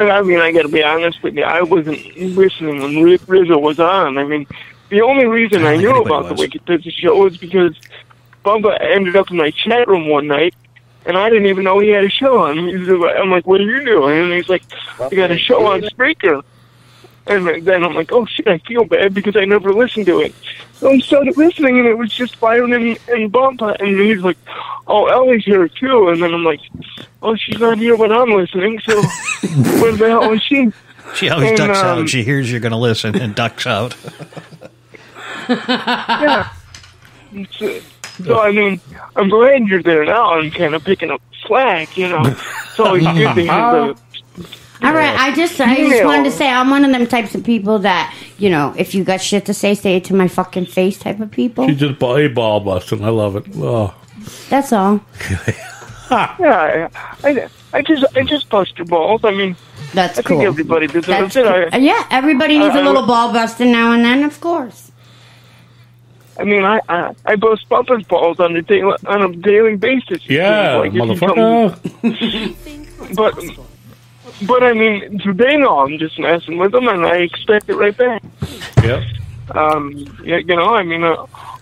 I mean, I got to be honest with you. I wasn't listening when Rizzo was on. I mean, the only reason I knew about the Wicked Pizza Show was because Bubba ended up in my chat room one night, and I didn't even know he had a show on. I'm like, what are you doing? And he's like, I got a show on Spreaker. And then I'm like, oh, shit, I feel bad because I never listened to it. So I started listening, and it was just Byron and Bumpa. And he's like, oh, Ellie's here, too. And then I'm like, oh, she's not here when I'm listening, so where the hell is she? She always ducks out. She hears you're going to listen and ducks out. Yeah. So, I mean, I'm glad you're there now. I'm kind of picking up slack, you know. It's always good to hear the... All right, I just wanted to say I'm one of them types of people that, you know, if you got shit to say it to my fucking face type of people. She's just ball busting. I love it. Oh. That's all. Yeah, I just bust your balls. I mean, that's I cool. think everybody deserves That's it. cool. Yeah, everybody needs a little ball busting now and then, of course. I mean, I bust Bumpa's balls on a daily basis. Yeah, like motherfucker. But I mean, they know I'm just messing with them, and I expect it right back. Yep. You know, I mean,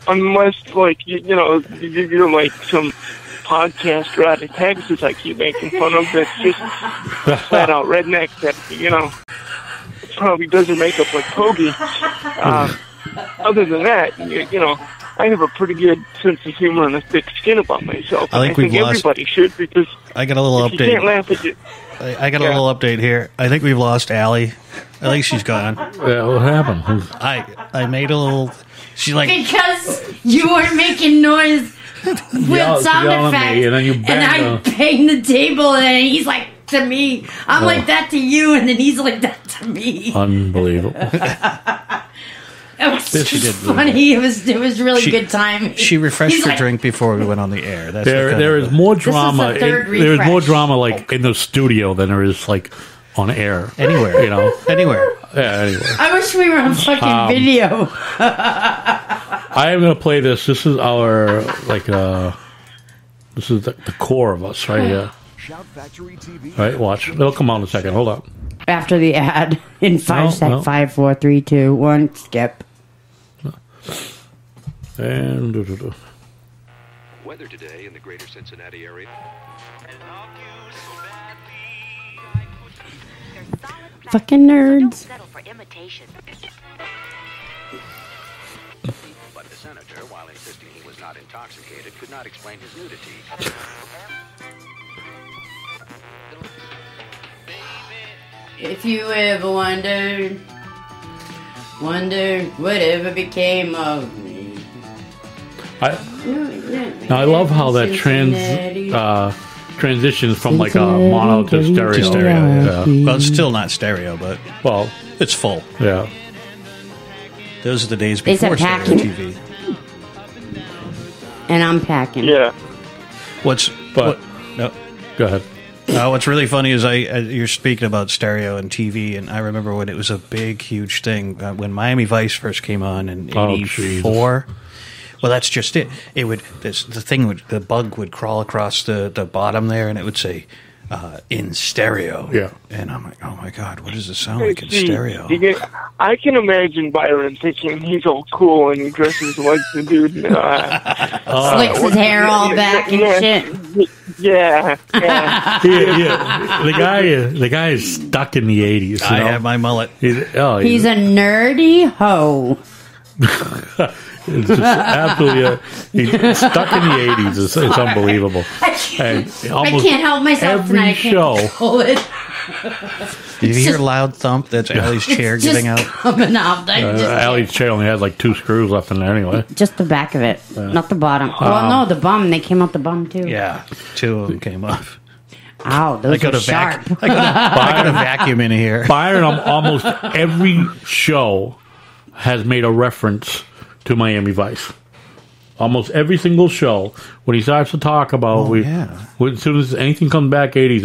unless, like, you know, you're like some podcaster out of Texas I keep making fun of that's just flat out redneck that, you know, probably doesn't make up like Pogie. Other than that, you know, I have a pretty good sense of humor and a thick skin about myself. I think everybody should, because I got a little update. You can't laugh at you. I got a little update here. I think we've lost Allie. I think she's gone. Yeah, what happened? I made a little... She's like... Because you weren't making noise with sound effects, and then you I banged the table, and he's like, to me. I'm like that to you, and then he's like that to me. Unbelievable. It was funny. It was really good time. She refreshed her drink before we went on the air. That's there is more drama. There is more drama like in the studio than there is like on air. Anywhere, you know, anywhere. Yeah, anywhere. I wish we were on fucking video. I am going to play this. This is our this is the core of us right here. Right, watch. It'll come on in a second. Hold on. After the ad in 5 seconds. 5, 4, 3, 2, 1. Skip. And weather today in the greater Cincinnati area. Fucking nerds. But the senator, while insisting he was not intoxicated, could not explain his nudity. If you ever wondered whatever became of me. Now I love how that transitions from like a mono to stereo. Yeah. Well, it's still not stereo, but it's full. Yeah. Those are the days before stereo TV. And I'm packing. Yeah. No. Go ahead. What's really funny is you're speaking about stereo and TV, and I remember when it was a big, huge thing when Miami Vice first came on in '84. Well, that's just it. It would the bug would crawl across the bottom there, and it would say in stereo. Yeah. And I'm like, oh my God, what does it sound like in stereo? I can imagine Byron thinking he's all cool and he dresses like the dude. Slicks his hair all back and shit. Yeah. The guy is stuck in the 80s. I have my mullet. He's a nerdy hoe. It's just absolutely he's stuck in the 80s. It's unbelievable. I can't help myself every tonight. I can't control it. Did you hear a loud thump? That's Allie's chair giving out. Coming out. Allie's chair only had like 2 screws left in there anyway. Just the back of it, not the bottom. Well, no, the bum. They came out the bum too. Yeah, 2 of them came off. Ow, those are sharp. I got a vacuum in here. Byron, almost every show has made a reference to Miami Vice. Almost every single show, when he starts to talk about, as soon as anything comes back 80s,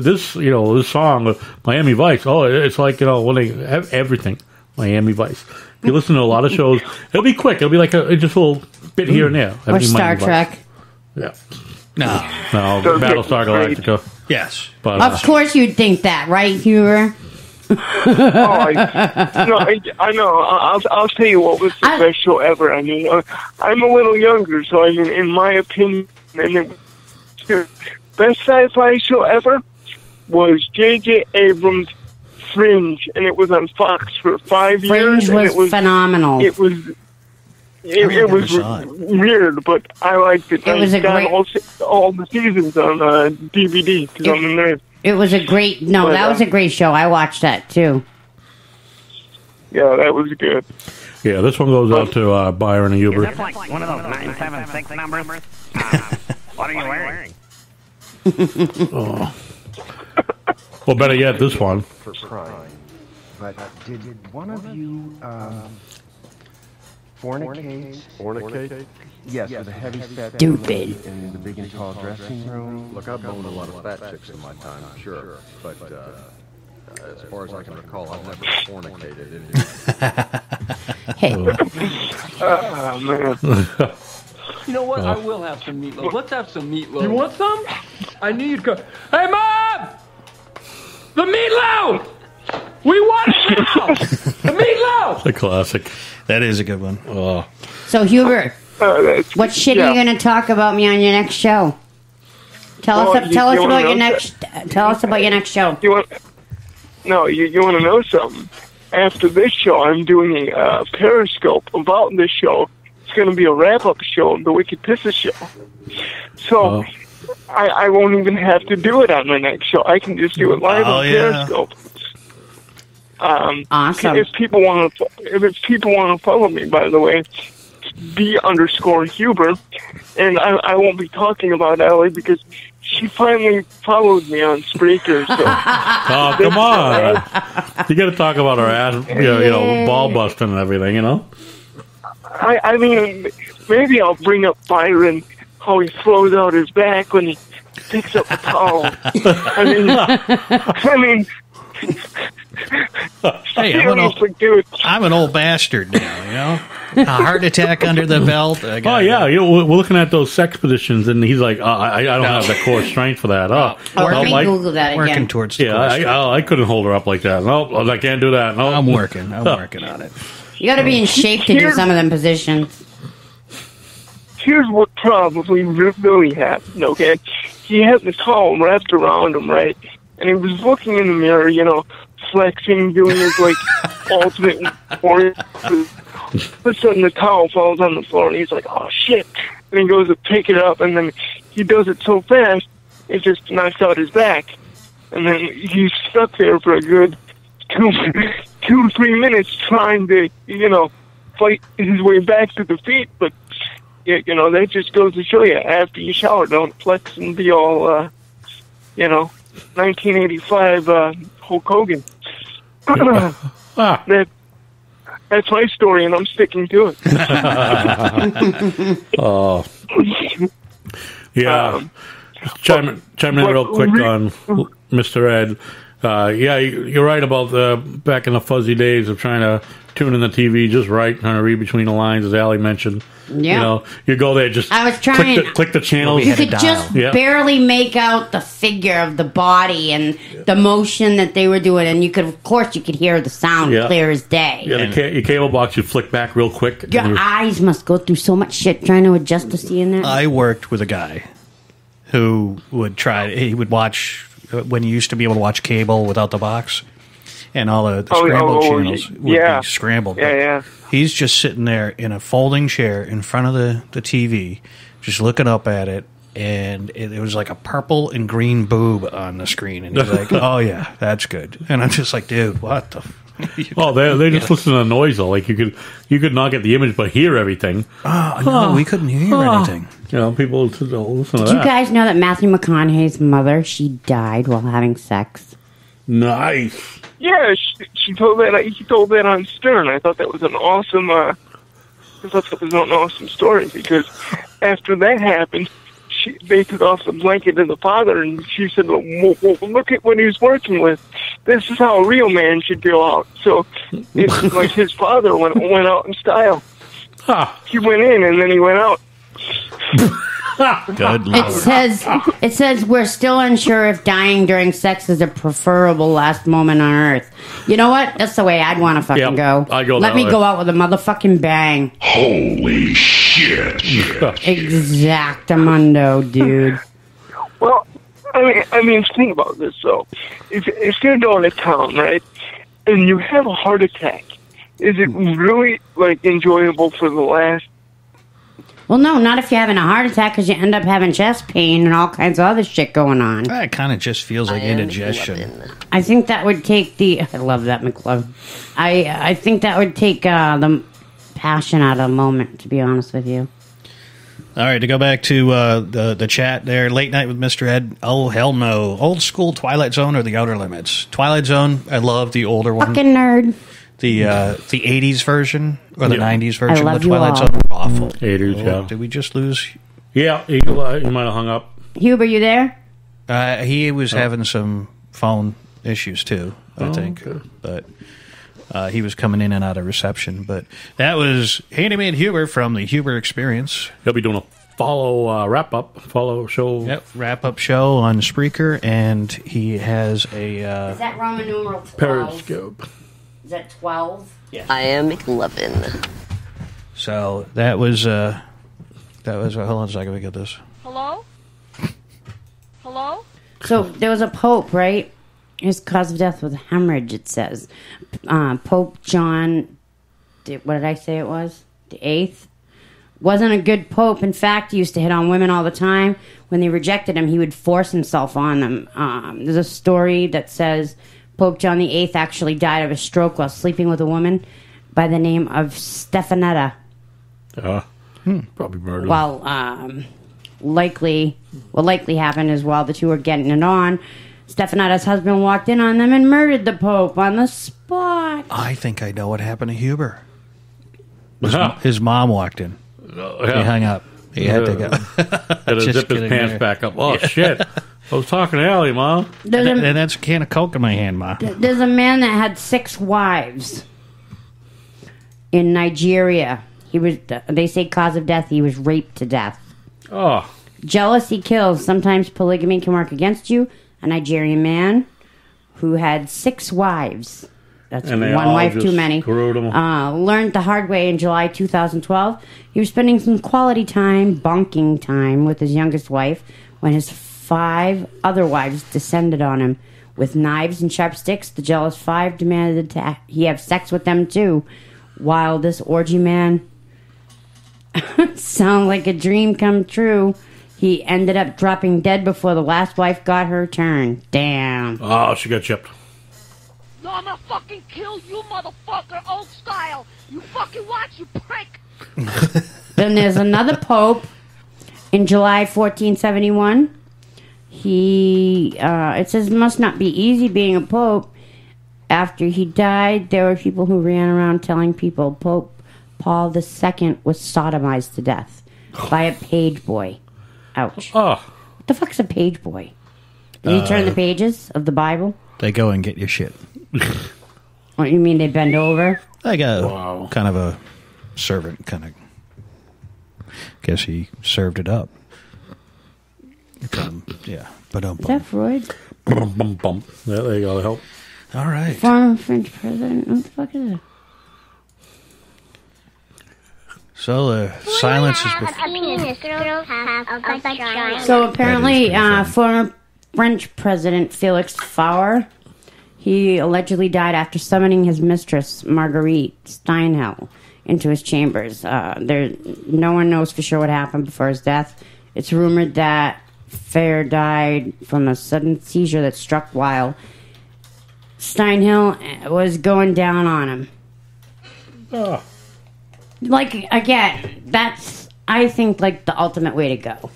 this song, Miami Vice, it's like, when they have everything, Miami Vice. If you listen to a lot of shows, it'll be quick. It'll be like just a little bit here and there. Or Star Trek. Yeah. No, Battlestar Galactica. Yes. But, of course you'd think that, right, Huber? I know. I'll tell you what was the best show ever. I mean, I'm a little younger, so I mean, in my opinion, the best sci-fi show ever was J.J. Abrams' Fringe, and it was on Fox for 5 years. Fringe was phenomenal. It was weird, but I liked it. It was a great... all the seasons on DVD because I'm a nerd. It was a great... No, that was a great show. I watched that, too. Yeah, that was good. Yeah, this one goes out to Byron and Huber. Is this like one of those 976 numbers? What are you wearing? Well, better yet, this one. For crime. But did one of you fornicate? Fornicate? Yes, with a heavy set stupid in the big and tall dressing room. Look, I've boned a lot of fat chicks in my time, sure. But as far as I can recall, I've never fornicated anyone. Hey. Oh, man. You know what? I will have some meatloaf. Let's have some meatloaf. You want some? I knew you'd go. Hey, Mom! The meatloaf! We want it now! The meatloaf! A classic. That is a good one. Oh. So, Huber, what shit are you going to talk about me on your next show? Tell us about your next show. You want to know something? After this show, I'm doing a Periscope about this show. It's going to be a wrap-up show of the Wicked Pisses show. So I won't even have to do it on my next show. I can just do it live on Periscope. Awesome. If people want to follow me, by the way, B_Huber, and I won't be talking about Allie because she finally followed me on Spreaker. So. Oh, come on! You got to talk about her ass, ball busting and everything, I mean, maybe I'll bring up Byron, how he throws out his back when he picks up the towel. I mean. Hey, I'm an old bastard now, A heart attack under the belt. We're looking at those sex positions, and he's like, I don't have the core strength for that. Let me Google that again. Working towards the I couldn't hold her up like that. No, I can't do that. No, I'm working on it. You got to be in shape to do some of them positions. Here's what probably really happened, okay? He had the towel wrapped around him, right? And he was looking in the mirror, flexing, doing his, ultimate warrior. All of a sudden, the towel falls on the floor, and he's like, oh, shit. And he goes to pick it up, and then he does it so fast, it just knocks out his back. And then he's stuck there for a good 2-3 minutes trying to, fight his way back to the feet. But, that just goes to show you, after you shower, don't flex and be all, 1985 Hulk Hogan. That's my story, and I'm sticking to it. Oh. Yeah. Chime in real quick on Mr. Ed. Yeah, you're right about back in the fuzzy days of trying to tune in the TV just right, trying to read between the lines, as Allie mentioned. Yeah. You know, you go there, just I was trying. click the channels. You could just barely make out the figure of the body and the motion that they were doing, and you could, of course, you could hear the sound clear as day. Yeah, your cable box, you flick back real quick. Your eyes must go through so much shit trying to adjust to seeing that. I worked with a guy who would he would watch when you used to be able to watch cable without the box, and all the scrambled channels would be scrambled. Yeah. He's just sitting there in a folding chair in front of the TV, just looking up at it, and it was like a purple and green boob on the screen, and he's like, "Oh yeah, that's good." And I'm just like, "Dude, what the?" Well, they just listen to the noise though. Like you could not get the image, but hear everything. Oh no, we couldn't hear anything. You know, people listen to that. Did you guys know that Matthew McConaughey's mother, she died while having sex? Nice. Yeah, she told that. He told that on Stern. I thought that was an awesome. I thought that was an awesome story because after that happened, they took off the blanket of the father, and she said, well, "Look at what he was working with. This is how a real man should go out." So it's like his father went out in style. He went in and then he went out. Good Lord. It says we're still unsure if dying during sex is a preferable last moment on Earth. You know what? That's the way I'd want to fucking go. I go Let me go out with a motherfucking bang. Holy shit. Exactamundo, dude. Well, I mean, think about this though. If you're going to town, right, and you have a heart attack, is it really like enjoyable for the last? Well, no, not if you're having a heart attack, because you end up having chest pain and all kinds of other shit going on. That kind of just feels like indigestion. I think that would take I love that, McLove. I think that would take the passion out of the moment, to be honest with you. All right, to go back to the chat there, Late Night with Mr. Ed. Oh, hell no. Old school Twilight Zone or the Outer Limits? Twilight Zone, I love the older one. Fucking nerd. The 80s version or the 90s version I of love the Twilight you all. Zone were awful. 80s, yeah. Did we just lose? Yeah, he might have hung up. Huber, you there? He was having some phone issues too, I think. Okay. But he was coming in and out of reception. But that was Handyman Huber from the Huber Experience. He'll be doing a follow show. Yep, wrap-up show on Spreaker, and he has a... Is that Roman numeral 12? Periscope. Is that 12? Yeah. I am McLovin. So that was hold on a second, we get this. Hello? Hello? So there was a pope, right? His cause of death was hemorrhage, it says. Pope John, what did I say it was? The 8th? Wasn't a good pope. In fact, he used to hit on women all the time. When they rejected him, he would force himself on them. There's a story that says Pope John VIII actually died of a stroke while sleeping with a woman by the name of Stefanetta. Probably murdered. Well, what likely happened is while the two were getting it on, Stefanetta's husband walked in on them and murdered the Pope on the spot. I think I know what happened to Huber. His mom walked in. He hung up. He had to go. Had to zip his pants back up. Oh, shit. I was talking to Allie, Mom. And that's a can of Coke in my hand, Ma. There's a man that had 6 wives in Nigeria. They say cause of death, he was raped to death. Oh. Jealousy kills. Sometimes polygamy can work against you. A Nigerian man who had 6 wives. That's one wife too many. Learned the hard way in July 2012. He was spending some quality time, bunking time, with his youngest wife when his 5 other wives descended on him. With knives and sharp sticks, the jealous 5 demanded he have sex with them too. While this orgy man sound like a dream come true, he ended up dropping dead before the last wife got her turn. Damn. Oh, she got chipped. No, I'm gonna fucking kill you, motherfucker, old style. You fucking watch, you prick. Then there's another pope in July 1471. It says, must not be easy being a pope. After he died, there were people who ran around telling people Pope Paul II was sodomized to death by a page boy. Ouch. Oh. What the fuck's a page boy? Did he turn the pages of the Bible? They go and get your shit. What, you mean they bend over? Like kind of a servant, kind of. Guess he served it up. Yeah. Is that Freud? Yeah, there you go. That'll help. All right. Former French president. What the fuck is it? So the silence is So apparently, former French President Felix Faure, he allegedly died after summoning his mistress Marguerite Steinhell into his chambers. No one knows for sure what happened before his death. It's rumored that Faure died from a sudden seizure that struck while Steinhell was going down on him. Oh. Like, again, that's, I think, like, the ultimate way to go.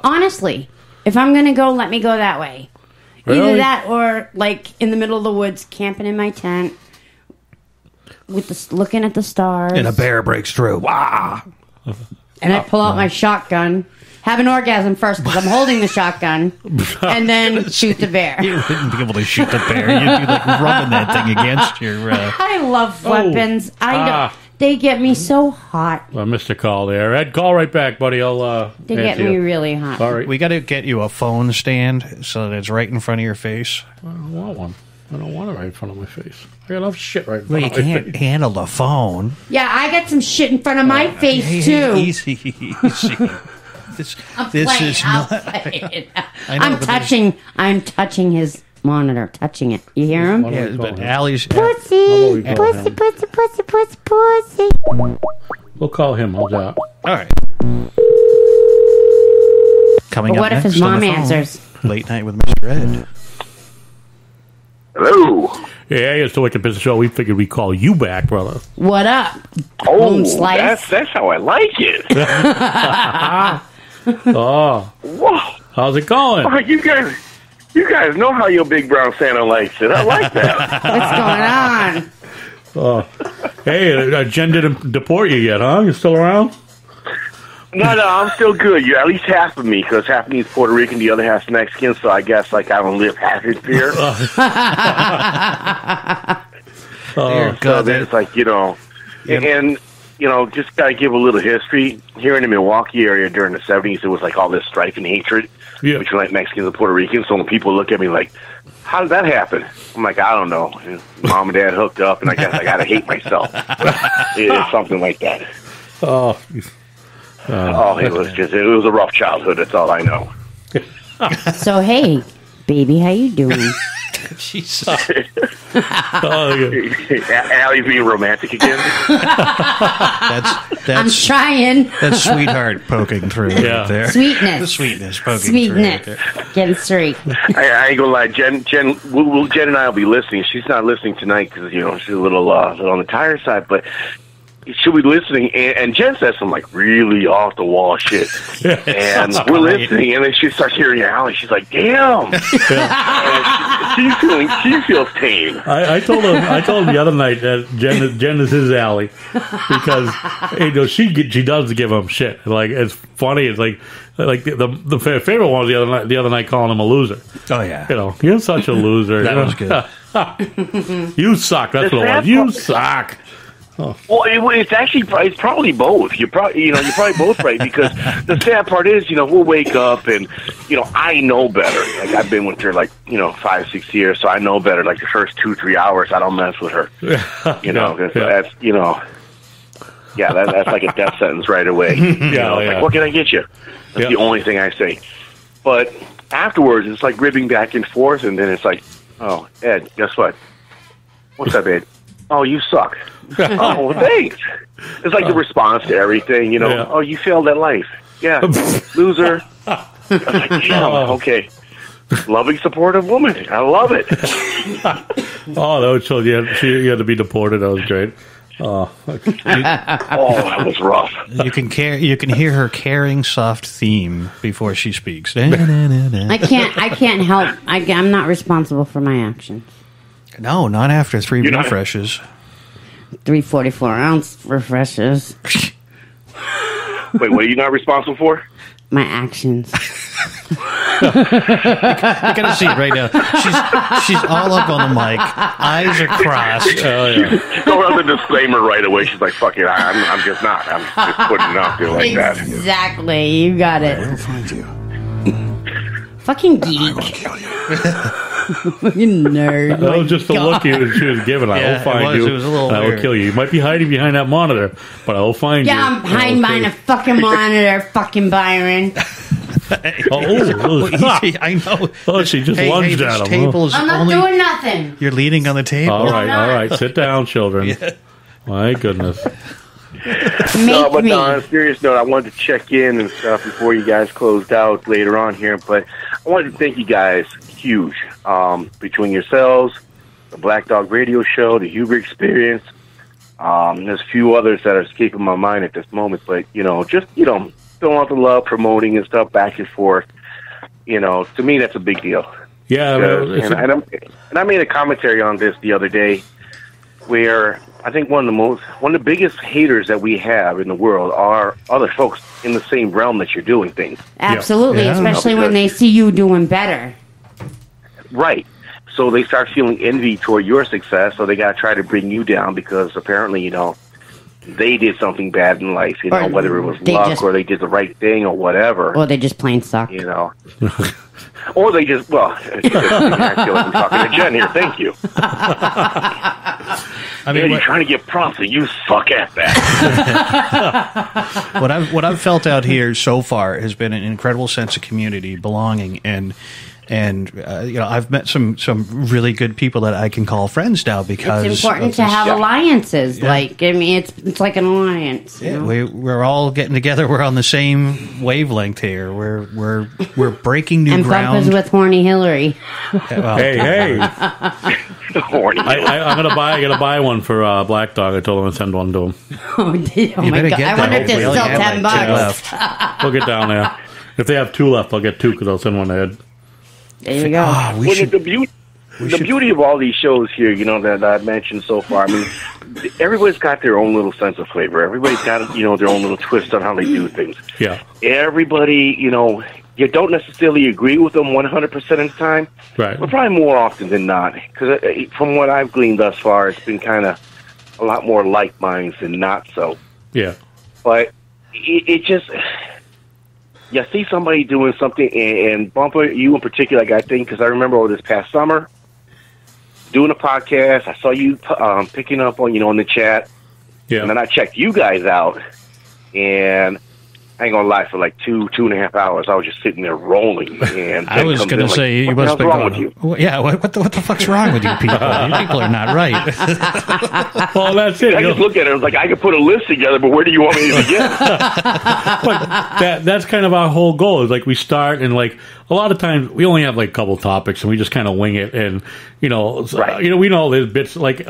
Honestly, if I'm going to go, let me go that way. Really? Either that or, like, in the middle of the woods, camping in my tent, with looking at the stars. And a bear breaks through. Wah! And I pull out my shotgun, have an orgasm first because I'm holding the shotgun, and then shoot the bear. You wouldn't be able to shoot the bear. You'd be like rubbing that thing against your... I love weapons. They get me so hot. I missed a call there. Ed, call right back, buddy. I'll They get me really hot. All right. We got to get you a phone stand so that it's right in front of your face. I don't want one. I don't want it right in front of my face. I got enough shit right in Well, front you of my can't face. handle the phone. Yeah, I got some shit in front of my face, too. Easy. This is not... I'm touching his monitor, touching it. You hear him? Yeah, but Allie's... Pussy, pussy, pussy, pussy, pussy, pussy. We'll call him. How's that? All right. Coming But up what if next his on mom the phone, answers? Late Night with Mr. Ed. Hello. Yeah, it's the Wicked Business Show. We figured we'd call you back, brother. What up? Oh, Home slice? that's how I like it. Oh. Whoa. How's it going? Oh, you guys know how your big brown Santa likes it. I like that. What's going on? Oh. Hey, Jen didn't deport you yet, huh? You still around? No, I'm still good. You're at least half of me, because half of me is Puerto Rican, the other half's Mexican, so I guess, like, I don't live half his fear. So it's like, and, just got to give a little history. Here in the Milwaukee area during the 70s, there was, like, all this strife and hatred between, like, Mexicans and Puerto Ricans. So when people look at me like, how did that happen? I'm like, I don't know. Mom and Dad hooked up, and I guess I got to hate myself. It's something like that. Oh, it was a rough childhood. That's all I know. So, hey, baby, how you doing? Jesus. Allie's being romantic again. That's I'm trying. That's sweetheart poking through right there. Sweetness. The sweetness poking Sweetness. through right there. Getting straight. I ain't gonna lie, Jen and I will be listening. She's not listening tonight because she's a little on the tired side, but she'll be listening. And Jen says some like really off the wall shit, and we're listening. And then she starts hearing Allie. She's like, "Damn!" She feels tame. I told him the other night that Jen is his alley because she does give him shit. Like it's funny. It's like the favorite one was the other night calling him a loser. Oh yeah, you're such a loser. That was good. You suck. That's what it was. You suck. Oh. Well, it's probably both. You're probably both right, because the sad part is, we'll wake up and, I know better. Like I've been with her 5-6 years, so I know better. Like the first 2-3 hours, I don't mess with her. That's like a death sentence right away. Like, what can I get you? That's the only thing I say. But afterwards, it's like ribbing back and forth, and then it's like, oh, Ed, guess what? What's up, Ed? Oh, you suck. Oh, thanks. It's like the response to everything, Oh, you failed at life. Yeah, loser. I was like, damn, okay. Loving, supportive woman. I love it. So you had to be deported. That was great. That was rough. You can hear her caring, soft theme before she speaks. I can't help. I'm not responsible for my actions. No, not after 3 refreshes. 3 44-ounce refreshes. Wait, what are you not responsible for? My actions. You're gonna see it right now. She's all up on the mic, eyes are crossed. Oh, yeah. Throw out the disclaimer right away. She's like, "Fuck it, I'm just not. I'm just putting it out there like that." Exactly, you got it. I will find you. Fucking geek. I will kill you. Fucking nerd. That was just the look she was giving. I will find you. It was a little I will weird. kill you. You might be hiding behind that monitor, but I will find you. Yeah, I'm hiding behind a fucking monitor, fucking Byron. I know. Oh, she just lunged at him. Table's I'm not doing nothing. You're leaning on the table. All right. Sit down, children. Yeah. My goodness. No, but on a serious note, I wanted to check in and stuff before you guys closed out later on here. But I wanted to thank you guys huge. Between yourselves, the Black Dog Radio Show, the Huber Experience, there's a few others that are escaping my mind at this moment. But, just, throwing out the love, promoting and stuff back and forth. To me, that's a big deal. Yeah. And I made a commentary on this the other day where I think one of the biggest haters that we have in the world are other folks in the same realm that you're doing things. Absolutely, especially when they see you doing better. Right. So they start feeling envy toward your success, so they got to try to bring you down because apparently, they did something bad in life, whether it was luck or they did the right thing or whatever. Or they just plain suck. Or they just, I feel like I'm talking to Jen here. Thank you. You're trying to get prompts and you suck at that. What I've felt out here so far has been an incredible sense of community, belonging, and I've met some really good people that I can call friends now because it's important to have alliances. Yeah. It's like an alliance. Yeah, we're all getting together. We're on the same wavelength here. We're breaking new ground. And Bump is with horny Hillary. Hey. Horny. I'm gonna buy one for Black Dog. I told him to send one to him. Oh my god! I wonder if there's still $10. We'll get down there. If they have 2 left, I'll get 2 because I'll send one ahead. There you go. The beauty of all these shows here, that I've mentioned so far, I mean, everybody's got their own little sense of flavor. Everybody's got, their own little twist on how they do things. Yeah. Everybody, you don't necessarily agree with them 100% of the time. Right. But probably more often than not. Because from what I've gleaned thus far, it's been kind of a lot more like minds than not so. Yeah. But it just... You see somebody doing something, and Bumper, you in particular, I think, because I remember over this past summer, doing a podcast, I saw you picking up on, on the chat, and then I checked you guys out, and I ain't gonna lie, for like 2.5 hours, I was just sitting there rolling. And I was going to say, you must be going, what the fuck's wrong with you people? You people are not right. Well, that's it. I just look at it, I was like, I could put a list together, but where do you want me to begin? But that's kind of our whole goal, is like we start, and like a lot of times we only have like a couple topics, and we just kind of wing it, and we know there's bits, like a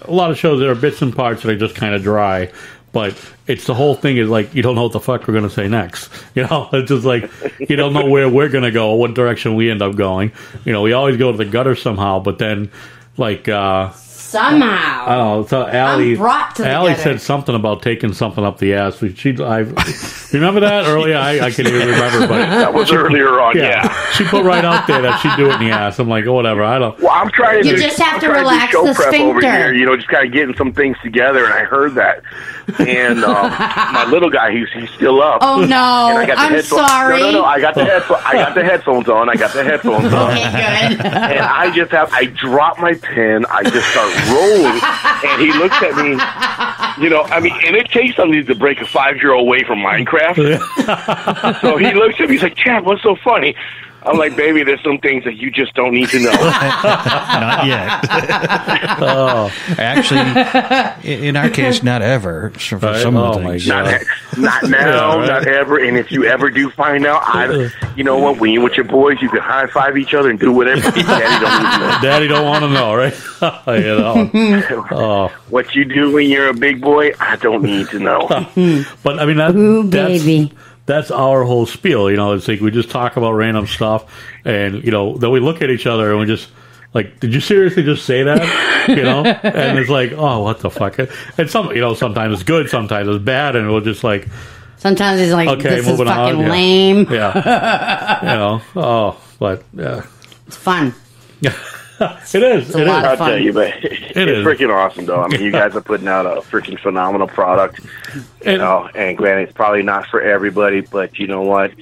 lot of shows, there are bits and parts that are just kind of dry. But it's the whole thing is like you don't know what the fuck we're going to say next. It's just like you don't know where we're going to go, what direction we end up going. We always go to the gutter somehow, but then like somehow. I don't know. So Allie gutter. said something about taking something up the ass. I remember that earlier. I can even remember, but that was earlier on. Yeah, she put right out there that she'd do it in the ass. I'm like, oh, whatever. I don't. Well, I'm trying to. You just have to relax show the prep sphincter over here. Just kind of getting some things together, and I heard that. And my little guy, he's still up. Oh no! I'm sorry. No. I got the headphones on. Okay, good. And I drop my pen. I just start rolling, and he looks at me. And it takes something to break a 5-year-old away from Minecraft. So he looks at me. He's like, "Chad, what's so funny?" I'm like, "Baby, there's some things that you just don't need to know." Not yet. Actually, in our case, not ever. For some of the things, not now, not ever. And if you ever do find out, you know what? When you're with your boys, you can high five each other and do whatever. Daddy don't want to know, right? What you do when you're a big boy, I don't need to know. But I mean, that's our whole spiel. It's like we just talk about random stuff, and then we look at each other and we just like, did you seriously just say that? And it's like, oh, what the fuck? And sometimes it's good, sometimes it's bad, and we'll just like, Sometimes he's like, okay, this is moving fucking on. lame. Yeah. But it's fun. It is. It is. I'll tell you, man. It's freaking awesome, though. I mean, you guys are putting out a freaking phenomenal product. You know, and granted, it's probably not for everybody, but you know what?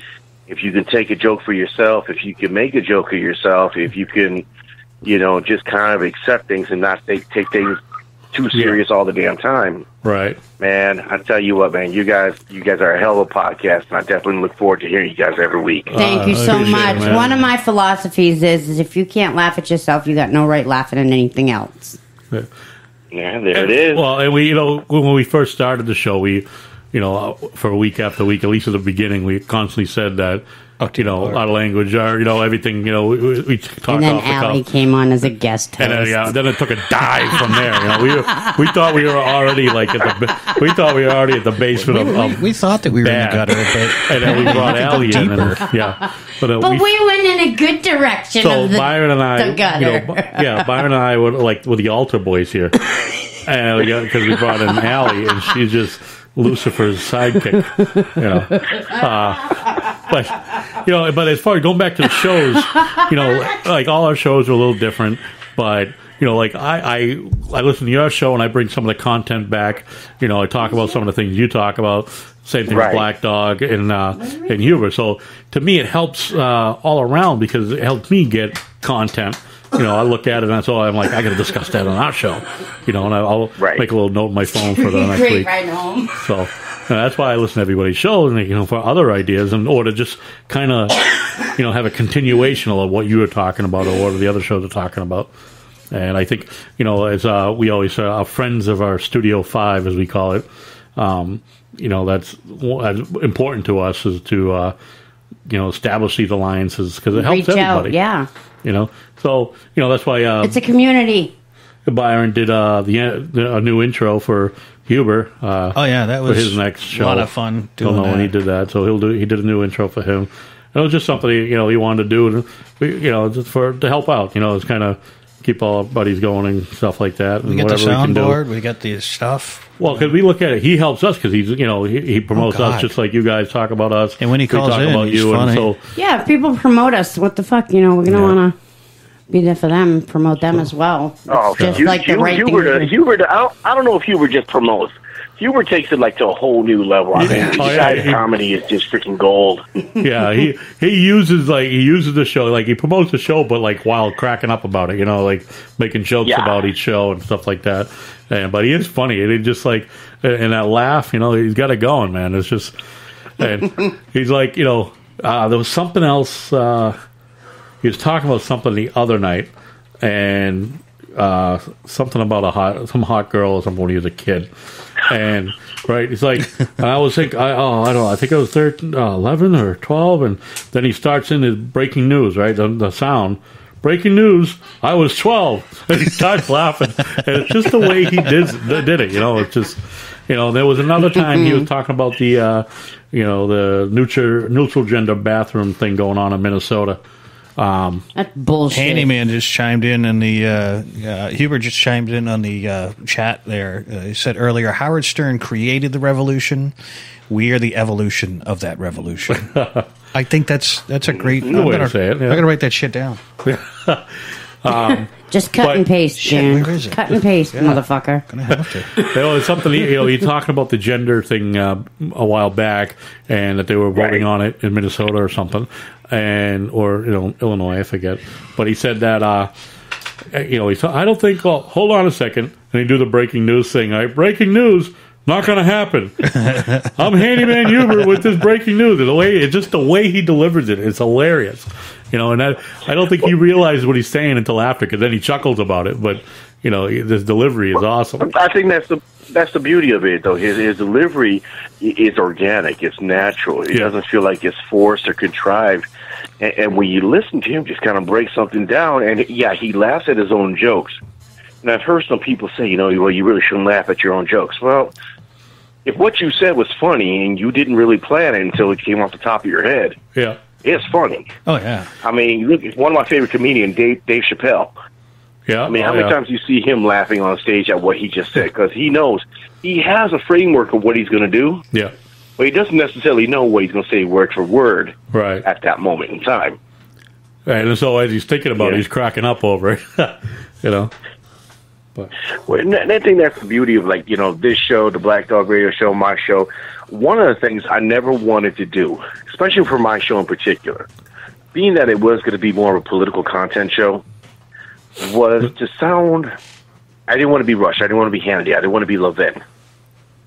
If you can take a joke for yourself, if you can make a joke of yourself, if you can, you know, just kind of accept things and not take things too serious all the damn time. Right. Man, I tell you what, man, you guys are a hell of a podcast, and I definitely look forward to hearing you guys every week. Thank you so much. One of my philosophies is if you can't laugh at yourself, you got no right laughing at anything else. Yeah, there it is. Well, and we, you know, when we first started the show, we, you know, for week after week, at least at the beginning, we constantly said that, you know, our language, our, you know, everything, you know, we talked and then off the Allie cuff. came on as a guest host. And then it took a dive from there. You know, we thought we were already like at the basement of we thought that we were in the gutter, and then we brought Allie in. And, But we went in a good direction. So of the, Byron and I, the gutter. you know, Byron and I were like with the altar boys here, and because we brought in Allie, and she's just Lucifer's sidekick. You know, but you know, but as far as going back to the shows, you know, like all our shows are a little different, but. You know, like I listen to your show and I bring some of the content back. You know, I talk about some of the things you talk about. Same thing with Black Dog and Huber. So to me, it helps all around because it helps me get content. You know, I look at it and I'm like, I got to discuss that on our show. You know, and I'll make a little note on my phone for the next week. Right home. So that's why I listen to everybody's shows and, you know, for other ideas or to just kind of, you know, have a continuation of what you were talking about or what the other shows are talking about. And I think, you know, as we always are friends of our Studio 5, as we call it, you know, that's important to us is to, you know, establish these alliances because it helps everybody. Yeah. You know, so, you know, that's why... it's a community. Byron did a new intro for Huber. That was for his next show. A lot of fun doing Don't know that. when he did that, so he did a new intro for him. And it was just something, you know, he wanted to do, you know, just to help out. You know, it's kind of... keep all our buddies going and stuff like that. We get the soundboard. We get the stuff. Well, because we look at it, he helps us because he's, you know, he promotes us just like you guys talk about us. And when he calls talk in, about he's you, funny. and so Yeah, if people promote us, what the fuck? You know, we're gonna want to be there for them, promote them as well. Oh, just like the right thing. Hubert, I don't know if Hubert just promotes. Hubert takes it like to a whole new level. I mean, comedy is just freaking gold. Yeah, he uses the show, like he promotes the show, but like while cracking up about it, you know, like making jokes about each show and stuff like that. But he is funny, and he just like and that laugh, you know, he's got it going, man. It's just, and he's like, you know, there was something else. He was talking about something the other night, and something about some hot girl or something when he was a kid. And right, it's like, and I was thinking, I don't know, I think it was 11 or 12, and then he starts in his breaking news, right? The sound, breaking news. I was 12, and he starts laughing, and it's just the way he did it. You know, it's just, you know. There was another time he was talking about the, you know, the neutral gender bathroom thing going on in Minnesota. That's bullshit. Handyman just chimed in on the Hubert just chimed in on the chat there. He said earlier, Howard Stern created the revolution. We are the evolution of that revolution. I think that's a great way to say it. Yeah. I'm gonna write that shit down. Just cut and paste, June. Where is it? Cut and paste, motherfucker. Gonna have to. You know, it's something, you know, you're talking about the gender thing a while back, and that they were voting on it in Minnesota or something, or you know, Illinois, I forget. But he said that, you know, I don't think. Well, hold on a second, and he do the breaking news thing. All right, breaking news. Not going to happen. I'm Handyman Huber with this breaking news. It's just the way he delivers it. It's hilarious, you know. And I don't think he realizes what he's saying until after, because then he chuckles about it. But you know, this delivery is awesome. I think that's the beauty of it, though. His delivery is organic. It's natural. It doesn't feel like it's forced or contrived. And when you listen to him, just kind of break something down. And he laughs at his own jokes. And I've heard some people say, you know, well, you really shouldn't laugh at your own jokes. Well, if what you said was funny and you didn't really plan it until it came off the top of your head, it's funny. Oh, yeah. I mean, look, one of my favorite comedians, Dave Chappelle. Yeah. I mean, how many times do you see him laughing on stage at what he just said? Because he knows he has a framework of what he's going to do. Yeah. but he doesn't necessarily know what he's going to say word for word right at that moment in time. Right, and so as he's thinking about it, he's cracking up over it, you know. But and I think that's the beauty of, like, you know, this show, the Black Dog Radio Show, my show. One of the things I never wanted to do, especially for my show in particular, being that it was going to be more of a political content show, was to sound. I didn't want to be Rush. I didn't want to be Hannity. I didn't want to be Levin.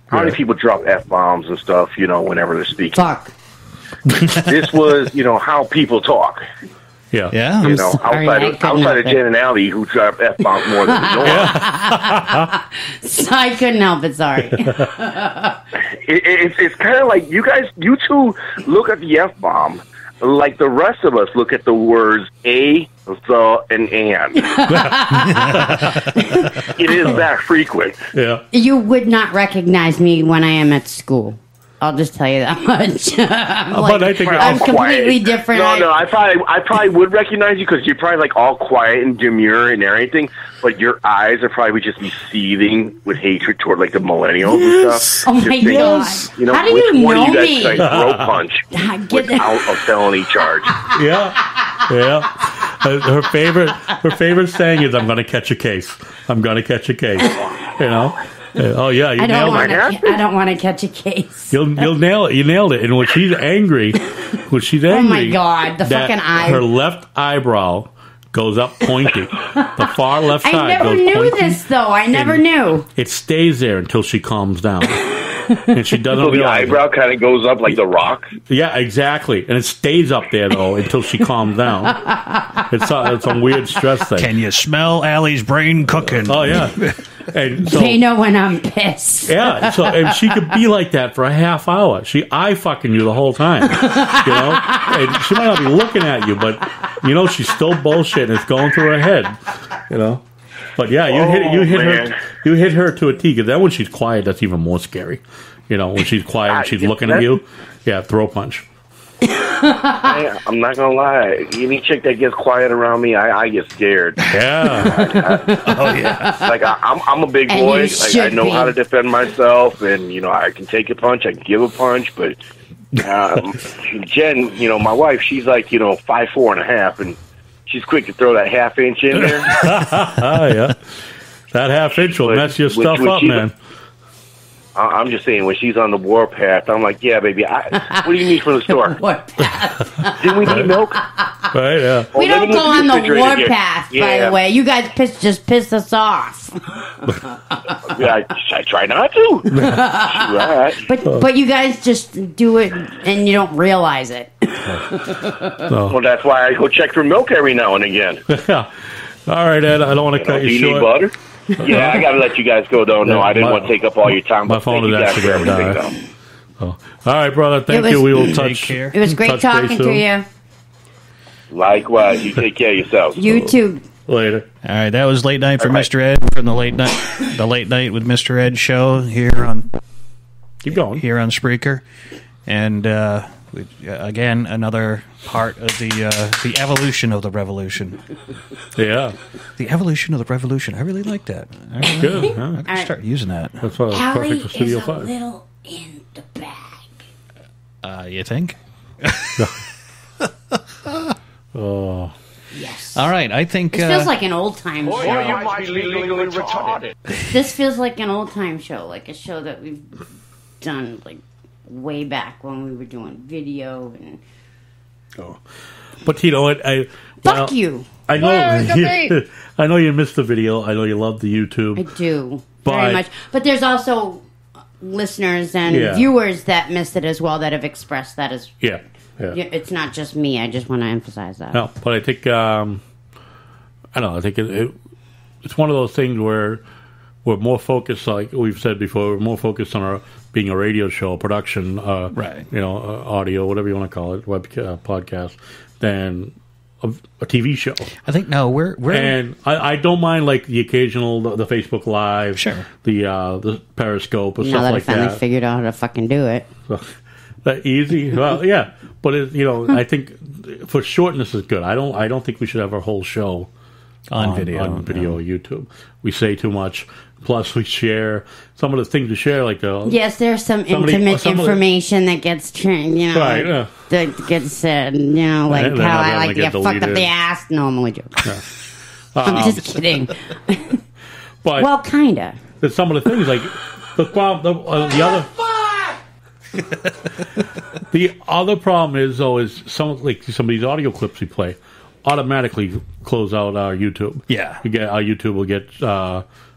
How many people drop F-bombs and stuff, you know, whenever they're speaking? Fuck. This was, you know, how people talk. Yeah. Yeah. You know, outside of Jen and Allie, who drop F-bombs more than the norm. I couldn't help it, sorry. It's kind of like you two look at the F-bomb like the rest of us look at the words a, the, and. It is that frequent. Yeah. You would not recognize me when I am at school. I'll just tell you that much. I'm completely different. No, I probably would recognize you because you're probably like all quiet and demure and everything, but your eyes are probably just be seething with hatred toward like the millennials and stuff. Oh my god! You know, how do which you one know of you guys me? can throw punch without a felony charge? Yeah. Her favorite saying is, "I'm going to catch a case. I'm going to catch a case." You know. Oh yeah, you nailed it. I don't want to catch a case. You'll nail it. You nailed it. And when she's angry, oh my god, the fucking eye. Her left eyebrow goes up pointing. The far left side I never goes knew pointing. this though. I never knew. It stays there until she calms down. And she doesn't So the realize eyebrow kind of goes up like the Rock? Yeah, exactly. And it stays up there, though, until she calms down. It's some weird stress thing. Can you smell Allie's brain cooking? Oh, yeah. And so, they know when I'm pissed. Yeah, so and she could be like that for a half hour. I fucking you the whole time, you know. And she might not be looking at you, but you know she's still bullshitting. It's going through her head, you know. But yeah, you hit her to a T. Because then when she's quiet, that's even more scary. You know, when she's quiet and she's looking at you, yeah, throw punch. I'm not gonna lie. Any chick that gets quiet around me, I get scared. Yeah. Oh yeah. Like I'm a big boy. Like I know how to defend myself, and you know I can take a punch, I can give a punch. But Jen, you know, my wife, she's like 5'4.5", and she's quick to throw that half inch in there. Yeah, that half inch will mess your stuff up, man. I'm just saying, when she's on the warpath, I'm like, yeah, baby, what do you need from the store? Didn't we need milk? Right, yeah. We don't go on the warpath, by the way. You guys just piss us off. Yeah, I try not to. Right. But you guys just do it and you don't realize it. Well, that's why I go check for milk every now and again. Yeah. All right, Ed, I don't want to cut you short. Do you need butter? Yeah, I got to let you guys go, though. No, I didn't want to take up all your time. My phone is actually going to die. All right, brother. Thank you. We will touch. It was great talking to you. Likewise. You take care of yourself. You too. Later. All right, that was Late Night for Mr. Ed from the Late Night with Mr. Ed show here on. Keep going here on Spreaker, and again another part of the evolution of the revolution. Yeah, the evolution of the revolution. I really like that. Good. Yeah. I can start using that. That's why it's perfect for Studio 5. A little in the bag. You think? Oh. Yes. All right, I think this feels like an old time show. Or you might be legally retarded. This feels like an old time show, like a show that we've done like way back when we were doing video and. Oh, but you know what? Fuck you. I know. I know you missed the video. I know you love the YouTube. I do very much. But there's also listeners and viewers that missed it as well that have expressed that as. Yeah. It's not just me. I just want to emphasize that. No, but I think I don't know. I think it's one of those things where we're more focused, like we've said before, we're more focused on our being a radio show, production, right? You know, audio, whatever you want to call it, web podcast, than a TV show. I think we're and I don't mind like the occasional the Facebook Live, sure, the Periscope or stuff like that. Now that I finally figured out how to fucking do it. So, that easy? Well, yeah, but I think for shortness is good. I don't think we should have our whole show on video YouTube. We say too much. Plus, we share some of the things we share, like yes, there's some intimate information that gets right, that gets said. Like how I like to get fucked up the ass. No, I'm only joking. Yeah. I'm just kidding. But well, kinda. There's some of the things like the other. The other problem is some of these audio clips we play automatically close out our YouTube. Yeah, our YouTube will get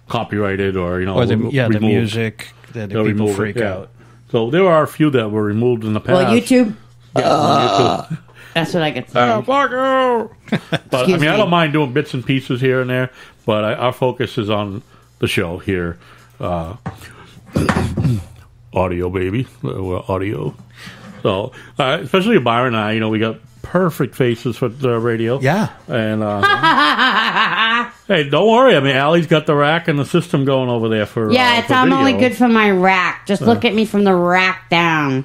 copyrighted or the music that people freak out. So there are a few that were removed in the past. Well, YouTube. Yeah, on YouTube. That's what I get. Fuck you! But I don't mind doing bits and pieces here and there. But our focus is on the show here. Audio, baby. Audio. So, especially Byron and I, we got perfect faces for the radio. Yeah. And, hey, don't worry. I mean, Allie's got the rack and the system going over there for it's for I'm video. only good for my rack. Just look at me from the rack down.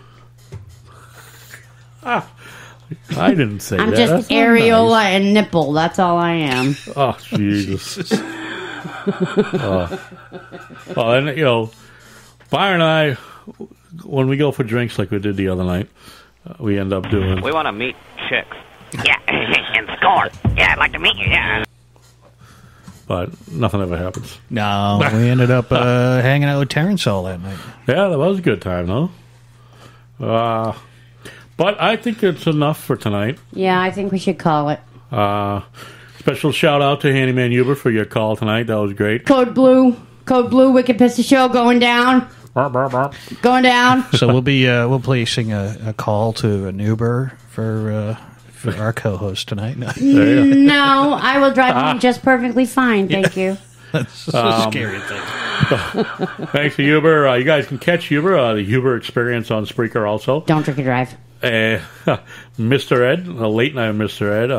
I didn't say I'm that. just areola and nipple. That's all I am. Oh, Jesus. And, Byron and I, when we go for drinks like we did the other night, we end up doing... We want to meet chicks. Yeah, and score. Yeah, I'd like to meet you, yeah. But nothing ever happens. No, we ended up hanging out with Terrence all that night. Yeah, that was a good time, though. But I think it's enough for tonight. Yeah, I think we should call it. Special shout out to Handyman Huber for your call tonight. That was great. Code Blue, Wicked Pistol Show going down. Going down. So we'll be placing a call to an Uber for our co-host tonight. No, I will drive home just perfectly fine. Thank you. That's a scary thing. Thanks to Huber. You guys can catch Huber, the Huber Experience on Spreaker also. Don't drink and drive. Mr. Ed, late night Mr. Ed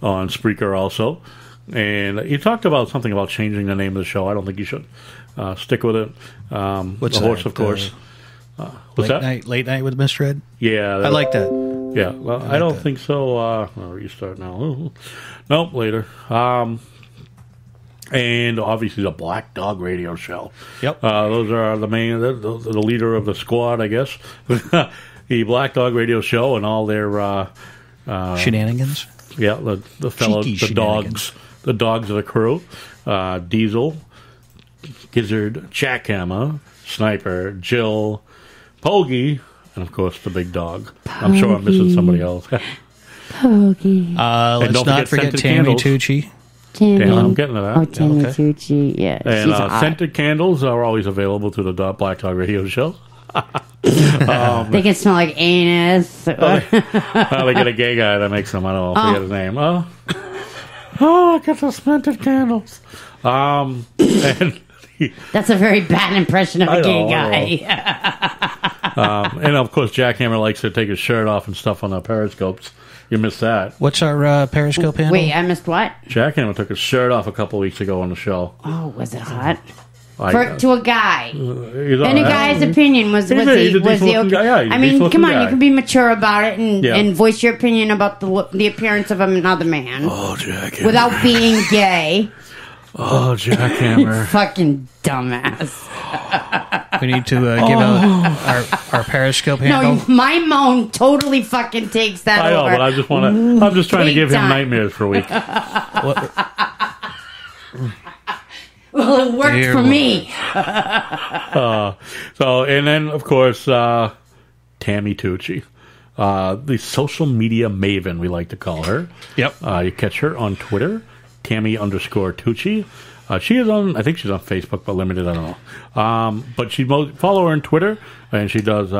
on Spreaker also. And you talked about something about changing the name of the show. I don't think you should. Stick with it. What's the that? Horse, of course. What's that? Late night with Mr. Ed? Yeah. I like that. Yeah. Well, I don't think so. I'll restart now. Nope, later. And obviously the Black Dog Radio Show. Yep. Those are the main, the leader of the squad, I guess. The Black Dog Radio Show and all their shenanigans. Yeah, the fellows, Cheeky the dogs of the crew. Diesel, Gizzard, Jackhammer, Sniper, Jill, Pogie, and of course the big dog. I'm sure I'm missing somebody else. Pogie. Let's not forget Tammy Tucci. I'm getting to that. Oh, Tammy Tucci, yeah. And scented candles are always available through the Black Dog Radio Show. They can smell like anus. They get a gay guy that makes them. I don't know. I forget his name. I get the scented candles. And that's a very bad impression of a gay guy. And of course, Jackhammer likes to take his shirt off and stuff on the periscopes. You missed that. What's our Periscope handle? Wait, I missed what? Jackhammer took his shirt off a couple weeks ago on the show. Oh, was it hot? To a guy. Any guy's opinion was he okay? I mean, come on, you can be mature about it and voice your opinion about the appearance of another man. Oh, Jackhammer. Without being gay. Oh, Jackhammer. Fucking dumbass. We need to give out our Periscope handle. No, my moan totally fucking takes that over. I know, but I'm just trying to give him nightmares for a week. Well, it worked for me. And then, of course, Tammy Tucci. The social media maven, we like to call her. Yep. You catch her on Twitter, Tammy_Tucci. She is on, I think she's on Facebook, but limited, I don't know. But follow her on Twitter, and she does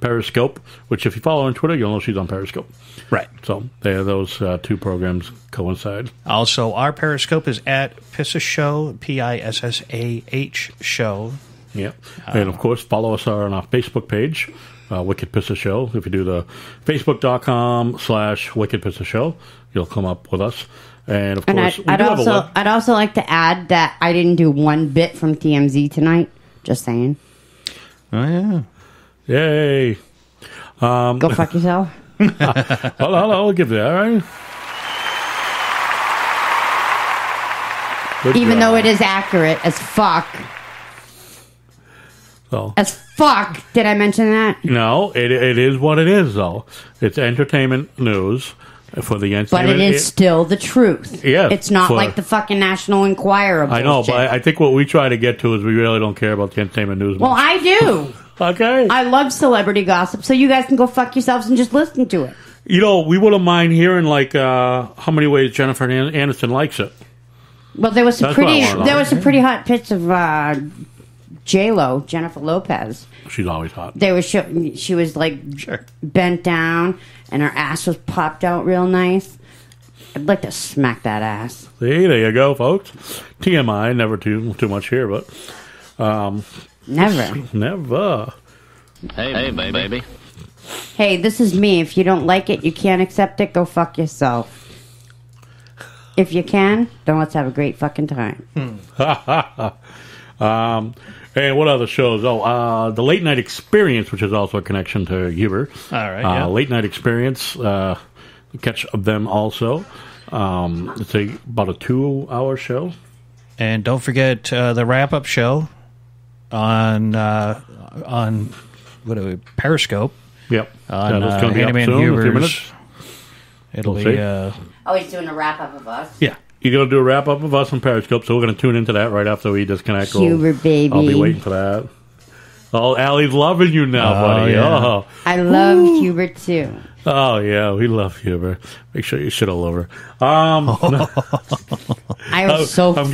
Periscope, which if you follow her on Twitter, you'll know she's on Periscope. Right. So those two programs coincide. Also, our Periscope is at Pissa Show, PISSAH Show. Yeah. And of course, follow us on our Facebook page, Wicked Pissa Show. If you do the Facebook.com/Wicked Pissa Show, you'll come up with us. And of course, I'd also like to add that I didn't do one bit from TMZ tonight. Just saying. Oh yeah! Yay! Go fuck yourself. I'll give that. All right. Even though it is accurate as fuck. So. As fuck. Did I mention that? No, it is what it is, though. It's entertainment news for the entertainment. But it is still the truth. Yeah. It's not like the fucking National Enquirer bullshit. I know, but I think what we try to get to is we really don't care about the entertainment news. Well, I do. Okay. I love celebrity gossip, so you guys can go fuck yourselves and just listen to it. You know, we wouldn't mind hearing, like, how many ways Jennifer Aniston likes it. Well, there was some pretty hot pics of J-Lo, Jennifer Lopez. She's always hot. She was like bent down, and her ass was popped out real nice. I'd like to smack that ass. See, there you go, folks. TMI, never too much here, but never. Hey, baby. Hey, this is me. If you don't like it, you can't accept it, go fuck yourself. If you can, then let's have a great fucking time. Hey, what other shows? Oh, the Late Night Experience, which is also a connection to Huber. All right, yeah. Late Night Experience, catch them also. It's about a 2-hour show. And don't forget the wrap-up show on Periscope. Yep. On that's going to be up soon, in a few minutes. It'll We'll be... see. He's doing a wrap-up of us? Yeah. You're going to do a wrap-up of us on Periscope, so we're going to tune into that right after we disconnect. Huber, baby. I'll be waiting for that. Oh, Allie's loving you now, buddy. Yeah. Oh. I love Huber, too. Oh, yeah, we love Huber. Make sure you shit all over. I was throw my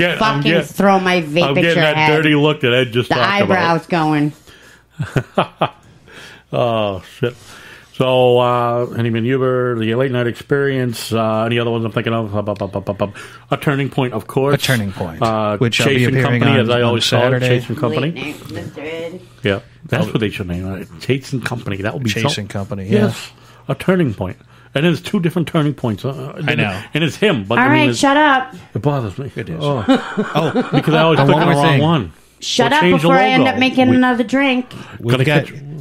vape I'm at getting your that head. dirty look that Ed just the talked eyebrows going. Oh, shit. So, Hennyman Huber, the Late Night Experience, any other ones I'm thinking of? A Turning Point, of course. A Turning Point, which Chase I'll be and appearing Company, on as I always call it. Saturday. Chase and Company. Late night, Mr. Ed. Yeah, that's what they should name it. Chase and Company. That would be Chase and Company, yeah. Yes, A Turning Point. And there's 2 different turning points. I know. And it's him. But All right, shut up. It bothers me. It is. Oh, because I always click on the wrong one. Shut up before I end up making another drink.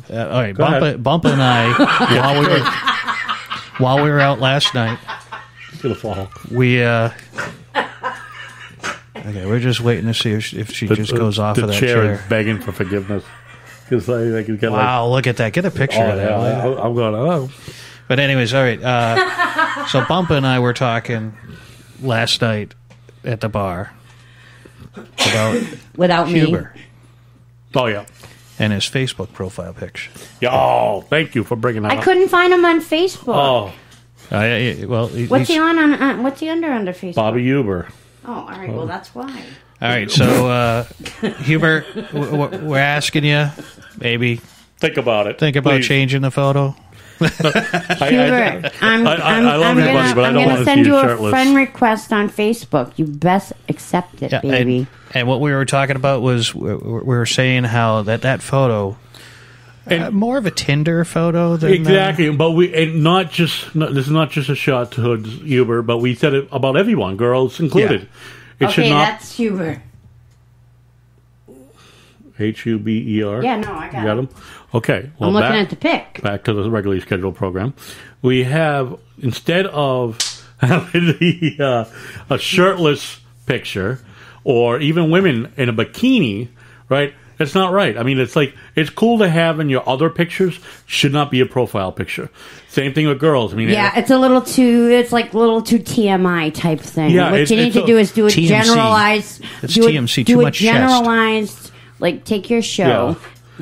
All right, Bump and I, while we were out last night, we're just waiting to see if she just goes off of that chair. The chair is begging for forgiveness. Wow, look at that. Get a picture of that. Yeah, I'm going, But anyways, all right. So Bump and I were talking last night at the bar about without Huber. me. Oh, yeah. And his Facebook profile picture. Oh, thank you for bringing that up. I couldn't find him on Facebook. Oh. Well, what's he on what's he under Facebook? Bobby Huber. Oh, all right. Well, that's why. All right. So, Huber, we're asking you, maybe think about it. Think about changing the photo. Huber, I'm going to send you a friend request on Facebook. You best accept it, baby. And what we were talking about was we were saying how that photo, more of a Tinder photo than exactly. But this is not just a shot to Huber, but we said it about everyone, girls included. Yeah. That's Huber. Huber. Yeah, no, I got you got him. Okay, well, I'm looking at the pic. Back to the regularly scheduled program. We have, instead of having a shirtless picture or even women in a bikini, right? It's not right. I mean, it's cool to have in your other pictures, should not be a profile picture. Same thing with girls. I mean, it's a little too TMI type thing. Yeah, what you need to do is do a TMC. Generalized. It's TMC, too much generalized, like take your show. Yeah.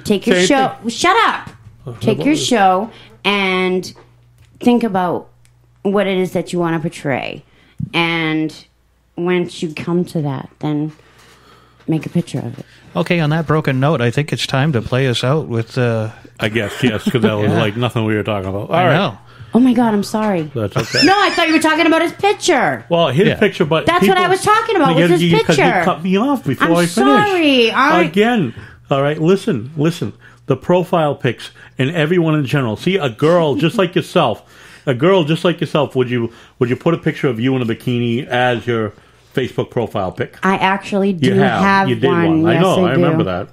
Take your show. Shut up. Take your show and think about what it is that you want to portray. And once you come to that, then make a picture of it. Okay, on that broken note, I think it's time to play us out with... I guess, yes, because that was like nothing we were talking about. All right. know. Oh my God, I'm sorry. That's okay. No, I thought you were talking about his picture. Well, his picture, but... That's what I was talking about, was his picture. Because you cut me off before I finished. Sorry. Again... All right, listen. The profile pics and everyone in general. See, a girl just like yourself. Would you put a picture of you in a bikini as your Facebook profile pic? I actually do have you did one. I yes, know. I do. remember that.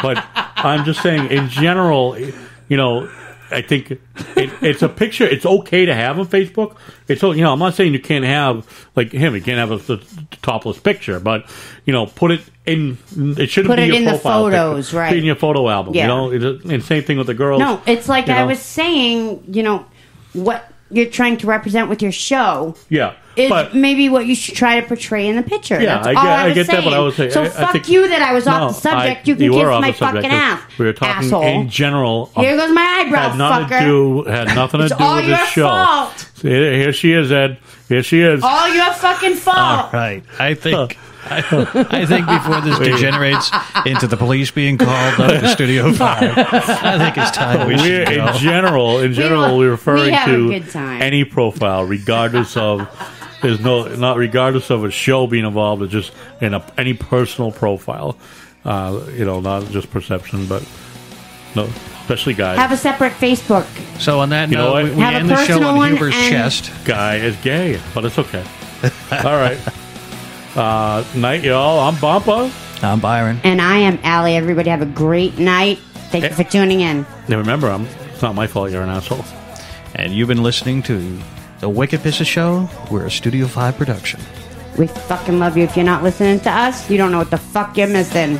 But I'm just saying, in general, I think it's a picture. It's okay to have on Facebook. It's I'm not saying you can't have like him. You can't have a topless picture, but put it in. It shouldn't put be it your in the profile photos, picture. right? Put it in your photo album. Yeah. And same thing with the girls. No, it's like I was saying. What you're trying to represent with your show. Yeah. Is maybe what you should try to portray in the picture. Yeah, That's all I get saying. that, but I was saying. So fuck you that I was off the subject. You can kiss my fucking ass. We were talking asshole. in general. Here goes my eyebrow, had nothing fucker. Had nothing to It's do all with your the show. fault. Here she is, Ed. Here she is. All your fucking fault. All right. I think before this degenerates into the police being called up to Studio 5, I think it's time we should go. In general, we're referring have to a good time. any profile, regardless of regardless of a show being involved, or just in any personal profile. Not just perception, but no, especially guys. Have a separate Facebook. So on that note, we have end the show on Huber's chest. Guy is gay, but it's okay. All right. Night, y'all. I'm Bumpa. I'm Byron. And I am Allie. Everybody have a great night. Thank you for tuning in. Yeah, remember, it's not my fault you're an asshole. And you've been listening to The Wicked Pissa Show. We're a Studio 5 production. We fucking love you. If you're not listening to us, you don't know what the fuck you're missing.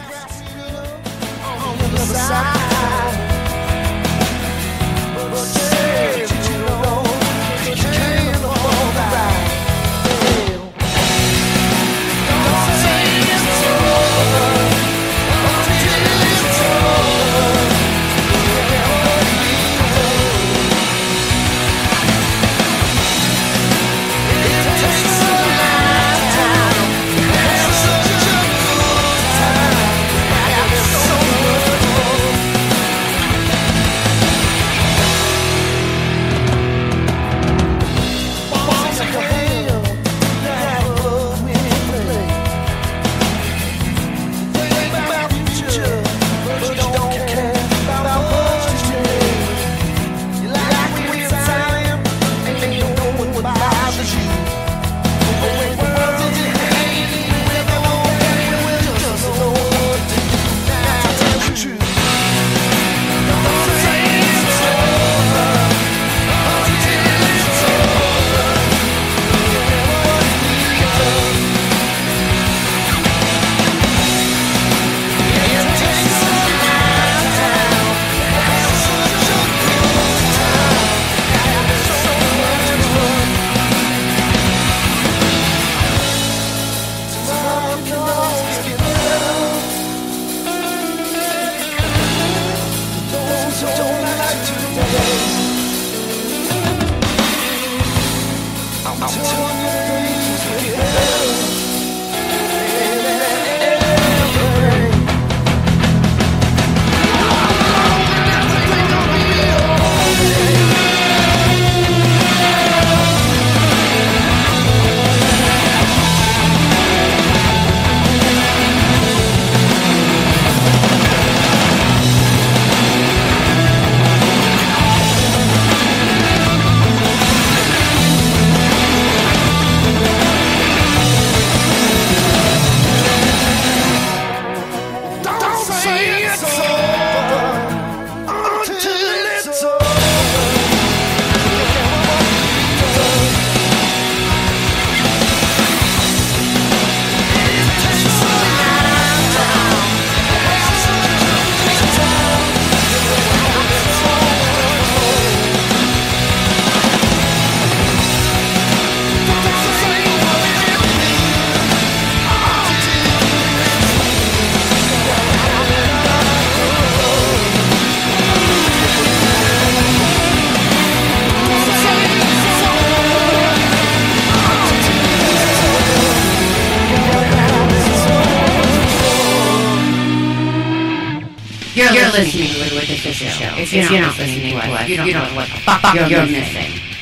You're listening to the Wicked Pissa Show. If you're not listening to us, you don't know what the fuck you're missing.